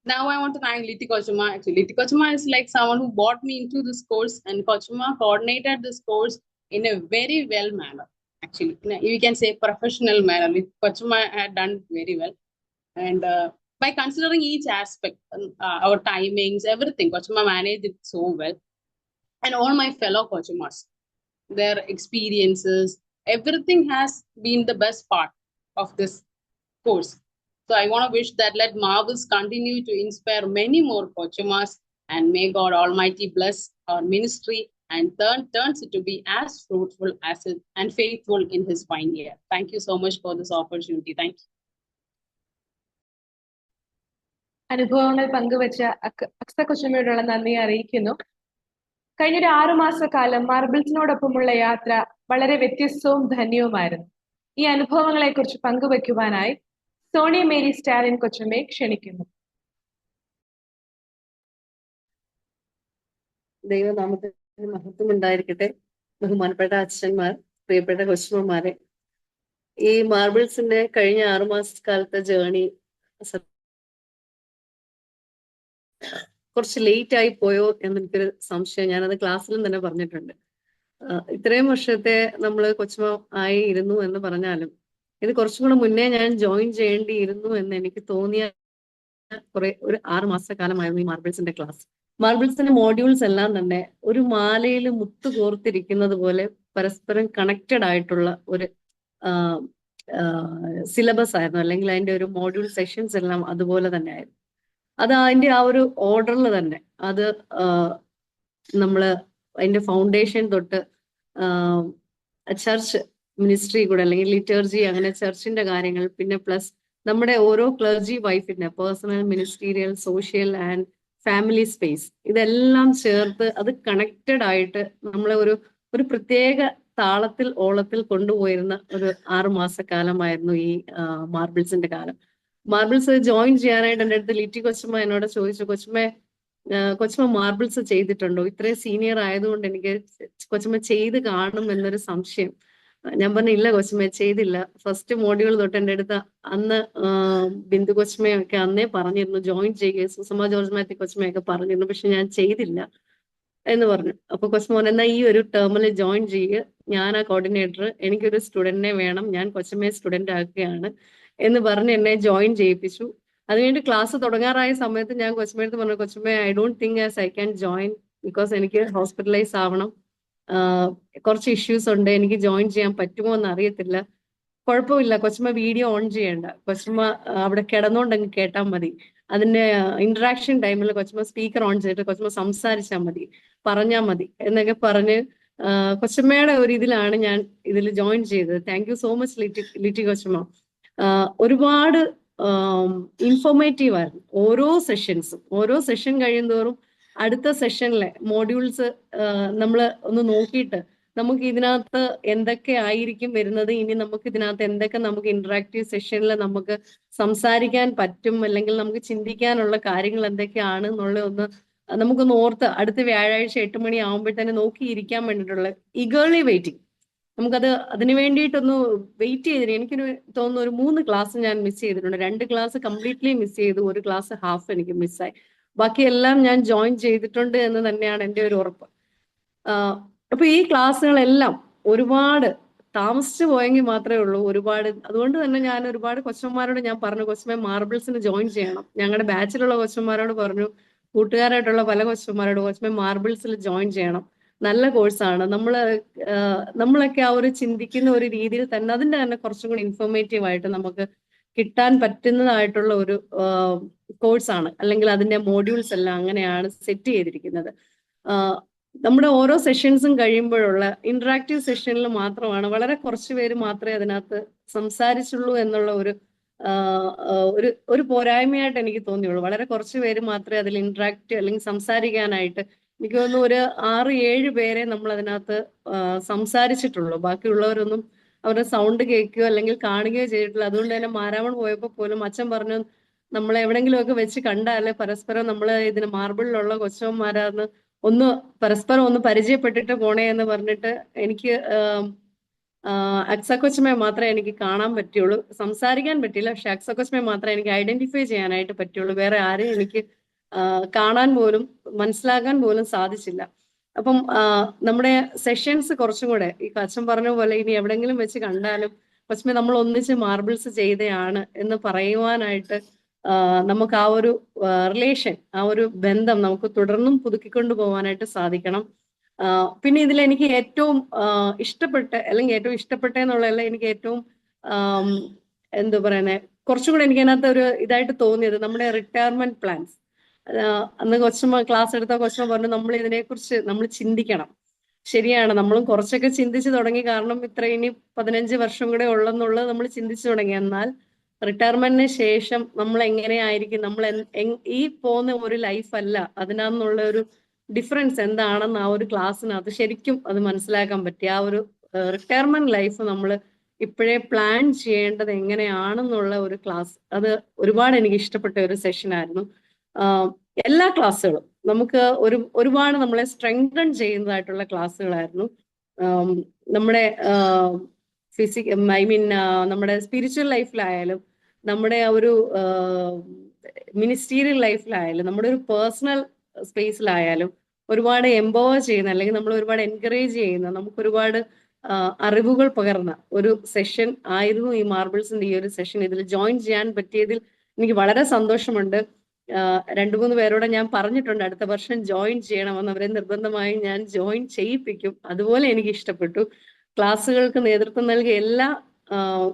Now I want to thank Liti Kochama. Actually, Liti Kochama is like someone who brought me into this course, and Kochama coordinated this course in a very well manner. Actually, you can say professional manner. Liti Kochama had done very well. And by considering each aspect, our timings, everything, Kochama managed it so well. And all my fellow Kochamas, their experiences, everything has been the best part of this course. So I want to wish that let Marvels continue to inspire many more Kochamas, and may God Almighty bless our ministry and turns it to be as fruitful as it and faithful in His fine year. Thank you so much for this opportunity. Thank you. അനുഭവങ്ങൾ പങ്കുവച്ച അക്സ കൊച്ചമ്മയോടുള്ള നന്ദി അറിയിക്കുന്നു. കഴിഞ്ഞൊരു 6 മാസക്കാലം മാർബിൾസിനോടൊപ്പമുള്ള യാത്ര വളരെ വ്യത്യസ്തവും ധന്യവുമായിരുന്നു. ഈ അനുഭവങ്ങളെ കുറിച്ച് പങ്കുവെക്കുവാനായി സോണിയ മേരി സ്റ്റാലിൻ കൊച്ചമ്മയെ ക്ഷണിക്കുന്നു. ദൈവനാമത്തിന് മഹത്വം ഉണ്ടായിരിക്കട്ടെ. ബഹുമാനപ്പെട്ട അച്ഛന്മാർ, പ്രിയപ്പെട്ട കൊച്ചുമ്മമാരെ, ഈ മാർബിൾസിന്റെ കഴിഞ്ഞ 6 മാസക്കാലത്തെ ജേണി കുറച്ച് ലേറ്റ് ആയി പോയോ എന്നെനിക്കൊരു സംശയം. ഞാനത് ക്ലാസ്സിലും തന്നെ പറഞ്ഞിട്ടുണ്ട്. ഇത്രയും വർഷത്തെ നമ്മൾ കൊച്ചുമ ആയി ഇരുന്നു എന്ന് പറഞ്ഞാലും ഇത് കുറച്ചും കൂടെ മുന്നേ ഞാൻ ജോയിൻ ചെയ്യേണ്ടിയിരുന്നു എന്ന് എനിക്ക് തോന്നിയ ഒരു 6 മാസക്കാലമായിരുന്നു ഈ മാർബിൾസിന്റെ ക്ലാസ്. മാർബിൾസിന്റെ മോഡ്യൂൾസ് എല്ലാം തന്നെ ഒരു മാലയിൽ മുത്തു കോർത്തിരിക്കുന്നത് പോലെ പരസ്പരം കണക്റ്റഡ് ആയിട്ടുള്ള ഒരു സിലബസ് ആയിരുന്നു, അല്ലെങ്കിൽ അതിന്റെ ഒരു മോഡ്യൂൾ സെഷൻസ് എല്ലാം അതുപോലെ തന്നെ ആയിരുന്നു. അത് അതിന്റെ ആ ഒരു ഓർഡറിൽ തന്നെ അത് നമ്മള് അതിന്റെ ഫൗണ്ടേഷൻ തൊട്ട് ചർച്ച് മിനിസ്ട്രി കൂടെ, അല്ലെങ്കിൽ ലിറ്റർജി, അങ്ങനെ ചർച്ചിന്റെ കാര്യങ്ങൾ, പിന്നെ പ്ലസ് നമ്മുടെ ഓരോ ക്ലർജി വൈഫിന്റെ personal, ministerial, social and family space, ഇതെല്ലാം ചേർത്ത് അത് കണക്റ്റഡ് ആയിട്ട് നമ്മളെ ഒരു പ്രത്യേക താളത്തിൽ ഓളത്തിൽ കൊണ്ടുപോയിരുന്ന ഒരു 6 മാസക്കാലമായിരുന്നു ഈ മാർബിൾസിന്റെ കാലം. മാർബിൾസ് ജോയിൻ ചെയ്യാനായിട്ട് എൻ്റെ അടുത്ത് ലിറ്റി കൊച്ചമ്മ എന്നോട് ചോദിച്ചു, കൊച്ചമ്മ മാർബിൾസ് ചെയ്തിട്ടുണ്ടോ? ഇത്രയും സീനിയർ ആയതുകൊണ്ട് എനിക്ക് കൊച്ചമ്മ ചെയ്ത് കാണും എന്നൊരു സംശയം. ഞാൻ പറഞ്ഞു, ഇല്ല കൊച്ചമ്മ ചെയ്തില്ല. ഫസ്റ്റ് മോഡ്യൂൾ തൊട്ട് എൻ്റെ അടുത്ത് അന്ന് ബിന്ദു കൊച്ചമ്മയൊക്കെ അന്നേ പറഞ്ഞിരുന്നു ജോയിൻ ചെയ്യുക, സുഷമ ജോർജ് മാത്യു കൊച്ചമ്മയൊക്കെ പറഞ്ഞിരുന്നു, പക്ഷെ ഞാൻ ചെയ്തില്ല എന്ന് പറഞ്ഞു. അപ്പൊ കൊച്ചമ്മ പറഞ്ഞു, എന്നാൽ ഈ ഒരു ടേമിൽ ജോയിൻ ചെയ്യുക, ഞാനാ കോർഡിനേറ്റർ, എനിക്കൊരു സ്റ്റുഡന്റിനെ വേണം, ഞാൻ കൊച്ചമ്മയെ സ്റ്റുഡന്റ് ആക്കുകയാണ് എന്ന് പറഞ്ഞ് എന്നെ ജോയിൻ ചെയ്യിപ്പിച്ചു. അതുകഴിഞ്ഞ് ക്ലാസ് തുടങ്ങാറായ സമയത്ത് ഞാൻ കൊച്ചമ്മയടുത്ത് പറഞ്ഞു, കൊച്ചമ്മ I don't think as I can join because എനിക്ക് ഹോസ്പിറ്റലൈസ് ആവണം, കുറച്ച് ഇഷ്യൂസ് ഉണ്ട്, എനിക്ക് ജോയിൻ ചെയ്യാൻ പറ്റുമോ എന്ന് അറിയത്തില്ല. കുഴപ്പമില്ല കൊച്ചമ്മ, വീഡിയോ ഓൺ ചെയ്യേണ്ട, കൊച്ചമ്മ അവിടെ കിടന്നുകൊണ്ടങ്ങ് കേട്ടാൽ മതി, അതിന്റെ ഇന്ററാക്ഷൻ ടൈമിൽ കൊച്ചമ്മ സ്പീക്കർ ഓൺ ചെയ്തിട്ട് കൊച്ചമ്മ സംസാരിച്ചാൽ മതി, പറഞ്ഞാൽ മതി എന്നൊക്കെ പറഞ്ഞ് കൊച്ചമ്മയുടെ ഒരു ഇതിലാണ് ഞാൻ ഇതിൽ ജോയിൻ ചെയ്തത്. Thank you so much Litty കൊച്ചമ്മ. ഒരുപാട് ഇൻഫോർമേറ്റീവ് ആയിരുന്നു ഓരോ സെഷൻ കഴിയുന്തോറും അടുത്ത സെഷനിലെ മോഡ്യൂൾസ് നമ്മൾ ഒന്ന് നോക്കിയിട്ട് നമുക്ക് ഇതിനകത്ത് എന്തൊക്കെ ആയിരിക്കും വരുന്നത്, ഇനി നമുക്ക് ഇതിനകത്ത് എന്തൊക്കെ നമുക്ക് ഇന്ററാക്റ്റീവ് സെഷനിൽ നമുക്ക് സംസാരിക്കാൻ പറ്റും, അല്ലെങ്കിൽ നമുക്ക് ചിന്തിക്കാനുള്ള കാര്യങ്ങൾ എന്തൊക്കെയാണ് എന്നുള്ള ഒന്ന് നമുക്കൊന്ന് ഓർത്ത് അടുത്ത വ്യാഴാഴ്ച 8 മണി ആകുമ്പോഴത്തേനെ നോക്കിയിരിക്കാൻ വേണ്ടിയിട്ടുള്ള ഈഗേർലി വെയിറ്റിംഗ്. നമുക്കത് അതിന് വേണ്ടിയിട്ടൊന്ന് വെയിറ്റ് ചെയ്തിട്ട് എനിക്ക് തോന്നുന്നു ഒരു 3 ക്ലാസ് ഞാൻ മിസ് ചെയ്തിട്ടുണ്ട്. 2 ക്ലാസ് കംപ്ലീറ്റ്ലി മിസ് ചെയ്തു, 1 ക്ലാസ് ഹാഫ് എനിക്ക് മിസ്സായി. ബാക്കിയെല്ലാം ഞാൻ ജോയിൻ ചെയ്തിട്ടുണ്ട് എന്ന് തന്നെയാണ് എൻ്റെ ഒരു ഉറപ്പ്. അപ്പൊ ഈ ക്ലാസ്സുകളെല്ലാം ഒരുപാട് താമസിച്ചു പോയെങ്കിൽ മാത്രമേ ഉള്ളൂ. അതുകൊണ്ട് തന്നെ ഞാൻ ഒരുപാട് കൊച്ചന്മാരോട് ഞാൻ പറഞ്ഞു, കൊച്ചമ്മ മാർബിൾസിന് ജോയിൻ ചെയ്യണം. ഞങ്ങളുടെ ബാച്ചിലുള്ള കൊച്ചന്മാരോട് പറഞ്ഞു, കൂട്ടുകാരായിട്ടുള്ള പല കൊച്ചന്മാരോട്, കൊച്ചമ്മ മാർബിൾസിൽ ജോയിൻ ചെയ്യണം, നല്ല കോഴ്സാണ്. നമ്മളൊക്കെ ആ ഒരു ചിന്തിക്കുന്ന ഒരു രീതിയിൽ തന്നെ അതിന്റെ തന്നെ കുറച്ചും കൂടി ഇൻഫോർമേറ്റീവ് ആയിട്ട് നമുക്ക് കിട്ടാൻ പറ്റുന്നതായിട്ടുള്ള ഒരു കോഴ്സാണ്, അല്ലെങ്കിൽ അതിന്റെ മോഡ്യൂൾസ് എല്ലാം അങ്ങനെയാണ് സെറ്റ് ചെയ്തിരിക്കുന്നത്. നമ്മുടെ ഓരോ സെഷൻസും കഴിയുമ്പോഴുള്ള ഇന്ററാക്റ്റീവ് സെഷനിൽ മാത്രമാണ് വളരെ കുറച്ച് പേര് മാത്രമേ അതിനകത്ത് സംസാരിച്ചുള്ളൂ എന്നുള്ള ഒരു പോരായ്മയായിട്ട് എനിക്ക് തോന്നിയുള്ളൂ. വളരെ കുറച്ച് പേര് മാത്രമേ അതിൽ ഇന്ററാക്റ്റീവ് അല്ലെങ്കിൽ സംസാരിക്കാനായിട്ട്, എനിക്ക് തോന്നുന്നു ഒരു 6-7 പേരെ നമ്മൾ അതിനകത്ത് സംസാരിച്ചിട്ടുള്ളൂ. ബാക്കിയുള്ളവരൊന്നും അവരുടെ സൗണ്ട് കേൾക്കുകയോ അല്ലെങ്കിൽ കാണുകയോ ചെയ്തിട്ടില്ല. അതുകൊണ്ട് തന്നെ മാരാമൺ പോയപ്പോൾ പോലും അച്ഛൻ പറഞ്ഞു, നമ്മൾ എവിടെങ്കിലുമൊക്കെ വെച്ച് കണ്ടാല് പരസ്പരം നമ്മൾ ഇതിന് മാർബിളിലുള്ള കൊച്ചവന്മാരാന്ന് ഒന്ന് പരസ്പരം ഒന്ന് പരിചയപ്പെട്ടിട്ട് പോണേ എന്ന് പറഞ്ഞിട്ട് എനിക്ക് അക്സക്കൊച്ചമ്മയെ മാത്രമേ എനിക്ക് കാണാൻ പറ്റുള്ളൂ. സംസാരിക്കാൻ പറ്റില്ല, പക്ഷെ അക്സക്കൊച്ചമ്മയെ മാത്രമേ എനിക്ക് ഐഡന്റിഫൈ ചെയ്യാനായിട്ട് പറ്റുള്ളൂ. വേറെ ആരെയും എനിക്ക് കാണാൻ പോലും മനസ്സിലാക്കാൻ പോലും സാധിച്ചില്ല. അപ്പം നമ്മുടെ സെഷൻസ് കുറച്ചും കൂടെ ഈ അച്ഛൻ പറഞ്ഞ പോലെ ഇനി എവിടെങ്കിലും വെച്ച് കണ്ടാലും കൊച്ചമ്മ നമ്മൾ ഒന്നിച്ച് മാർബിൾസ് ചെയ്തതാണ് എന്ന് പറയുവാനായിട്ട് നമുക്ക് ആ ഒരു റിലേഷൻ, ആ ഒരു ബന്ധം നമുക്ക് തുടർന്നും പുതുക്കിക്കൊണ്ടു പോകാനായിട്ട് സാധിക്കണം. പിന്നെ ഇതിൽ എനിക്ക് ഏറ്റവും ഇഷ്ടപ്പെട്ട അല്ലെങ്കിൽ ഏറ്റവും ഇഷ്ടപ്പെട്ടെന്നുള്ളതല്ല, എനിക്ക് ഏറ്റവും എന്താ പറയുന്നത്, കുറച്ചും കൂടെ എനിക്ക് അതിനകത്ത് ഒരു ഇതായിട്ട് തോന്നിയത് നമ്മുടെ റിട്ടയർമെന്റ് പ്ലാൻസ്. അന്ന് കൊച്ചമ്മ ക്ലാസ് എടുത്ത കൊച്ചമ്മ പറഞ്ഞു, നമ്മൾ ഇതിനെക്കുറിച്ച് നമ്മൾ ചിന്തിക്കണം. ശരിയാണ്, നമ്മളും കുറച്ചൊക്കെ ചിന്തിച്ചു തുടങ്ങി. കാരണം ഇത്ര ഇനി 15 വർഷം കൂടെ ഉള്ളെന്നുള്ളത് നമ്മൾ ചിന്തിച്ചു തുടങ്ങി. എന്നാൽ റിട്ടയർമെന്റിന് ശേഷം നമ്മൾ എങ്ങനെയായിരിക്കും, നമ്മൾ ഈ പോകുന്ന ഒരു ലൈഫ് അല്ല, അതിനകത്തുള്ള ഒരു ഡിഫറൻസ് എന്താണെന്ന് ആ ഒരു ക്ലാസ്സിനകത്ത് ശരിക്കും അത് മനസ്സിലാക്കാൻ പറ്റി. ആ ഒരു റിട്ടയർമെന്റ് ലൈഫ് നമ്മൾ ഇപ്പോഴേ പ്ലാൻ ചെയ്യേണ്ടത് എങ്ങനെയാണെന്നുള്ള ഒരു ക്ലാസ്, അത് ഒരുപാട് എനിക്ക് ഇഷ്ടപ്പെട്ട ഒരു സെഷനായിരുന്നു. എല്ലാ ക്ലാസ്സുകളും നമുക്ക് ഒരുപാട് നമ്മളെ സ്ട്രെങ്തൻ ചെയ്യുന്നതായിട്ടുള്ള ക്ലാസ്സുകളായിരുന്നു. നമ്മുടെ നമ്മുടെ സ്പിരിച്വൽ ലൈഫിലായാലും നമ്മുടെ ഒരു മിനിസ്റ്റീരിയൽ ലൈഫിലായാലും നമ്മുടെ ഒരു പേഴ്സണൽ സ്പേസിലായാലും ഒരുപാട് എംപവർ ചെയ്യുന്ന അല്ലെങ്കിൽ നമ്മൾ ഒരുപാട് എൻകറേജ് ചെയ്യുന്ന, നമുക്ക് ഒരുപാട് അറിവുകൾ പകർന്ന ഒരു സെഷൻ ആയിരുന്നു ഈ മാർബിൾസിന്റെ ഈ ഒരു സെഷൻ. ഇതിൽ ജോയിൻ ചെയ്യാൻ പറ്റിയതിൽ എനിക്ക് വളരെ സന്തോഷമുണ്ട്. 2-3 പേരോട് ഞാൻ പറഞ്ഞിട്ടുണ്ട് അടുത്ത വർഷം ജോയിൻ ചെയ്യണമെന്ന്. അവരെ നിർബന്ധമായും ഞാൻ ജോയിൻ ചെയ്യിപ്പിക്കും. അതുപോലെ എനിക്ക് ഇഷ്ടപ്പെട്ടു. ക്ലാസ്സുകൾക്ക് നേതൃത്വം നൽകിയ എല്ലാ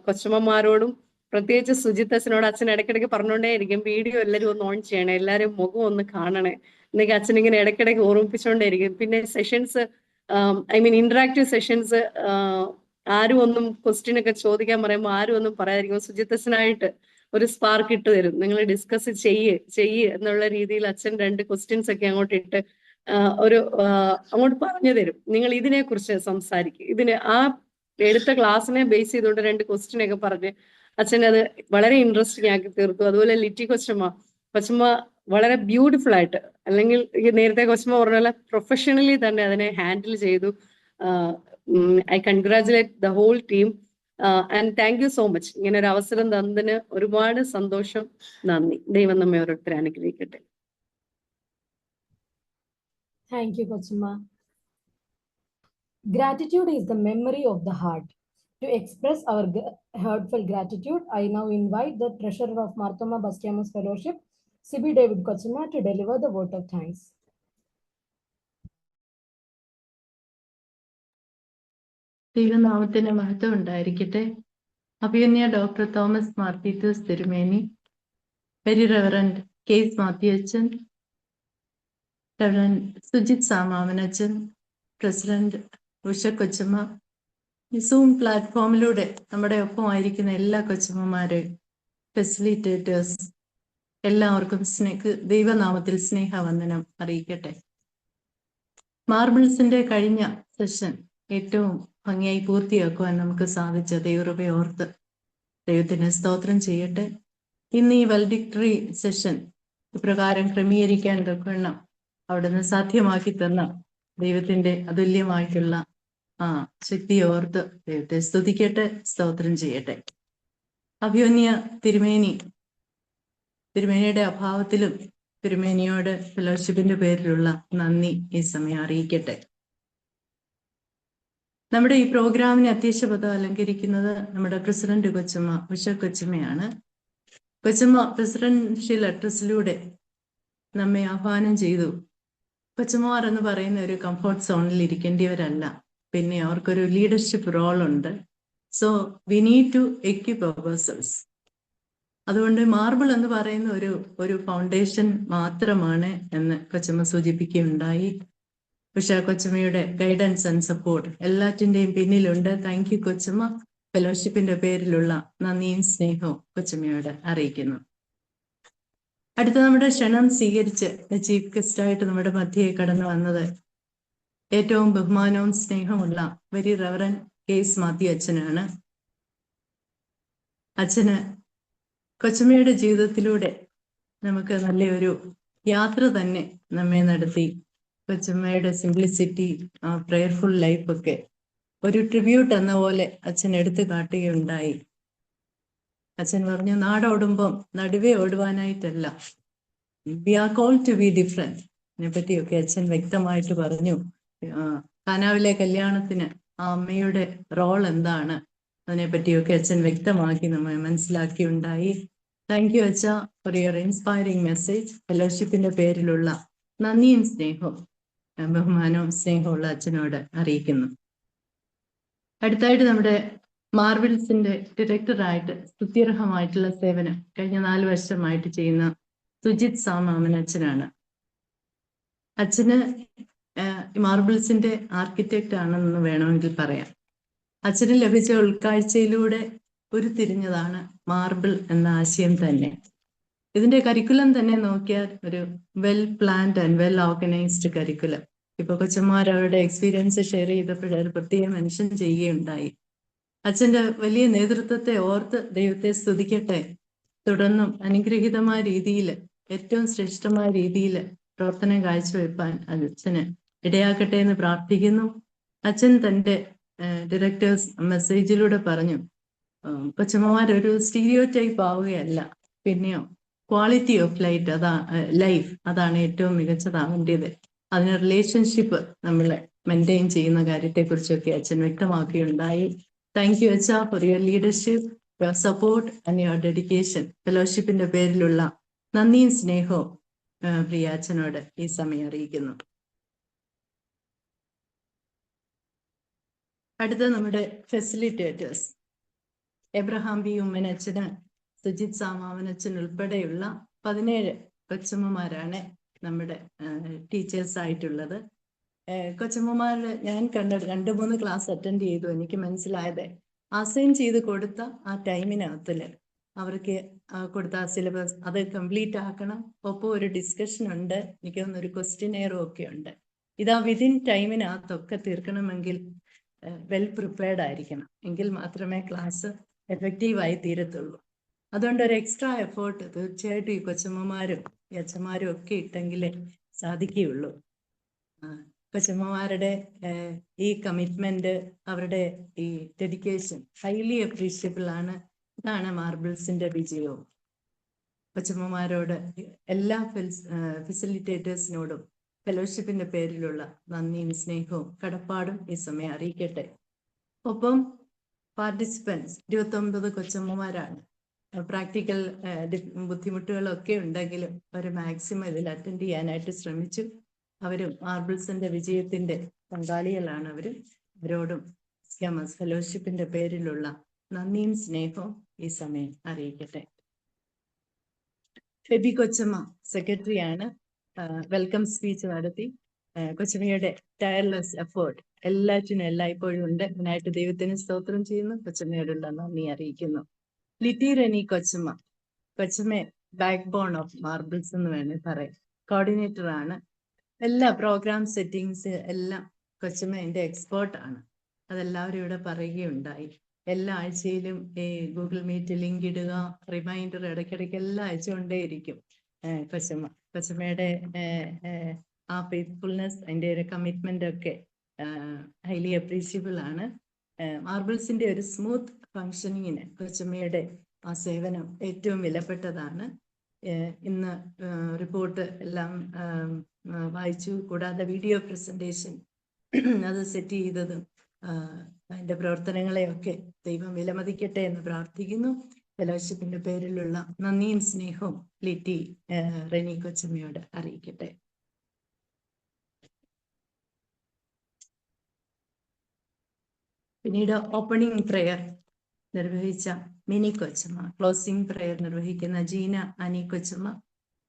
കൊച്ചമ്മമാരോടും, പ്രത്യേകിച്ച് സുജിത് അച്ഛനോട് അച്ഛൻ ഇടയ്ക്കിടയ്ക്ക് പറഞ്ഞുകൊണ്ടേയിരിക്കും, വീഡിയോ എല്ലാവരും ഒന്ന് ഓൺ ചെയ്യണേ, എല്ലാവരും മുഖം ഒന്ന് കാണണേ എന്നൊക്കെ അച്ഛൻ ഇങ്ങനെ ഇടയ്ക്കിടയ്ക്ക് ഓർമ്മിപ്പിച്ചുകൊണ്ടേയിരിക്കും. പിന്നെ സെഷൻസ്, ഇന്ററാക്റ്റീവ് സെഷൻസ്, ആരും ഒന്നും ക്വസ്റ്റ്യൻ ഒക്കെ ചോദിക്കാൻ പറയുമ്പോൾ ആരും ഒന്നും പറയാതിരിക്കും, സുജിത് അച്ഛനായിട്ട് ഒരു സ്പാർക്ക് ഇട്ട് തരും, നിങ്ങൾ ഡിസ്കസ് ചെയ്യ് എന്നുള്ള രീതിയിൽ അച്ഛൻ 2 ക്വസ്റ്റ്യൻസ് ഒക്കെ അങ്ങോട്ട് ഇട്ട് അങ്ങോട്ട് പറഞ്ഞു തരും, നിങ്ങൾ ഇതിനെ കുറിച്ച് സംസാരിക്കും. ഇതിന് ആ എടുത്ത ക്ലാസ്സിനെ ബേസ് ചെയ്തുകൊണ്ട് 2 ക്വസ്റ്റ്യൻ ഒക്കെ പറഞ്ഞ് അച്ഛൻ അത് വളരെ ഇൻട്രസ്റ്റിംഗ് ആക്കി തീർത്തു. അതുപോലെ ലിറ്റി കൊച്ചമ്മ വളരെ ബ്യൂട്ടിഫുൾ ആയിട്ട്, അല്ലെങ്കിൽ നേരത്തെ കൊച്ചമ്മ പറഞ്ഞ പോലെ പ്രൊഫഷണലി തന്നെ അതിനെ ഹാൻഡിൽ ചെയ്തു. I congratulate the whole team and thank you so much. ഇങ്ങനെ ഒരു അവസരം തന്നതിന് ഒരുപാട് സന്തോഷം, നന്ദി. ദൈവം നമ്മെ ഓരോരുത്തരെ അനുഗ്രഹിക്കട്ടെ. Thank you, Kochima. Gratitude is the memory of the heart. To express our heartfelt gratitude, I now invite the treasurer of Marthoma Basquiamos Fellowship, C.B. David Kochima, to deliver the vote of thanks. ദൈവനാമത്തിന് മഹത്വം ഉണ്ടായിരിക്കട്ടെ. അഭിയന്യ doctor Thomas Mar Theethos തിരുമേനി, very Reverend case Mathew അച്ഛൻ, Reverend Sujith സാമാവനച്ചൻ, president Usha കൊച്ചമ്മ, zoom പ്ലാറ്റ്ഫോമിലൂടെ നമ്മുടെ ഒപ്പമായിരിക്കുന്ന എല്ലാ കൊച്ചമ്മമാരെ, facilitators, എല്ലാവർക്കും ദൈവനാമത്തിൽ സ്നേഹവന്ദനം അറിയിക്കട്ടെ. മാർബിൾസിന്റെ കഴിഞ്ഞ സെഷൻ ഏറ്റവും ഭംഗിയായി പൂർത്തിയാക്കുവാൻ നമുക്ക് സാധിച്ച ദൈവകൃപയെ ഓർത്ത് ദൈവത്തിന് സ്തോത്രം ചെയ്യട്ടെ. ഇന്ന് ഈ വെൽഡിക്ടറി സെഷൻ ഇപ്രകാരം ക്രമീകരിക്കാൻ തക്കവണ്ണം അവിടുന്ന് സാധ്യമാക്കി തന്ന ദൈവത്തിന്റെ അതുല്യമായിട്ടുള്ള ശക്തിയെ ഓർത്ത് ദൈവത്തെ സ്തുതിക്കട്ടെ, സ്തോത്രം ചെയ്യട്ടെ. അഭിമന്യ തിരുമേനിയുടെ അഭാവത്തിലും തിരുമേനിയോട് ഫെലോഷിപ്പിന്റെ പേരിലുള്ള നന്ദി ഈ സമയം അറിയിക്കട്ടെ. നമ്മുടെ ഈ പ്രോഗ്രാമിന് അധ്യക്ഷ പദം അലങ്കരിക്കുന്നത് നമ്മുടെ പ്രസിഡന്റ് കൊച്ചമ്മ ഉഷ കൊച്ചമ്മയാണ്. കൊച്ചമ്മ പ്രസിഡൻഷ്യൽ അഡ്രസ്സിലൂടെ നമ്മെ ആഹ്വാനം ചെയ്തു. കൊച്ചമ്മമാർ എന്ന് പറയുന്ന ഒരു കംഫർട്ട് സോണിൽ ഇരിക്കേണ്ടിയവരല്ല, പിന്നെ അവർക്കൊരു ലീഡർഷിപ്പ് റോൾ ഉണ്ട്. So we need to equip ourselves. അതുകൊണ്ട് മാർബിൾ എന്ന് പറയുന്ന ഒരു ഫൗണ്ടേഷൻ മാത്രമാണ് എന്ന് കൊച്ചമ്മ സൂചിപ്പിക്കുകയുണ്ടായി. ഉഷ കൊച്ചമ്മയുടെ ഗൈഡൻസ് ആൻഡ് സപ്പോർട്ട് എല്ലാറ്റിൻ്റെയും പിന്നിലുണ്ട്. താങ്ക് യു കൊച്ചമ്മ. ഫെലോഷിപ്പിന്റെ പേരിലുള്ള നന്ദിയും സ്നേഹവും കൊച്ചമ്മയോട് അറിയിക്കുന്നു. അടുത്ത നമ്മുടെ ക്ഷണം സ്വീകരിച്ച് ചീഫ് ഗസ്റ്റായിട്ട് നമ്മുടെ മധ്യയെ കടന്നു വന്നത് ഏറ്റവും ബഹുമാനവും സ്നേഹമുള്ള വെരി റെവറൻഡ് കേസ് മാത്യു അച്ഛനാണ്. അച്ഛന് കൊച്ചമ്മയുടെ ജീവിതത്തിലൂടെ നമുക്ക് നല്ലൊരു യാത്ര തന്നെ നമ്മെ നടത്തി. കൊച്ചമ്മയുടെ സിംപ്ലിസിറ്റി, ആ പ്രേയർഫുൾ ലൈഫൊക്കെ ഒരു ട്രിബ്യൂട്ട് എന്ന പോലെ അച്ഛൻ എടുത്തു കാട്ടുകയുണ്ടായി. അച്ഛൻ പറഞ്ഞു, നാടോടുമ്പം നടുവേ ഓടുവാനായിട്ടല്ല, we are called to be different. അതിനെ പറ്റിയൊക്കെ അച്ഛൻ വ്യക്തമായിട്ട് പറഞ്ഞു. കാനാവിലെ കല്യാണത്തിന് ആ അമ്മയുടെ റോൾ എന്താണ്, അതിനെ പറ്റിയൊക്കെ അച്ഛൻ വ്യക്തമാക്കി നമ്മെ മനസ്സിലാക്കിയുണ്ടായി. താങ്ക് യു അച്ഛ ഫോർ യുവർ ഇൻസ്പയറിംഗ് മെസ്സേജ്. ഫെലോഷിപ്പിന്റെ പേരിലുള്ള നന്ദിയും സ്നേഹവും ബഹുമാനവും സ്നേഹമുള്ള അച്ഛനോട് അറിയിക്കുന്നു. അടുത്തായിട്ട് നമ്മുടെ മാർബിൾസിന്റെ ഡയറക്ടറായിട്ട് സ്തുത്യർഹമായിട്ടുള്ള സേവനം കഴിഞ്ഞ 4 വർഷമായിട്ട് ചെയ്യുന്ന സുജിത് സാമാമൻ അച്ഛനാണ്. അച്ഛന് മാർബിൾസിന്റെ ആർക്കിടെക്റ്റ് ആണെന്ന് വേണമെങ്കിൽ പറയാം. അച്ഛന് ലഭിച്ച ഉൾക്കാഴ്ചയിലൂടെ ഉരുത്തിരിഞ്ഞതാണ് മാർബിൾ എന്ന ആശയം തന്നെ. ഇതിന്റെ കരിക്കുലം തന്നെ നോക്കിയാൽ ഒരു well planned and well organised curriculum. ഇപ്പൊ കൊച്ചന്മാർ അവരുടെ എക്സ്പീരിയൻസ് ഷെയർ ചെയ്തപ്പോൾ അത് പ്രത്യേകം മെൻഷൻ ചെയ്യുകയുണ്ടായി. അച്ഛന്റെ വലിയ നേതൃത്വത്തെ ഓർത്ത് ദൈവത്തെ സ്തുതിക്കട്ടെ. തുടർന്നും അനുഗ്രഹീതമായ രീതിയിൽ, ഏറ്റവും ശ്രേഷ്ഠമായ രീതിയിൽ പ്രവർത്തനം കാഴ്ചവെപ്പാൻ അച്ഛന് ഇടയാക്കട്ടെ എന്ന് പ്രാർത്ഥിക്കുന്നു. അച്ഛൻ തൻ്റെ ഡയറക്ടേഴ്സ് മെസ്സേജിലൂടെ പറഞ്ഞു, കൊച്ചമ്മമാരൊരു സ്റ്റീരിയോ ടൈപ്പ് ആവുകയല്ല, പിന്നെയോ ക്വാളിറ്റി ഓഫ് ലൈഫ് അതാണ് ഏറ്റവും മികച്ചതാവേണ്ടത്. അതിന് റിലേഷൻഷിപ്പ് നമ്മൾ മെയിൻറ്റെയിൻ ചെയ്യുന്ന കാര്യത്തെക്കുറിച്ചൊക്കെ അച്ഛൻ വ്യക്തമാക്കുകയുണ്ടായി. താങ്ക് യു അച്ഛ for your leadership, your support and your dedication. ഫെലോഷിപ്പിന്റെ പേരിലുള്ള നന്ദിയും സ്നേഹവും പ്രിയ അച്ഛനോട് ഈ സമയം അറിയിക്കുന്നു. അടുത്ത നമ്മുടെ ഫെസിലിറ്റേറ്റേഴ്സ് എബ്രഹാം ബി ഉമ്മൻ അച്ഛന്, സുജിത് സാമാവൻ അച്ഛൻ ഉൾപ്പെടെയുള്ള 17 കൊച്ചമ്മമാരാണ് നമ്മുടെ ടീച്ചേഴ്സ് ആയിട്ടുള്ളത്. കൊച്ചമ്മമാരുടെ ഞാൻ കണ്ട 2-3 ക്ലാസ് അറ്റൻഡ് ചെയ്തു. എനിക്ക് മനസ്സിലായത് അസൈൻ ചെയ്ത് കൊടുത്ത ആ ടൈമിനകത്തില് അവർക്ക് കൊടുത്ത ആ സിലബസ് അത് കംപ്ലീറ്റ് ആക്കണം. ഒപ്പം ഒരു ഡിസ്കഷൻ ഉണ്ട്, എനിക്ക് തോന്നുന്നു ഒരു ക്വസ്റ്റ്യനെയറും ഒക്കെ ഉണ്ട്. ഇതാ വിതിൻ ടൈമിനകത്തൊക്കെ തീർക്കണമെങ്കിൽ വെൽ പ്രിപ്പയർഡ് ആയിരിക്കണം, എങ്കിൽ മാത്രമേ ക്ലാസ് എഫക്റ്റീവായി തീരത്തുള്ളൂ. അതുകൊണ്ട് ഒരു എക്സ്ട്രാ എഫേർട്ട് തീർച്ചയായിട്ടും ഈ കൊച്ചമ്മമാരും ഈ അച്ഛന്മാരും ഒക്കെ ഇട്ടെങ്കിലേ സാധിക്കുകയുള്ളൂ. കൊച്ചമ്മമാരുടെ ഈ കമ്മിറ്റ്മെന്റ്, അവരുടെ ഈ ഡെഡിക്കേഷൻ ഹൈലി അപ്രീഷ്യബിൾ ആണ്. ഇതാണ് മാർബിൾസിന്റെ വിജയവും. കൊച്ചമ്മമാരോട് എല്ലാ ഫെസിലിറ്റേറ്റേഴ്സിനോടും ഫെലോഷിപ്പിന്റെ പേരിലുള്ള നന്ദിയും സ്നേഹവും കടപ്പാടും ഈ സമയം അറിയിക്കട്ടെ. ഒപ്പം പാർട്ടിസിപ്പൻസ് 29 കൊച്ചമ്മമാരാണ്. പ്രാക്ടിക്കൽ ബുദ്ധിമുട്ടുകളൊക്കെ ഉണ്ടെങ്കിലും അവർ മാക്സിമം ഇതിൽ അറ്റൻഡ് ചെയ്യാനായിട്ട് ശ്രമിച്ചു. അവരും മാർബിൾസിന്റെ വിജയത്തിന്റെ പങ്കാളികളാണ്. അവരോടും ഫെലോഷിപ്പിന്റെ പേരിലുള്ള നന്ദിയും സ്നേഹവും ഈ സമയം അറിയിക്കട്ടെ. ഫെബി കൊച്ചമ്മ സെക്രട്ടറിയാണ്. വെൽക്കം സ്പീച്ച് നടത്തി. കൊച്ചമ്മയുടെ ടയർലെസ് എഫേർട്ട് എല്ലാറ്റിനും എല്ലായ്പ്പോഴും ഉണ്ട്. അതിനായിട്ട് ദൈവത്തിന് സ്തോത്രം ചെയ്യുന്നു. കൊച്ചമ്മയോടുള്ള നന്ദി അറിയിക്കുന്നു. ലിറ്റി റെനി കൊച്ചമ്മ, കൊച്ചമ്മ ബാക്ക് ബോൺ ഓഫ് മാർബിൾസ് എന്ന് വേണേൽ പറയാം. കോർഡിനേറ്റർ ആണ്. എല്ലാ പ്രോഗ്രാം സെറ്റിങ്സ് എല്ലാം കൊച്ചമ്മ എൻ്റെ എക്സ്പേർട്ടാണ്. അതെല്ലാവരും ഇവിടെ പറയുകയുണ്ടായി. എല്ലാ ആഴ്ചയിലും ഈ ഗൂഗിൾ മീറ്റ് ലിങ്ക് ഇടുക, റിമൈൻഡർ ഇടയ്ക്കിടയ്ക്ക് എല്ലാം അയച്ചുകൊണ്ടേയിരിക്കും കൊച്ചമ്മയുടെ ആ ഫെയ്ത്ത്ഫുൾനെസ്, അതിൻ്റെ ഒരു കമ്മിറ്റ്മെന്റ് ഒക്കെ ഹൈലി അപ്രീഷ്യബിൾ ആണ്. മാർബിൾസിന്റെ ഒരു സ്മൂത്ത് ഫങ്ഷനിങ്ങിന് കൊച്ചമ്മയുടെ ആ സേവനം ഏറ്റവും വിലപ്പെട്ടതാണ്. ഇന്ന് റിപ്പോർട്ട് എല്ലാം വായിച്ചു. കൂടാതെ വീഡിയോ പ്രസന്റേഷൻ അത് സെറ്റ് ചെയ്തതും അതിന്റെ പ്രവർത്തനങ്ങളെയൊക്കെ ദൈവം വിലമതിക്കട്ടെ എന്ന് പ്രാർത്ഥിക്കുന്നു. ഫെലോഷിപ്പിന്റെ പേരിലുള്ള നന്ദിയും സ്നേഹവും ലിറ്റി റെനി കൊച്ചമ്മയോട് അറിയിക്കട്ടെ. പിന്നീട് ഓപ്പണിംഗ് പ്രെയർ നിർവഹിച്ച മിനി കൊച്ചമ്മ, ക്ലോസിംഗ് പ്രെയർ നിർവഹിക്കുന്ന ജീന അനി കൊച്ചമ്മ,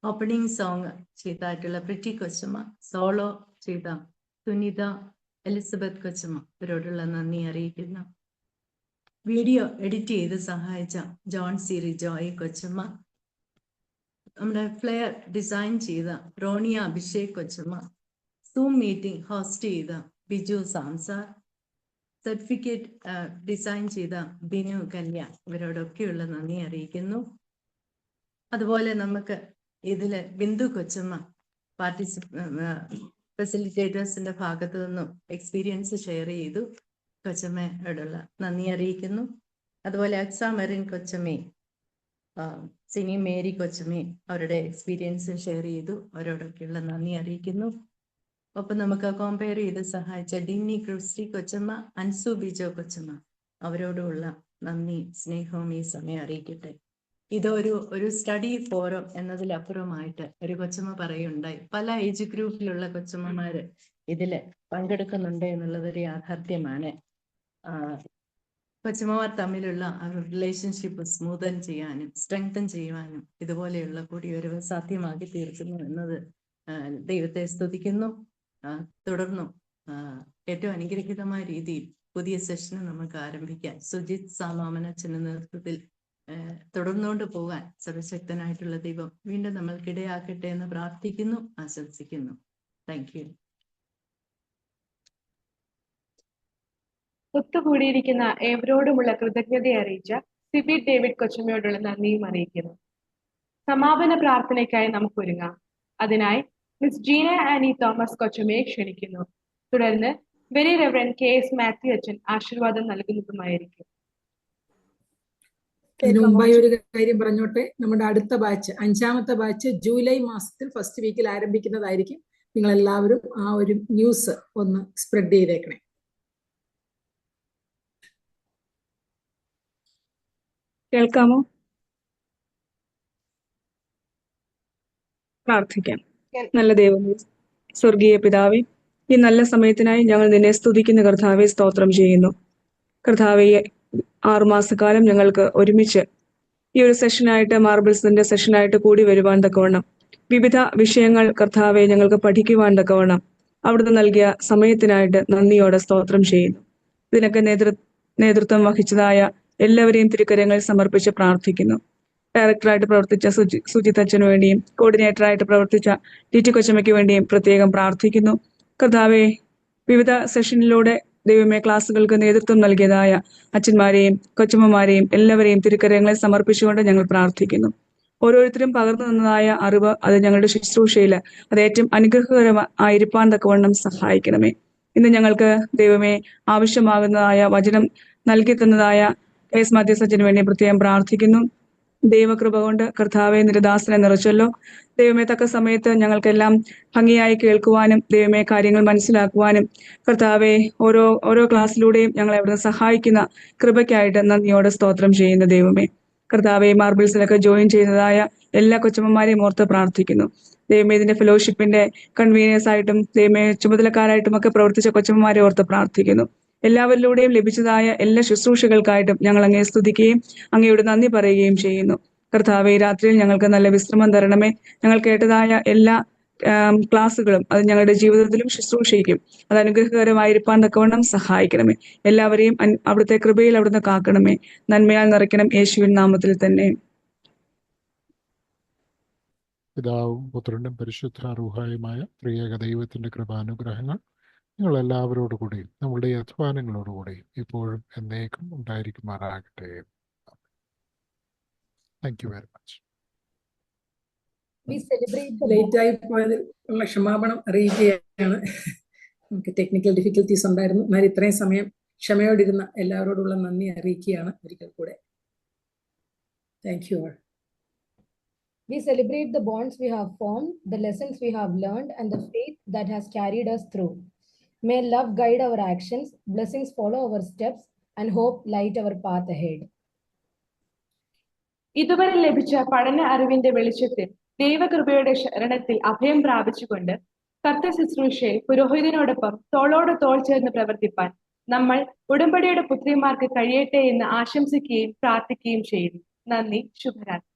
ഓപ്പണിംഗ് സോങ് ചെയ്തായിട്ടുള്ള പ്രിറ്റി കൊച്ചമ്മ, സോളോ ചെയ്ത സുനിത എലിസബത്ത് കൊച്ചമ്മ, ഇവരോടുള്ള നന്ദി അറിയിക്കുന്നു. വീഡിയോ എഡിറ്റ് ചെയ്ത് സഹായിച്ച ജോൺ സി റിജോയ് കൊച്ചമ്മ, നമ്മുടെ ഫ്ലെയർ ഡിസൈൻ ചെയ്ത റോണിയ അഭിഷേക് കൊച്ചമ്മ, സൂം മീറ്റിംഗ് ഹോസ്റ്റ് ചെയ്ത ബിജു സാംസാർ, സർട്ടിഫിക്കറ്റ് ഡിസൈൻ ചെയ്ത ബിനു കല്യ ഇവരോടൊക്കെയുള്ള നന്ദി അറിയിക്കുന്നു. അതുപോലെ നമുക്ക് ഇതില് ബിന്ദു കൊച്ചമ്മ ഫെസിലിറ്റേറ്റേഴ്സിന്റെ ഭാഗത്തു നിന്നും എക്സ്പീരിയൻസ് ഷെയർ ചെയ്തു. കൊച്ചമ്മയോടുള്ള നന്ദി അറിയിക്കുന്നു. അതുപോലെ അക്സ മെറിൻ കൊച്ചമ്മയും സിനി മേരി കൊച്ചമ്മയും അവരുടെ എക്സ്പീരിയൻസ് ഷെയർ ചെയ്തു. അവരോടൊക്കെയുള്ള നന്ദി അറിയിക്കുന്നു. ഒപ്പം നമുക്ക് കമ്പയർ ചെയ്ത് സഹായിച്ച ഡിന്നി ക്രിസ്റ്റി കൊച്ചമ്മ, അൻസു ബിജോ കൊച്ചമ്മ, അവരോടുള്ള നന്ദി സ്നേഹവും ഈ സമയം അറിയിക്കട്ടെ. ഇതൊരു സ്റ്റഡി ഫോറം എന്നതിലപ്പുറമായിട്ട് ഒരു കൊച്ചമ്മ പറയുണ്ടായി, പല ഏജ് ഗ്രൂപ്പിലുള്ള കൊച്ചമ്മമാര് ഇതില് പങ്കെടുക്കുന്നുണ്ട് എന്നുള്ളതൊരു യാഥാർത്ഥ്യമാണ്. കൊച്ചമ്മമാർ തമ്മിലുള്ള റിലേഷൻഷിപ്പ് സ്മൂതൻ ചെയ്യാനും സ്ട്രെങ്തൻ ചെയ്യുവാനും ഇതുപോലെയുള്ള കൂടിയൊരു സാധ്യമാക്കി തീർക്കുന്നു എന്നത് ദൈവത്തെ സ്തുതിക്കുന്നു. തുടർന്നും ഏറ്റവും അനുഗ്രഹീതമായ രീതിയിൽ പുതിയ സെഷന് നമുക്ക് ആരംഭിക്കാൻ സുജിത് സാമാമനച്ചന്റെ നേതൃത്വത്തിൽ തുടർന്നുകൊണ്ട് പോകാൻ സർവശക്തനായിട്ടുള്ള ദൈവം വീണ്ടും നമ്മൾക്കിടയാക്കട്ടെ എന്ന് പ്രാർത്ഥിക്കുന്നു, ആശംസിക്കുന്നു. Thank you. ഒത്തുകൂടിയിരിക്കുന്ന ഏവരോടുമുള്ള കൃതജ്ഞത അറിയിച്ച സിബി ഡേവിഡ് കൊച്ചമ്മയോടുള്ള നന്ദിയും അറിയിക്കുന്നു. സമാപന പ്രാർത്ഥനയ്ക്കായി നമുക്ക് ഒരുങ്ങാം. അതിനായി മിസ് ജീന ആനി തോമസ് കൊച്ചമ്മയെ ക്ഷണിക്കുന്നു. തുടർന്ന് വെരി റെവറൻഡ് KS മാത്യു അച്ഛൻ ആശീർവാദം നൽകുന്നതുമായിരിക്കും. ഇതിനു മുമ്പായി ഒരു കാര്യം പറഞ്ഞോട്ടെ. നമ്മുടെ അടുത്ത ബാച്ച് 5ാമത്തെ ബാച്ച് ജൂലൈ മാസത്തിൽ ഫസ്റ്റ് വീക്കിൽ ആരംഭിക്കുന്നതായിരിക്കും. നിങ്ങൾ എല്ലാവരും ആ ഒരു ന്യൂസ് ഒന്ന് സ്പ്രെഡ് ചെയ്തേക്കണേ. കേൾക്കാമോ? പ്രാർത്ഥിക്കാം. നല്ല ദൈവമേ, സ്വർഗീയ പിതാവേ, ഈ നല്ല സമയത്തിനായി ഞങ്ങൾ നിന്നെ സ്തുതിക്കുന്ന കർത്താവെ സ്തോത്രം ചെയ്യുന്നു. കർത്താവെ, 6 മാസക്കാലം ഞങ്ങൾക്ക് ഒരുമിച്ച് ഈ ഒരു സെഷനായിട്ട്, മാർബിൾസിന്റെ സെഷനായിട്ട് കൂടി വരുവാൻ തക്കവണ്ണം വിവിധ വിഷയങ്ങൾ കർത്താവെ ഞങ്ങൾക്ക് പഠിക്കുവാൻ തക്കവണ്ണം അവിടുന്ന് നൽകിയ സമയത്തിനായിട്ട് നന്ദിയോടെ സ്തോത്രം ചെയ്യുന്നു. ഇതിനൊക്കെ നേതൃത്വം വഹിച്ചതായ എല്ലാവരെയും തിരുക്കരങ്ങൾ സമർപ്പിച്ച് പ്രാർത്ഥിക്കുന്നു. ഡയറക്ടറായിട്ട് പ്രവർത്തിച്ച സുജിത് അച്ഛനു വേണ്ടിയും കോർഡിനേറ്ററായിട്ട് പ്രവർത്തിച്ച ടി കൊച്ചമ്മയ്ക്ക് വേണ്ടിയും പ്രത്യേകം പ്രാർത്ഥിക്കുന്നു. കർത്താവെ, വിവിധ സെഷനിലൂടെ ദൈവമേ ക്ലാസ്സുകൾക്ക് നേതൃത്വം നൽകിയതായ അച്ഛന്മാരെയും കൊച്ചമ്മമാരെയും എല്ലാവരെയും തിരുക്കരങ്ങളെ സമർപ്പിച്ചുകൊണ്ട് ഞങ്ങൾ പ്രാർത്ഥിക്കുന്നു. ഓരോരുത്തരും പകർന്നു തന്നതായ അറിവ് അത് ഞങ്ങളുടെ ശുശ്രൂഷയിൽ അത് ഏറ്റവും അനുഗ്രഹകരമായിരിക്കാൻ തക്കവണ്ണം സഹായിക്കണമേ. ഇന്ന് ഞങ്ങൾക്ക് ദൈവമേ ആവശ്യമാകുന്നതായ വചനം നൽകി തന്നതായ KS മാത്യു അച്ഛന് വേണ്ടി പ്രത്യേകം പ്രാർത്ഥിക്കുന്നു. ദൈവകൃപ കൊണ്ട് കർത്താവെ നിരദാസനെ നിറച്ചല്ലോ. ദൈവമേ, തക്ക സമയത്ത് ഞങ്ങൾക്കെല്ലാം ഭംഗിയായി കേൾക്കുവാനും ദൈവമേ കാര്യങ്ങൾ മനസ്സിലാക്കുവാനും കർത്താവെ ഓരോ ക്ലാസ്സിലൂടെയും ഞങ്ങളെ അവിടുന്ന് സഹായിക്കുന്ന കൃപയ്ക്കായിട്ട് നന്ദിയോടെ സ്തോത്രം ചെയ്യുന്ന ദൈവമേ. കർത്താവെ, മാർബിൾസിലൊക്കെ ജോയിൻ ചെയ്യുന്നതായ എല്ലാ കൊച്ചമ്മമാരെയും ഓർത്ത് പ്രാർത്ഥിക്കുന്നു. ദൈവമേ, ഇതിന്റെ ഫെലോഷിപ്പിന്റെ കൺവീനിയേഴ്സ് ആയിട്ടും ദൈവമേ ചുമതലക്കാരായിട്ടും ഒക്കെ പ്രവർത്തിച്ച കൊച്ചമ്മമാരെ ഓർത്ത് പ്രാർത്ഥിക്കുന്നു. എല്ലാവരിലൂടെയും ലഭിച്ചതായ എല്ലാ ശുശ്രൂഷകൾക്കായിട്ടും ഞങ്ങൾ അങ്ങയെ സ്തുതിക്കുകയും അങ്ങയോട് നന്ദി പറയുകയും ചെയ്യുന്നു. കർത്താവെ, രാത്രിയിൽ ഞങ്ങൾക്ക് നല്ല വിശ്രമം തരണമേ. ഞങ്ങൾ കേട്ടതായ എല്ലാ ക്ലാസ്സുകളും അത് ഞങ്ങളുടെ ജീവിതത്തിലും ശുശ്രൂഷയ്ക്കും അത് അനുഗ്രഹകരമായിരിക്കാൻ തക്കവണ്ണം സഹായിക്കണമേ. എല്ലാവരെയും അവിടുത്തെ കൃപയിൽ അവിടുന്ന് കാക്കണമേ. നന്മയാൽ നിറയ്ക്കണം, യേശുവിൻ നാമത്തിൽ തന്നെ. പിതാവും പുത്രനും പരിശുദ്ധ റൂഹായുമായ ത്രിയേക ദൈവത്തിന്റെ കൃപാനുഗ്രഹങ്ങൾ നിങ്ങൾ എല്ലാവരോടുകൂടിയും നമ്മളുടെ അധ്വാനങ്ങളോടുകൂടിയും ഇപ്പോഴും എന്നേക്കും ഉണ്ടായിരിക്കുമാറാകട്ടെ. Thank you very much. ലേറ്റായി പോയതിൽ ഉള്ള ക്ഷമാപണം അറിയിക്കുകയാണ്. നമുക്ക് ടെക്നിക്കൽ ഡിഫിക്കൽറ്റീസ് ഉണ്ടായിരുന്നു. എന്നാൽ ഇത്രയും സമയം ക്ഷമയോടിരുന്ന എല്ലാവരോടുള്ള നന്ദി അറിയിക്കുകയാണ് ഒരിക്കൽ കൂടെ. Thank you all. We celebrate the bonds we have formed, the lessons we have learned, and the faith that has carried us through. May love guide our actions, blessings follow our steps, and hope light our path ahead. ഇതുവരെ ലഭിച്ച പഠന അറിവിന്റെ വെളിച്ചത്തിൽ ദൈവകൃപയുടെ ശരണത്തിൽ അഭയം പ്രാപിച്ചുകൊണ്ട് കർത്തൃ ശുശ്രൂഷയിൽ പുരോഹിതനോടൊപ്പം തോളോട് തോൾ ചേർന്ന് പ്രവർത്തിപ്പാൻ നമ്മൾ ഉടമ്പടിയുടെ പുത്രിമാർക്ക് കഴിയട്ടെ എന്ന് ആശംസിക്കുകയും പ്രാർത്ഥിക്കുകയും ചെയ്യുന്നു. നന്ദി. ശുഭരാത്രി.